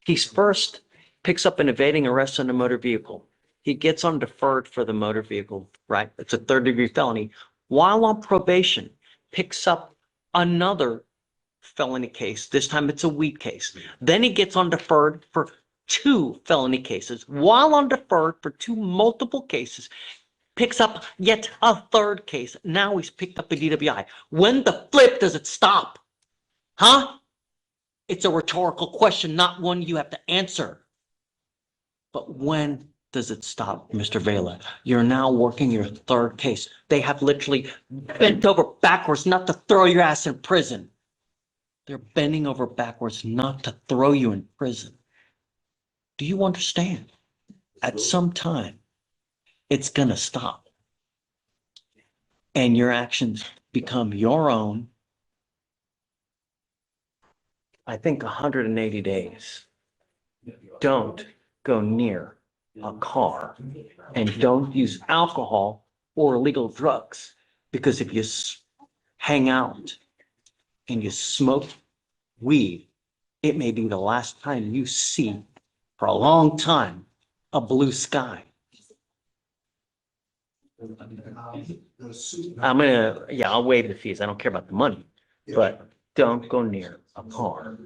He first picks up an evading arrest in a motor vehicle. He gets on deferred for the motor vehicle, right? It's a 3rd-degree felony. While on probation, picks up another felony case. This time it's a weed case. Then he gets on deferred for 2 felony cases. While on deferred for 2 multiple cases, picks up yet a 3rd case. Now he's picked up a DWI. When the flip does it stop? Huh? It's a rhetorical question, not one you have to answer. But when does it stop, Mr. Vela? You're now working your 3rd case. They have literally bent over backwards not to throw your ass in prison. They're bending over backwards not to throw you in prison. Do you understand? At some time, it's going to stop. And your actions become your own. I think 180 days. Don't go near a car and don't use alcohol or illegal drugs, because if you hang out and you smoke weed, it may be the last time you see for a long time a blue sky. I'll waive the fees. I don't care about the money, but don't go near a car.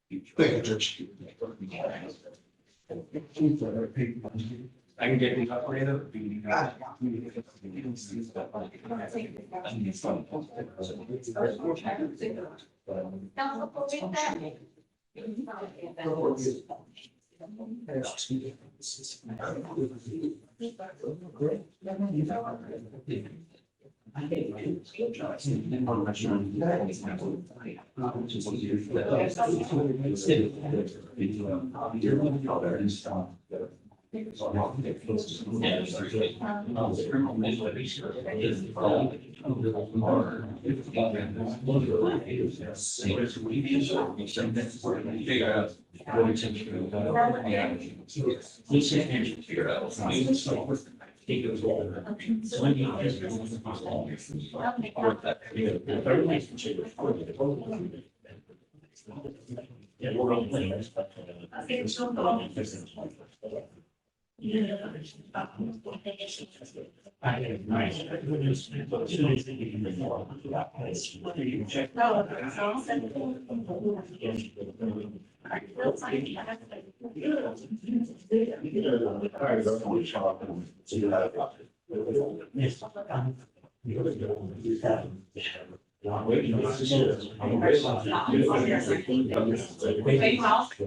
Thank you, Judge. I can get these up for you.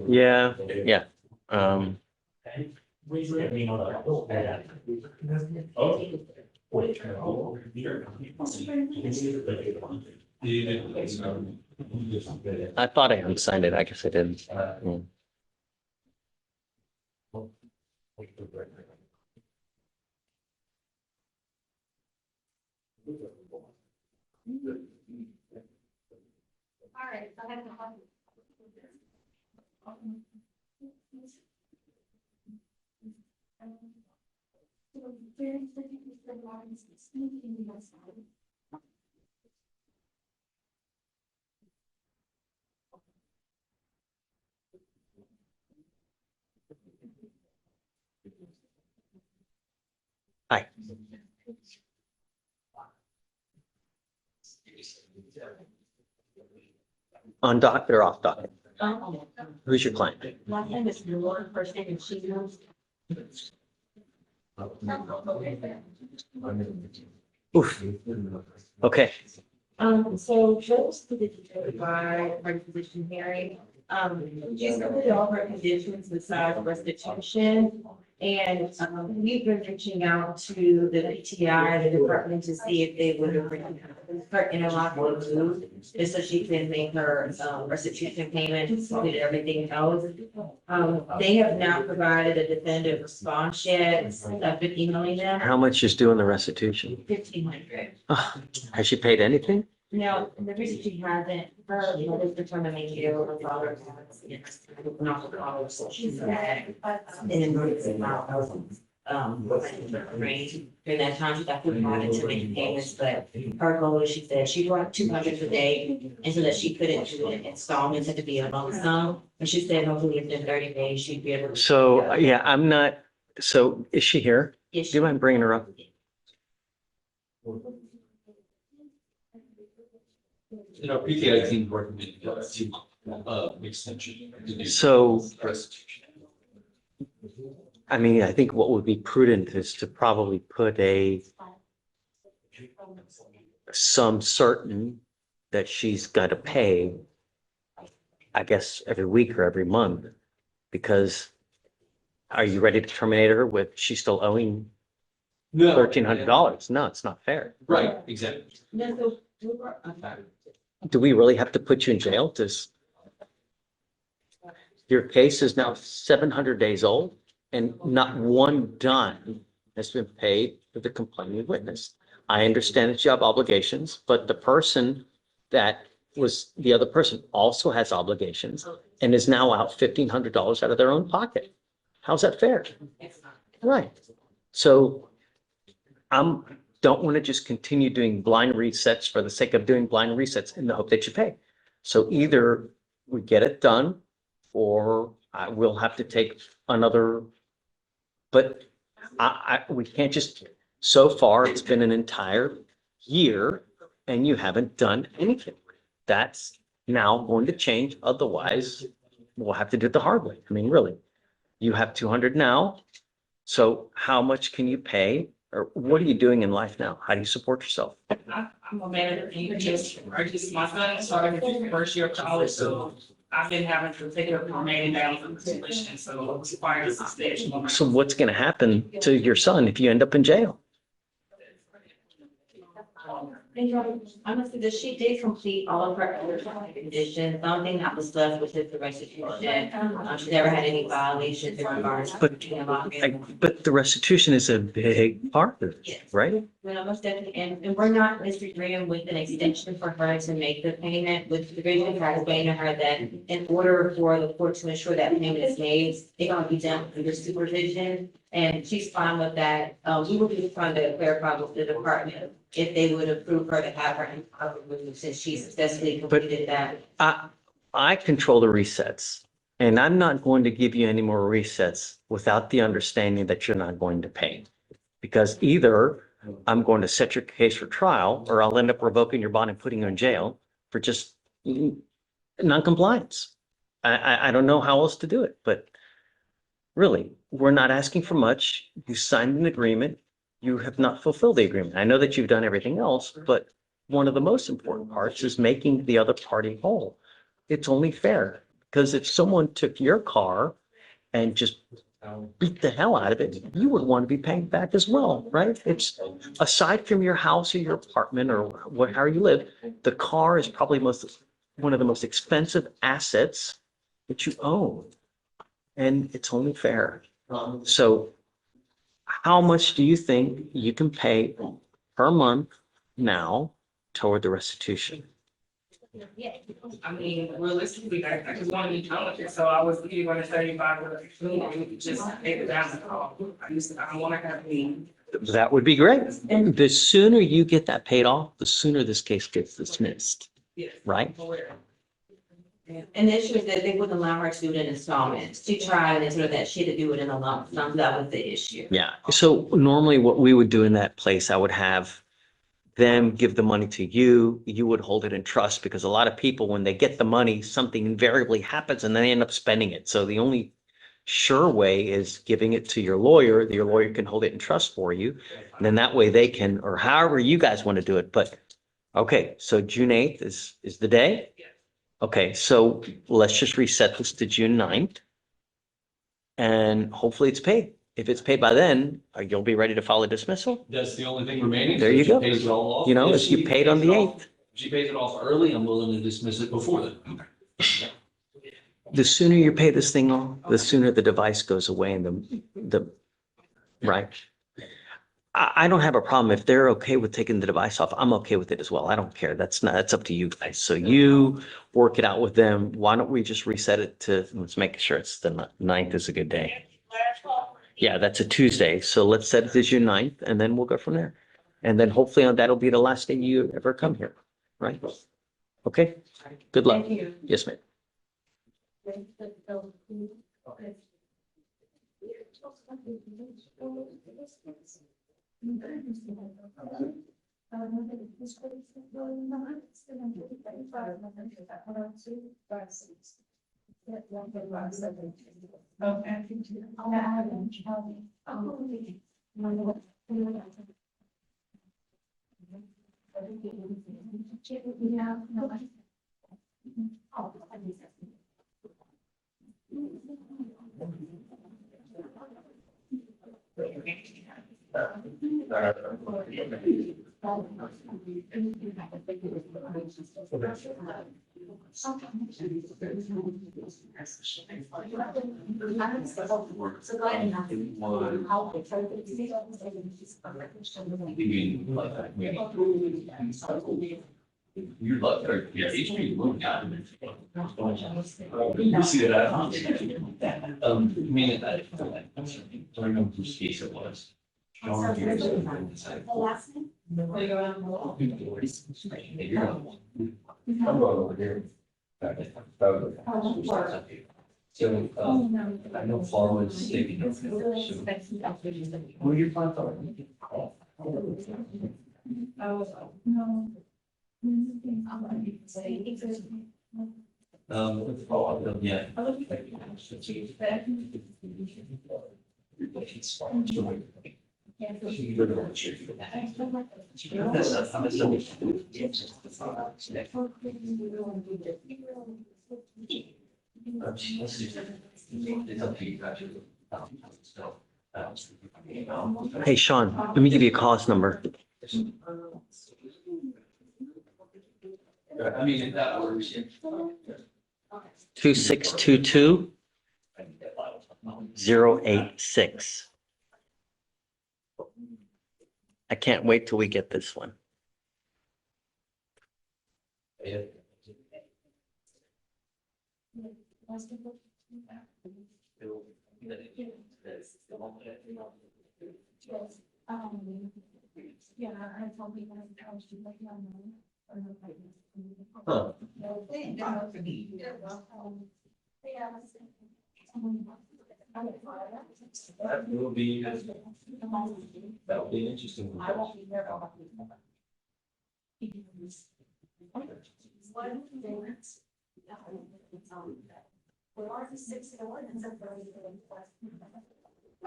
Yeah, yeah. I thought I unsigned it. I guess I didn't. Mm. All right. So I have to. Hi. On docket or off docket? Who's your client? My name is Laura, first name is Sheila. Oof. Okay. So just to the by position hearing, she's completed all her conditions besides restitution. And, we've been reaching out to the PTI, the department, to see if they would her interlock removed, just so she can make her, restitution payments, and everything else. They have not provided a definitive response yet, been emailing them. How much is due in the restitution? 1,500. Has she paid anything? No, the reason she hasn't, her mother's determined to make it over the father has, not the father, so she's back. And then it's about, range. During that time, she got provided to make payments, but her goal, she said, she brought 200 a day. And so that she couldn't do it in installments, had to be a lump sum. And she said, hopefully within 30 days, she'd be able to. So, yeah, I'm not, so is she here? Yes, Do you mind bringing her up? You know, PTI team recommended extension. to do So- restitution. I mean, I think what would be prudent is to probably put some certain that she's got to pay, I guess, every week or every month. Because are you ready to terminate her with, she's still owing No. $1,300? No, it's not fair. Right, exactly. No, so, Do we really have to put you in jail to? Your case is now 700 days old and not one dime has been paid for the complaining witness. I understand that you have obligations, but the person that was the other person also has obligations and is now out $1,500 out of their own pocket. How's that fair? Right. So don't want to just continue doing blind resets for the sake of doing blind resets in the hope that you pay. So either we get it done or I will have to take another, but we can't just, so far it's been an entire year and you haven't done anything. That's now going to change. Otherwise we'll have to do it the hard way. I mean, really, you have 200 now. So how much can you pay? Or what are you doing in life now? How do you support yourself? I'm a manager, my son started his first year of college, so I've been having to take up remaining balance of tuition, so it's required a substantial amount. So what's going to happen to your son if you end up in jail? Honestly, the she did complete all of her other conditions. The only thing that was left was just the restitution. She never had any violations in regards. But the restitution is a big part of it, right? Well, most definitely, and we're not disagreeing with an extension for her to make the payment, with the division had explained to her that in order for the court to ensure that payment is made, it's gonna be done under supervision, and she's fine with that. We were just trying to clarify with the department if they would approve her to have her in cover with, since she successfully completed that. I control the resets, and I'm not going to give you any more resets without the understanding that you're not going to pay. Because either I'm going to set your case for trial, or I'll end up revoking your bond and putting you in jail for just non-compliance. I don't know how else to do it, but really, we're not asking for much. You signed an agreement. You have not fulfilled the agreement. I know that you've done everything else, but one of the most important parts is making the other party whole. It's only fair, because if someone took your car and just beat the hell out of it, you would want to be paying back as well, right? It's aside from your house or your apartment or however you live, the car is probably one of the most expensive assets that you own. And it's only fair. So how much do you think you can pay per month now toward the restitution? I mean, realistically, I just wanted to be honest, so I was really going to 35 with a just take it down. I want to have me. That would be great. The sooner you get that paid off, the sooner this case gets dismissed, right? And the issue is that they wouldn't allow her to do it in installments. She tried and told her that she had to do it in a lump sum. That was the issue. Yeah. So normally what we would do in that place, I would have them give the money to you. You would hold it in trust, because a lot of people, when they get the money, something invariably happens and then they end up spending it. So the only sure way is giving it to your lawyer. Your lawyer can hold it in trust for you. And then that way they can, or however you guys want to do it. But okay, so June 8th is the day. Okay, so let's just reset this to June 9th. And hopefully it's paid. If it's paid by then, you'll be ready to file a dismissal. That's the only thing remaining. There you She go. pays it all off. You know, if you she paid on pays the it off- 8th. if she pays it off early, I'm willing to dismiss it before then. The sooner you pay this thing off, the sooner the device goes away and right. I don't have a problem. If they're okay with taking the device off, I'm okay with it as well. I don't care. That's up to you guys. So you work it out with them. Why don't we just reset it to, let's make sure it's the 9th is a good day. Yeah, that's a Tuesday. So let's set it to June 9th and then we'll go from there. And then hopefully that'll be the last day you ever come here, right? Okay, good luck. Thank you. Yes, ma'am. You're lucky, or yeah, HP moved out. You see that, huh? Meaning that, I don't know whose case it was. I'm over here. So, I know Paul was thinking of. Who you find out? Yeah. Hey, Sean, let me give you a cause number. I mean, if that works. 2622086. I can't wait till we get this one. Yeah, I told people I was to like, Huh. That will be interesting. I won't be there. We're already 6 to 1 and something.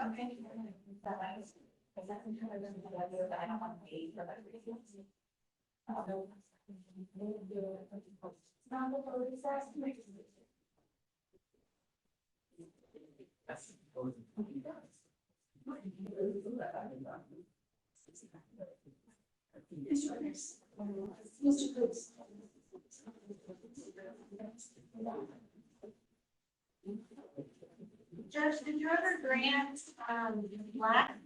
Okay. I don't want to pay for that. Mr. Cruz. Judge, did you ever grant, black?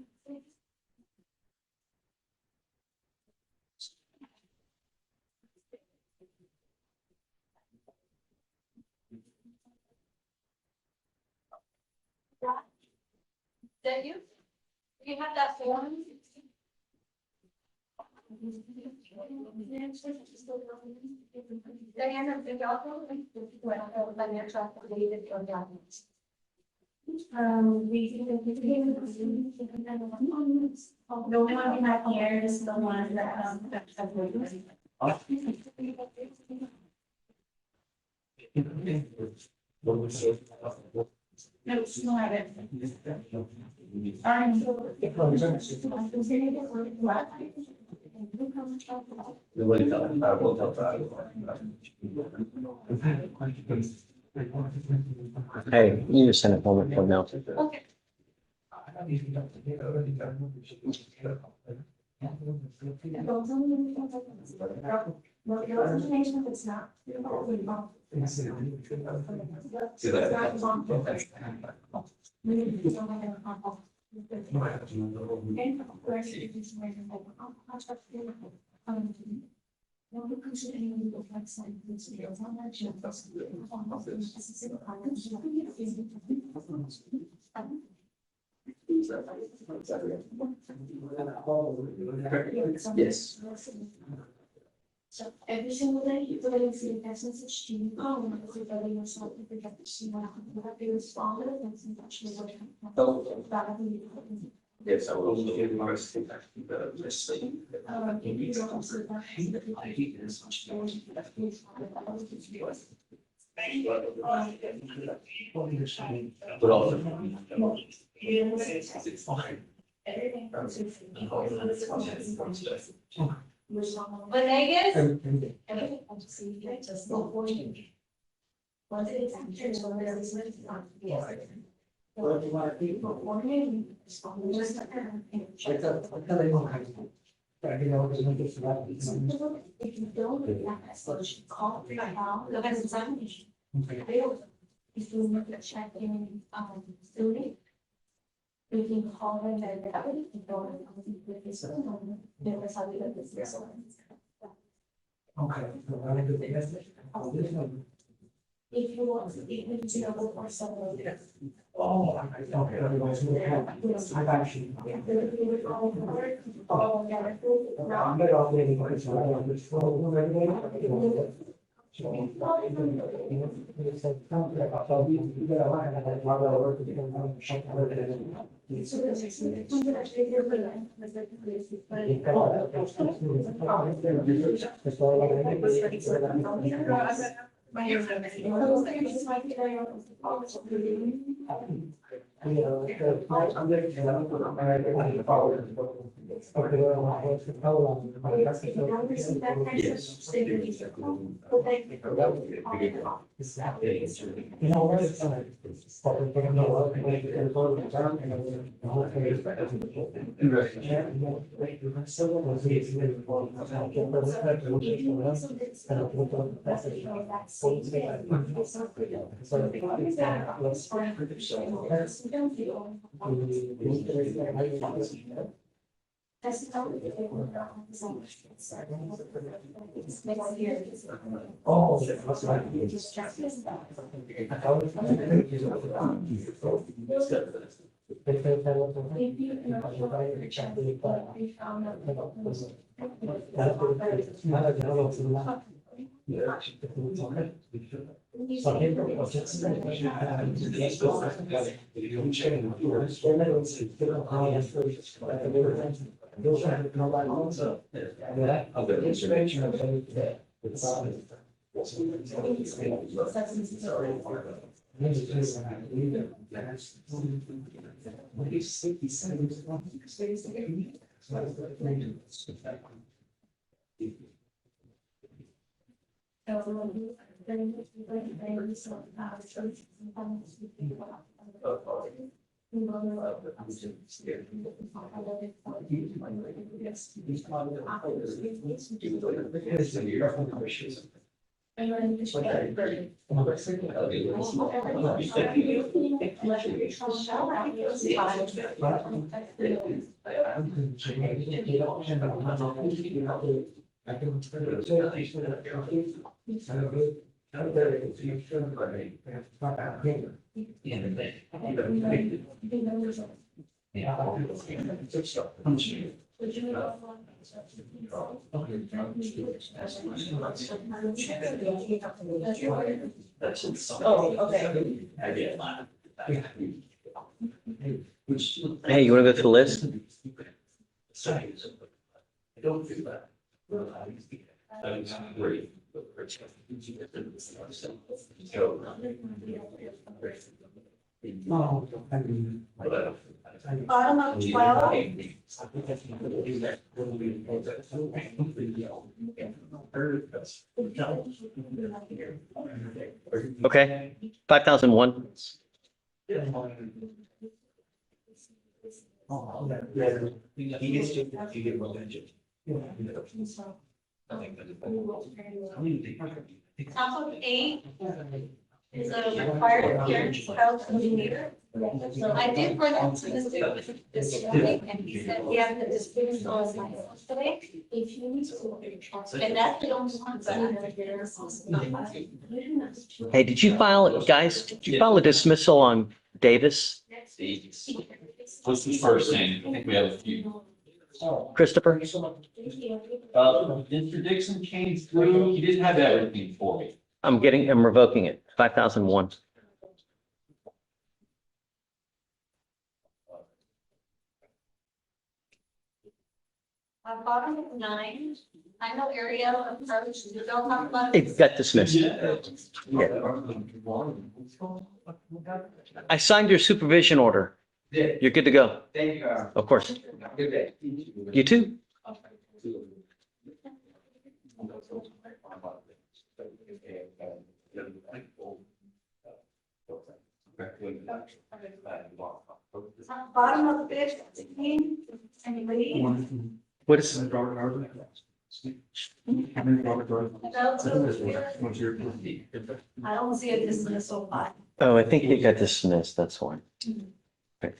Did you? You have that form? Diana, did y'all go? Financial related or documents? The one we have here is the one that, no, she don't have it. Hey, you just send a moment for now. Okay. Well, your information, if it's not. Yes. So every single day, you put in the text message to you, and if you're letting yourself, if you get to see what you respond, and some actually what Yes, I will. If you want to take back the list. you don't also. I hate this much. But also. It's fine. Vegas? Everything. Just go for it. Once it's actually, so there's well, you want to be for me, just if you don't get that message, call me now, look at the examination. If you look at check in, student. We can call them and that way you don't with this one, there was something that this one. Okay. If you want to, even to know or something. Oh, okay. I got you. I'm better off waiting for Hey, you want to go through the list? That's great. Bottom of 12. Okay, 5,001. Top of 8 is a required appearance child engineer. So I did run into this dude this morning and he said, yeah, but this is on my today. If you need to. And that's the only one that Hey, did you file, guys, did you file a dismissal on Davis? What's the first name? I think we have a few. Christopher? Mr. Dixon came through, he didn't have everything for me. I'm revoking it, 5,001. Bottom of 9, I know area approach, you don't talk about. It got dismissed. Yeah. I signed your supervision order. You're good to go. Thank you. Of course. Good day. You too. Bottom of 15, anybody? What is? I don't see a dismissal by. Oh, I think it got dismissed, that's why. Okay.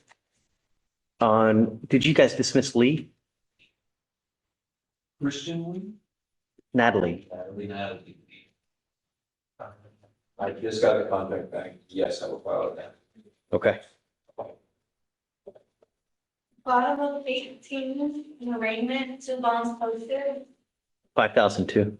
Did you guys dismiss Lee? Christian Lee? Natalie? Natalie. I just got the contact back. Yes, I will file it now. Okay. Bottom of 18, an arraignment, 2 bonds posted. 5,002.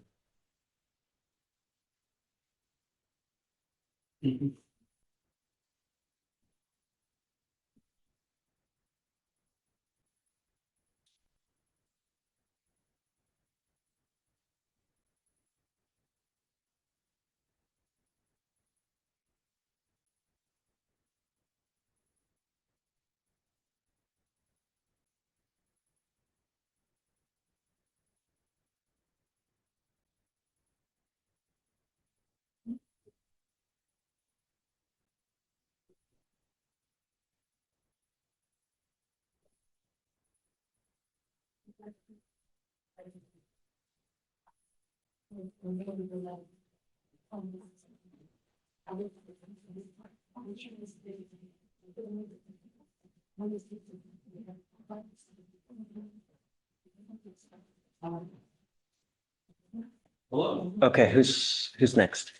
Hello. Okay, who's next?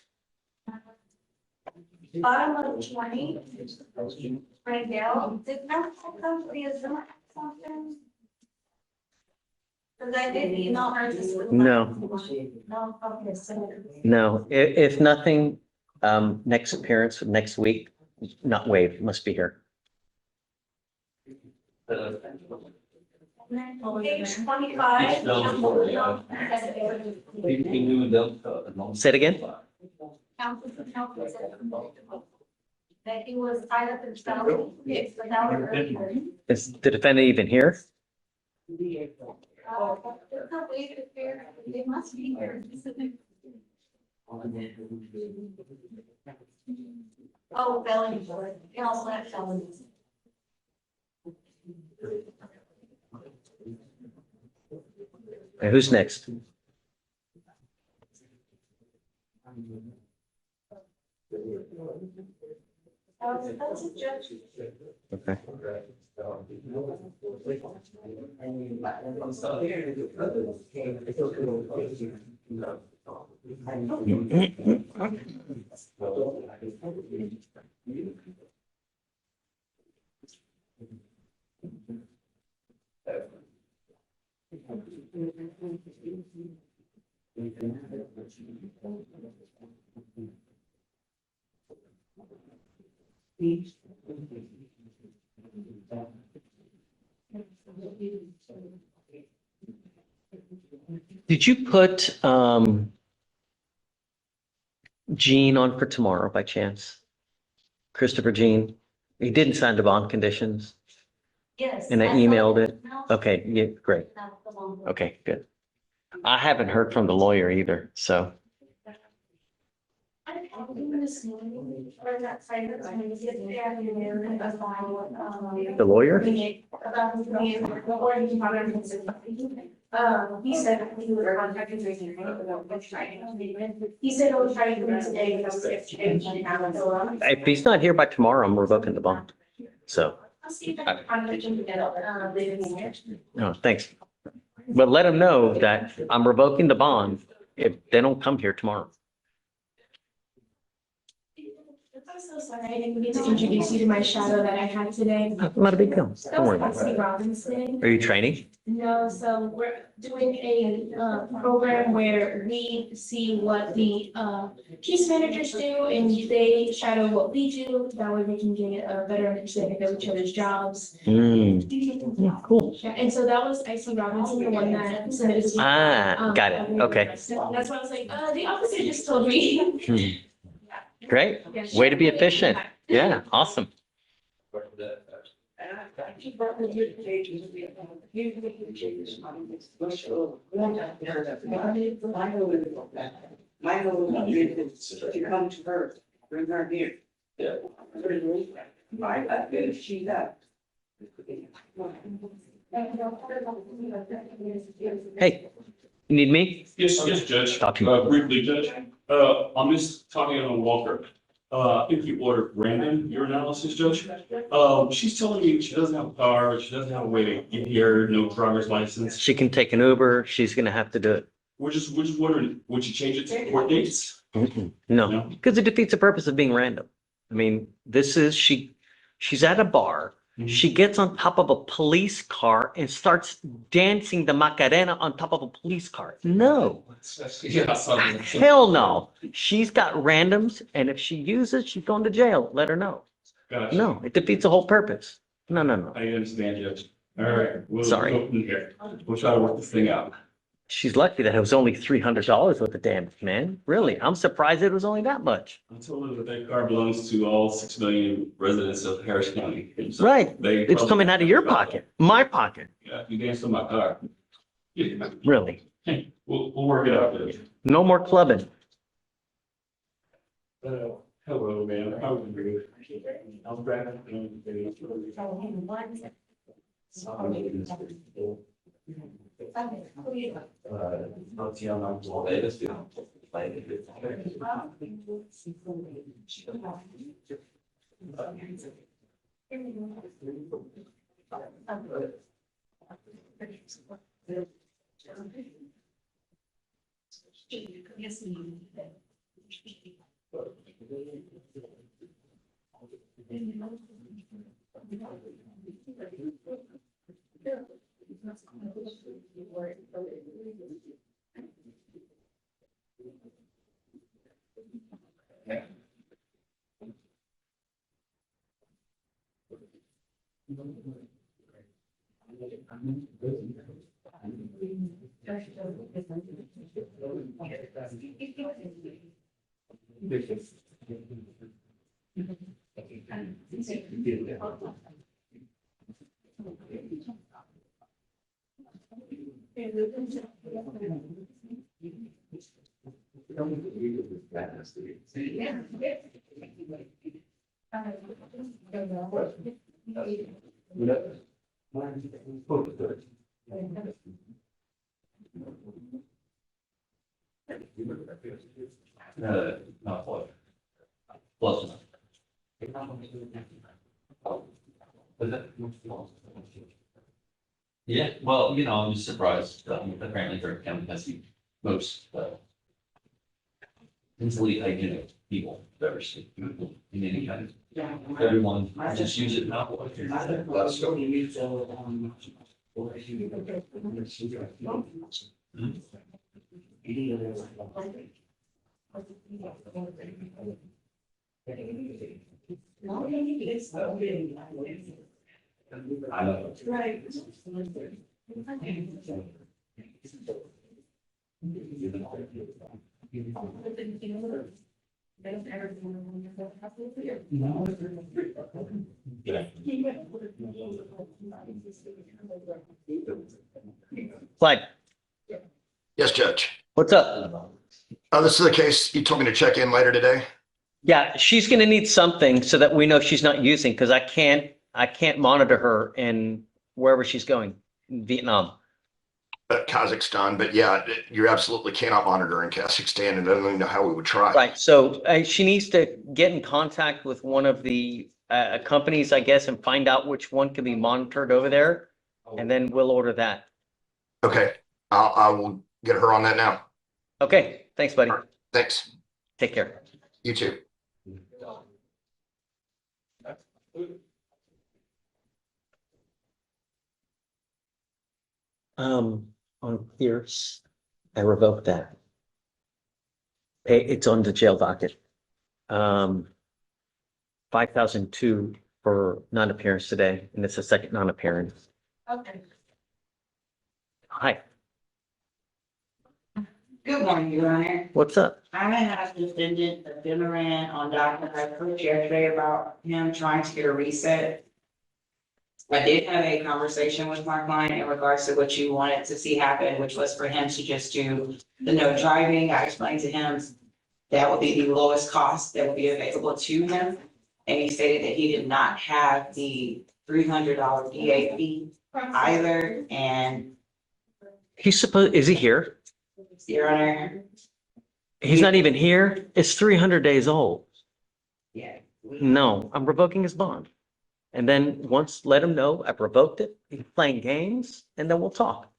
Bottom of 20, right now, did that come via Zoom or something? Because I did email her this. No. No, okay, so. No, if nothing, next appearance next week, not Wave, must be here. Page 25. Say it again? That he was tied up in trouble. Yes, but now we're earlier. Is the defendant even here? They must be here. Oh, felony, they also have felonies. Okay, who's next? That's a judge. Okay. Did you put Gene on for tomorrow by chance? Christopher Gene? He didn't sign the bond conditions Yes. and I saw emailed that. it. Okay, yeah, great. Not the one. Okay, good. I haven't heard from the lawyer either, so. I called him this morning, or that side of things, yesterday afternoon, about, The lawyer? About me, or he said he would contact you. He said he'll try to do it today, but I was yesterday. If he's not here by tomorrow, I'm revoking the bond. So, I'll see if I can contact him later in the year. no, thanks. But let him know that I'm revoking the bond if they don't come here tomorrow. I'm so sorry, I didn't get to introduce you to my shadow that I had today. Not a big deal. That Don't worry was about Betsy it. Robinson. Are you training? No, so we're doing a program where we see what the case managers do and they shadow what we do. That way we can get a better understanding of each other's jobs. Yeah, cool. Yeah, and so that was Icy Robinson, the one that submitted. Got it. Okay. That's why I was like, the officer just told me. Great. Way to be efficient. Yeah, awesome. You come to her, bring her here. Yeah. I bet she that. Hey, you need me? Yes, yes, Judge. Talk to me. Briefly, Judge, I'm just talking on Walker. I think you ordered random urinalysis, Judge. She's telling me she doesn't have a car, she doesn't have a way to get here, no driver's license. She can take an Uber. She's gonna have to do it. We're just wondering, would you change it to court dates? No, because it defeats the purpose of being random. I mean, she's at a bar. She gets on top of a police car and starts dancing the Macarena on top of a police car. No. Yeah, sorry. Hell no. She's got randoms, and if she uses, she's going to jail. Let her know. Gotcha. No, it defeats the whole purpose. No. I understand, Judge. All right. Sorry. We'll go from here. We'll try to work this thing out. She's lucky that it was only $300 worth of damage, man. Really, I'm surprised it was only that much. I told her that car belongs to all 6 million residents of Harris County. So Right. they It's probably- coming out of your pocket, my pocket. Yeah, you danced on my car. Yeah. Really. Hey, we'll work it out, Judge. No more clubbing. Hello, man. How are you? I'm Brandon. Close Yeah, well, I'm just surprised, apparently Durham County has the most, mentally hygienic people I've ever seen in any kind. Everyone just use it now. Let's go. I know. Right. Clyde, Yes, Judge. what's up? This is the case you told me to check in later today. Yeah, she's gonna need something so that we know she's not using, because I can't monitor her in wherever she's going, in Vietnam. Kazakhstan, but yeah, you absolutely cannot monitor in Kazakhstan, and I don't even know how we would try. Right, so she needs to get in contact with one of the companies, I guess, and find out which one can be monitored over there, and then we'll order that. Okay, I will get her on that now. Okay, thanks, buddy. Thanks. Take care. You too. On Pierce, I revoked that. It's on the jail docket. 5,002 for non-appearance today, and it's a second non-appearance. Okay. Hi, Good morning, Your Honor. what's up? I have defendant Bimmeran on document I put yesterday about him trying to get a reset. I did have a conversation with my client in regards to what you wanted to see happen, which was for him to just do the no driving. I explained to him that would be the lowest cost that would be available to him. And he stated that he did not have the $300 DA fee either, and Is he here? Your Honor, He's not even here. It's 300 days old. yeah. No, I'm revoking his bond. And then once, let him know I've revoked it, he's playing games, and then we'll talk.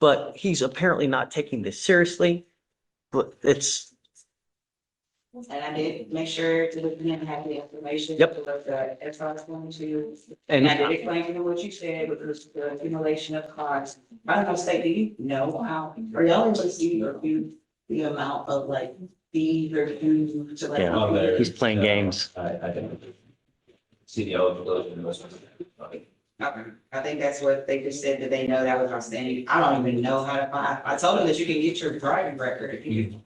But he's apparently not taking this seriously, but it's, And I did make sure to look in, have the information. Yep. To look at as I was going to. And- And I did explain to him what you said with the accumulation of costs. I don't know, State, do you know how, or y'all able to see or view the amount of like fees or dues to like? yeah, he's playing games. I think see the eligibility and those. Okay, I think that's what they just said, that they know that was outstanding. I don't even know how to find, I told them that you can get your driving record if you,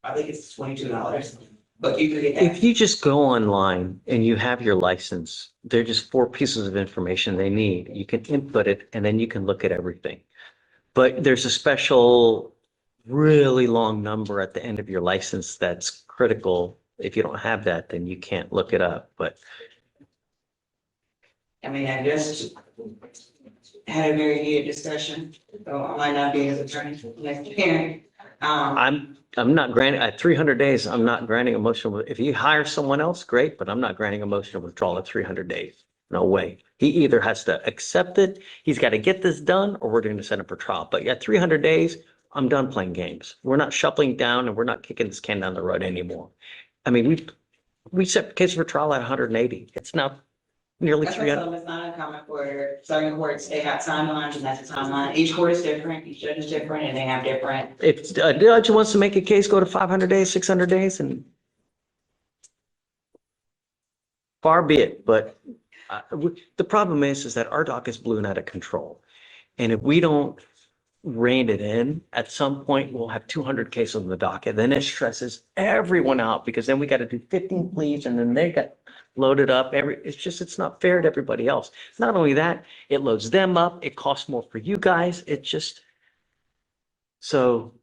I think it's $22, but you can get that. If you just go online and you have your license, they're just 4 pieces of information they need. You can input it and then you can look at everything. But there's a special, really long number at the end of your license that's critical. If you don't have that, then you can't look it up, but I mean, I just had a very heated discussion, so I might not be his attorney for the next hearing. I'm not granting, at 300 days, I'm not granting a motion. If you hire someone else, great, but I'm not granting a motion of withdrawal at 300 days. No way. He either has to accept it, he's got to get this done, or we're going to send him for trial. But yeah, 300 days, I'm done playing games. We're not shuffling down and we're not kicking this can down the road anymore. I mean, we set the case for trial at 180. It's now nearly That's 300. also, it's not uncommon for certain courts, they have timelines and that's a timeline. Each court is different, each judge is different, and they have different. If a judge wants to make a case go to 500 days, 600 days, and far be it. But the problem is that our dock is blown out of control. And if we don't rein it in, at some point, we'll have 200 cases on the docket. Then it stresses everyone out because then we got to do 15 pleas and then they got loaded up. It's not fair to everybody else. Not only that, it loads them up. It costs more for you guys. It just, so,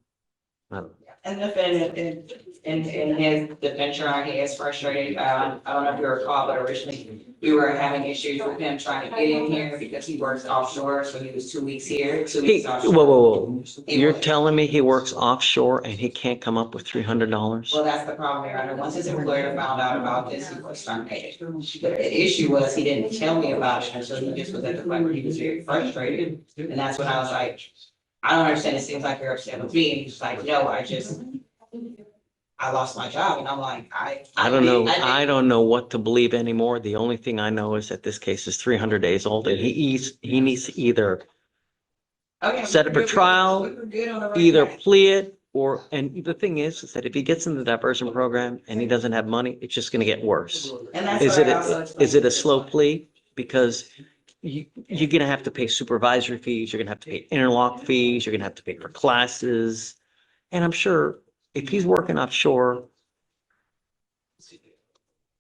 I don't know. And the defendant, in his defense, Your Honor, he is frustrated. I don't know if you recall, but originally we were having issues with him trying to get in here because he works offshore, so he was 2 weeks here, 2 weeks offshore. Whoa. You're telling me he works offshore and he can't come up with $300? Well, that's the problem, Your Honor. Once his employer found out about this, he was terminated. But the issue was he didn't tell me about it until he just was at the point where he was very frustrated. And that's when I was like, I don't understand. It seems like you're upset with me. And he's like, no, I lost my job. And I'm like, I don't know. I don't know what to believe anymore. The only thing I know is that this case is 300 days old and he needs to either set up a trial, either plea it, or, and the thing is that if he gets in the diversion program and he doesn't have money, it's just going to get worse. Is it a slow plea? Because you're going to have to pay supervisory fees. You're going to have to pay interlock fees. You're going to have to pay for classes. And I'm sure if he's working offshore.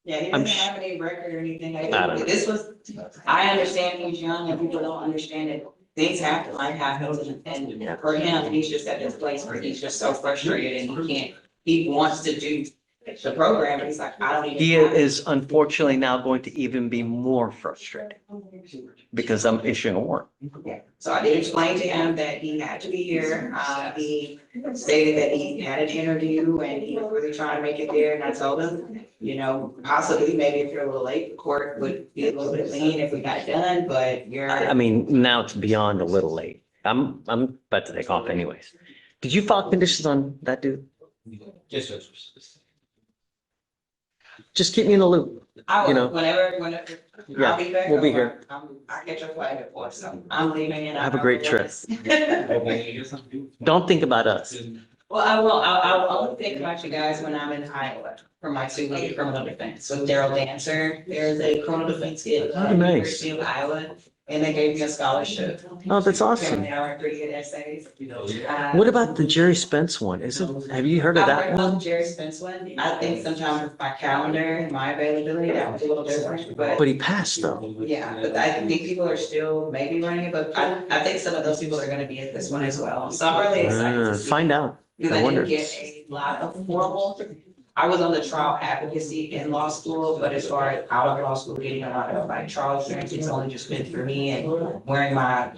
Yeah, he doesn't have any record or anything. I understand he's young and people don't understand it. Things happen, life happens, and for him, he's just at this place where he's just so frustrated and he wants to do the program, but he's like, I don't even. He is unfortunately now going to even be more frustrated because I'm issuing a warrant. Yeah. So I did explain to him that he had to be here. He stated that he had an interview and he was really trying to make it there. And I told him, possibly maybe if you're a little late, the court would be a little bit lean if we got done, but I mean, now it's beyond a little late. I'm about to take off anyways. Did you file conditions on that dude? Just keep me in the loop. I will, whenever, Yeah, I'll be back. we'll be here. I catch a flight at 4, so I'm leaving and. Have a great trip. Don't think about us. Well, I'll only think about you guys when I'm in Iowa for my 2-week criminal defense with Daryl Dancer. There's a criminal defense kid Oh, at nice. University of Iowa, and they gave me a scholarship. Oh, that's awesome. They are pretty good essays. What about the Jerry Spence one? Have you heard of I've that heard about one? the Jerry Spence one. I think sometimes with my calendar and my availability, that was a little different, But he passed though. yeah, but I think people are still maybe running it, but I think some of those people are gonna be at this one as well. So I'm really excited to see. Find out. Because I I wonder. didn't get a lot of formal, I was on the trial advocacy in law school, but as far as out of law school, getting a lot of like trial experience, it's only just been for me and wearing my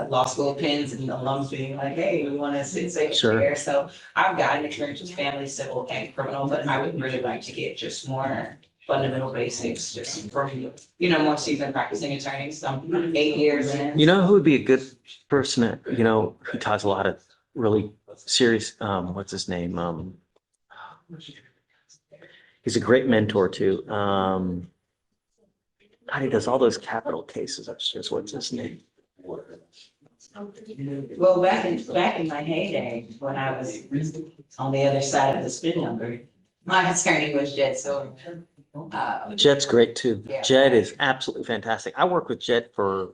law school pins and the alums being like, hey, we want to sit safe Sure. here. So I've gotten experience with family, civil and criminal, but I would really like to get just more fundamental basics, just from, more seasoned practicing attorneys, some 8 years in. You know who would be a good person that, who taught a lot of really serious, what's his name? He's a great mentor too. God, he does all those capital cases. That's what's his name? Well, back in my heyday, when I was on the other side of the spin number, my attorney was Jed Silver. Jed's great too. Yeah. Jed is absolutely fantastic. I worked with Jed for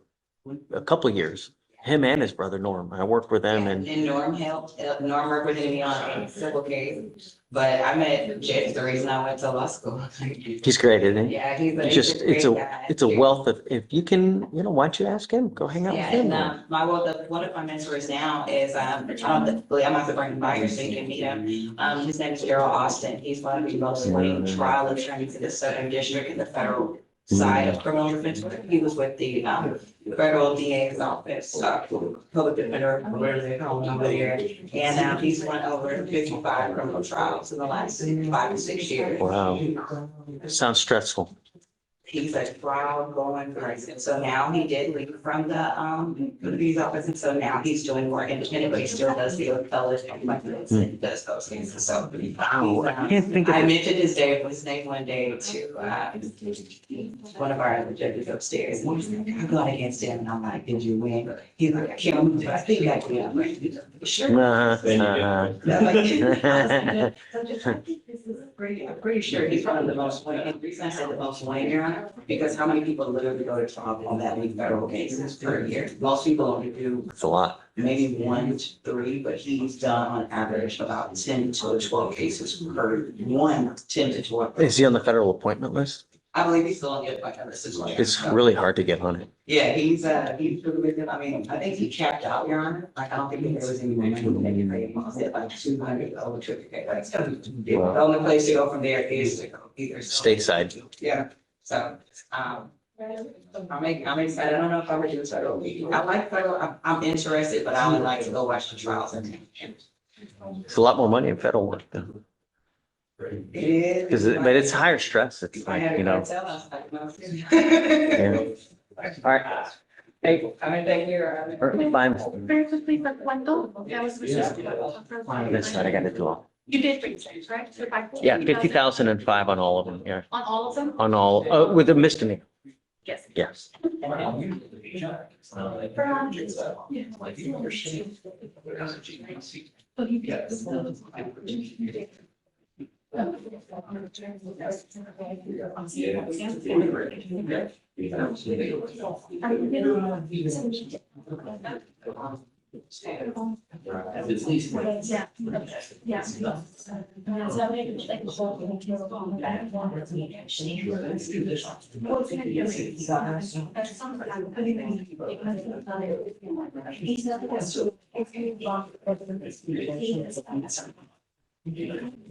a couple of years. Him and his brother Norm. I worked with them and Norm represented me on a civil case, but I met Jed, the reason I went to law school. he's great, isn't he? Yeah, he's Just, a great guy. it's a wealth of, if you can, why don't you ask him? Go hang out with Yeah, him. and one of my mentors now is, I'm gonna have to bring him by here so you can meet him. His name is Gerald Austin. He's one of the most winning trial attorneys in the Southern District in the federal side of criminal defense. He was with the federal DA's office, public defender, whatever they call him over there. And now he's won over 55 criminal trials in the last 5 to 6 years. Wow. Sounds stressful. He's a proud going person. So now he did leave from the office, and so now he's doing more independent, but he still does the appellate and does those things. So Wow, I can't think of I it. mentioned his name one day to one of our other judges upstairs, and he's like, I'm going against him, and I'm like, did you win? He's like, I can't remember, but I think I did. I'm like, sure. I'm pretty sure he's probably the most winning. The reason I said the most winning, Your Honor, because how many people literally go to trial on that many federal cases per year? Most people only do That's a lot. maybe 1 to 3, but he's done on average about 10 to 12 cases per 10 to 12. Is he on the federal appointment list? I believe he's still on the appointment list as well. It's really hard to get on it. Yeah, he's really good. I mean, I think he capped out, Your Honor. Like, I don't think there was any money that he paid. He said like 200 over 200K. Like, so the only place to go from there is to go either. Stateside. Yeah, so, I'm excited. I don't know if I would do a federal meeting. I like federal, I'm interested, but I would like to go watch the trials and. It's a lot more money in federal work though. It is. But it's higher stress. It's like, you know. Yeah. All right. Hey, I mean, thank you. Fine. Very quickly, but cuánto? That was This side I got it all. You did 3 cents, right? So if I- Yeah, 50,005 on all of them, yeah. On all of them? On all, with a misdemeanor, Yes. yes.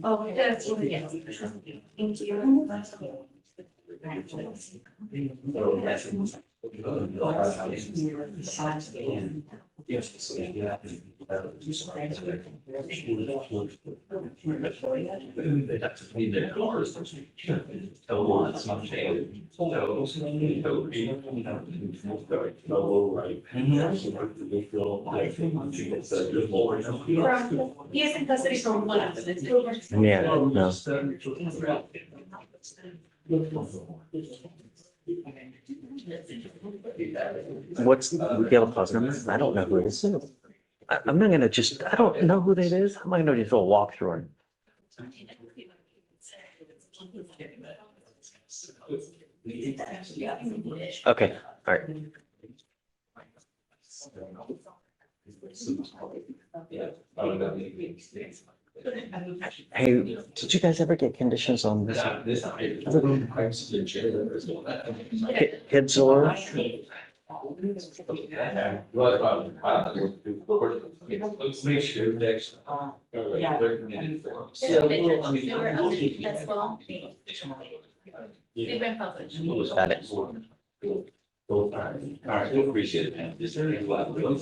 Oh, that's what it is. Thank you. He is in custody for 1 hour. Yeah, no. What's the yellow clause number? I don't know who it is. I'm not gonna just, I don't know who that is. I'm not gonna just go walk through it. Okay, all right. Hey, did you guys ever get conditions on this? Kids or? Got it. All right, we appreciate it, man. Just very well.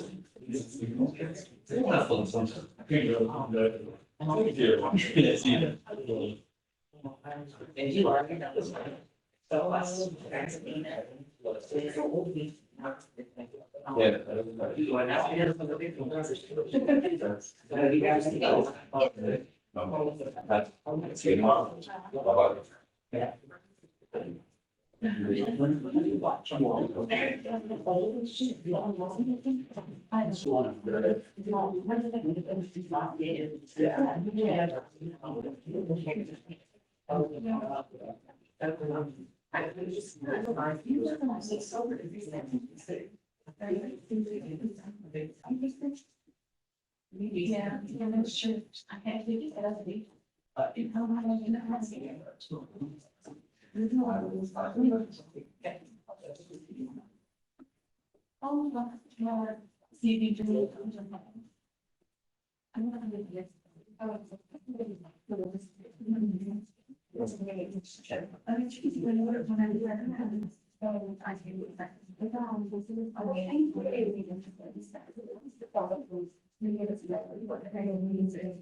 Yeah, that's true. I can't do it.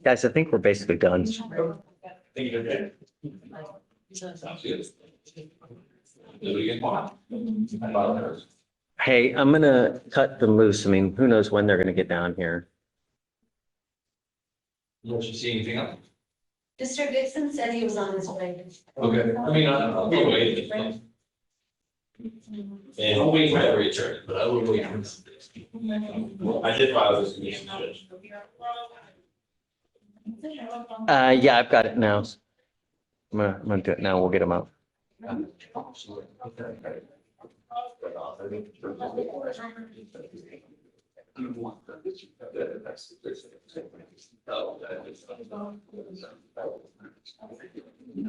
Guys, I think we're basically done. Think you're good? Sounds good. Hey, I'm gonna cut them loose. I mean, who knows when they're gonna get down here. Don't you see anything else? Mr. Dixon said he was on his way. Okay, I mean, I'll be waiting. And I'll wait for every return, but I will wait. I did file this commission, Judge. Yeah, I've got it now. I'm gonna do it now. We'll get them out.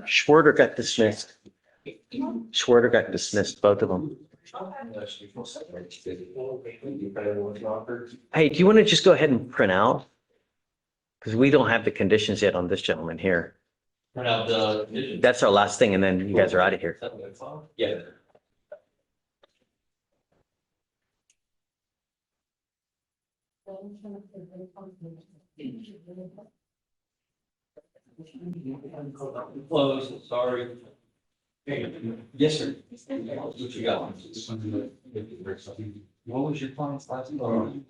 Schwerter got dismissed. Schwerter got dismissed, both of them. Hey, do you want to just go ahead and print out? Because we don't have the conditions yet on this gentleman here. Print out the. That's our last thing, and then you guys are out of here. Yeah. Close, sorry. Yes, sir. What you got? What was your client's last name?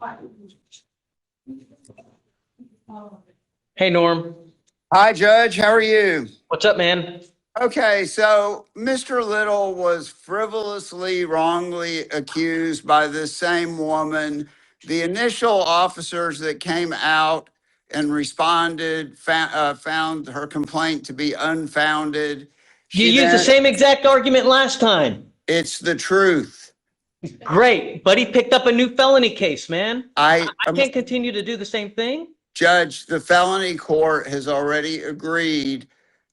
Hey, Norm. Hi, Judge. How are you? What's up, man? Okay, so Mr. Little was frivolously, wrongly accused by this same woman. The initial officers that came out and responded found her complaint to be unfounded. You used the same exact argument last time. It's the truth. Great, but he picked up a new felony case, man. I can't continue to do the same thing. Judge, the felony court has already agreed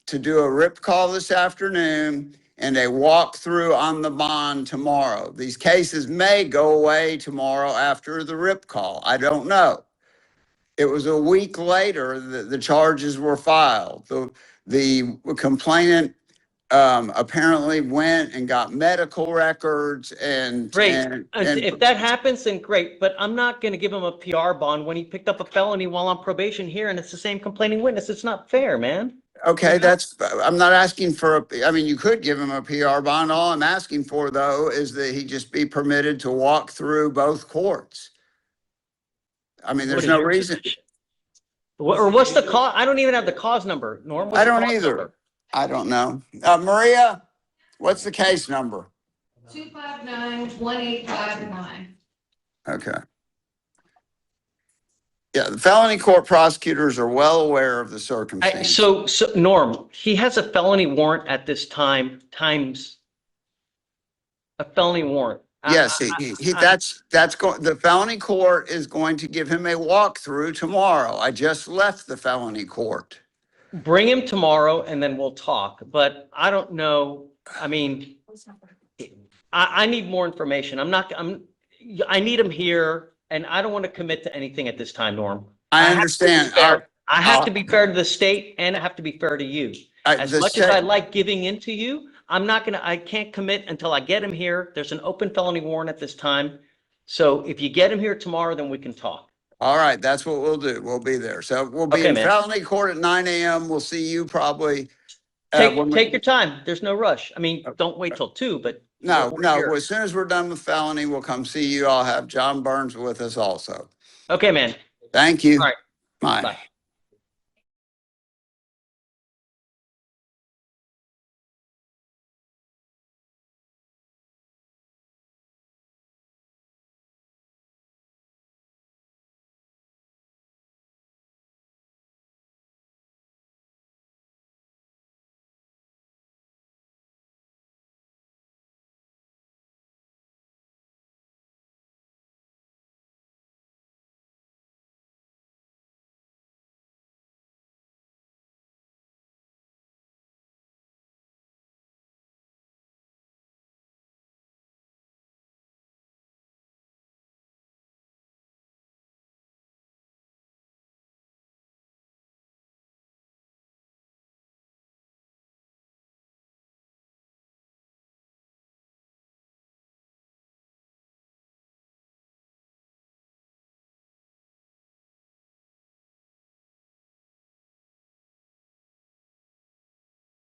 to do a RIP call this afternoon and a walkthrough on the bond tomorrow. These cases may go away tomorrow after the RIP call. I don't know. It was a week later that the charges were filed. The complainant apparently went and got medical records and Great. and If that happens, then great. But I'm not going to give him a PR bond when he picked up a felony while on probation here, and it's the same complaining witness. It's not fair, man. okay, I'm not asking for I mean, you could give him a PR bond. All I'm asking for, though, is that he just be permitted to walk through both courts. I mean, there's no reason. Or what's the cause? I don't even have the cause number, Norm. I don't either. I don't know. Maria, what's the case number? 259-1859. Okay. Yeah, the felony court prosecutors are well aware of the circumstances. So Norm, he has a felony warrant at this time, a felony warrant. Yes, the felony court is going to give him a walkthrough tomorrow. I just left the felony court. Bring him tomorrow and then we'll talk, but I don't know. I mean, I need more information. I need him here and I don't want to commit to anything at this time, Norm. I understand. I have to be fair to the state and I have to be fair to you. As much as I like giving in to you, I can't commit until I get him here. There's an open felony warrant at this time. So if you get him here tomorrow, then we can talk. All right, that's what we'll do. We'll be there. So we'll be in felony court at 9 a.m. We'll see you probably. Take your time. There's no rush. I mean, don't wait till 2, but. No. As soon as we're done with felony, we'll come see you. I'll have John Burns with us also. Okay, man. Thank you. All right. Bye. Bye.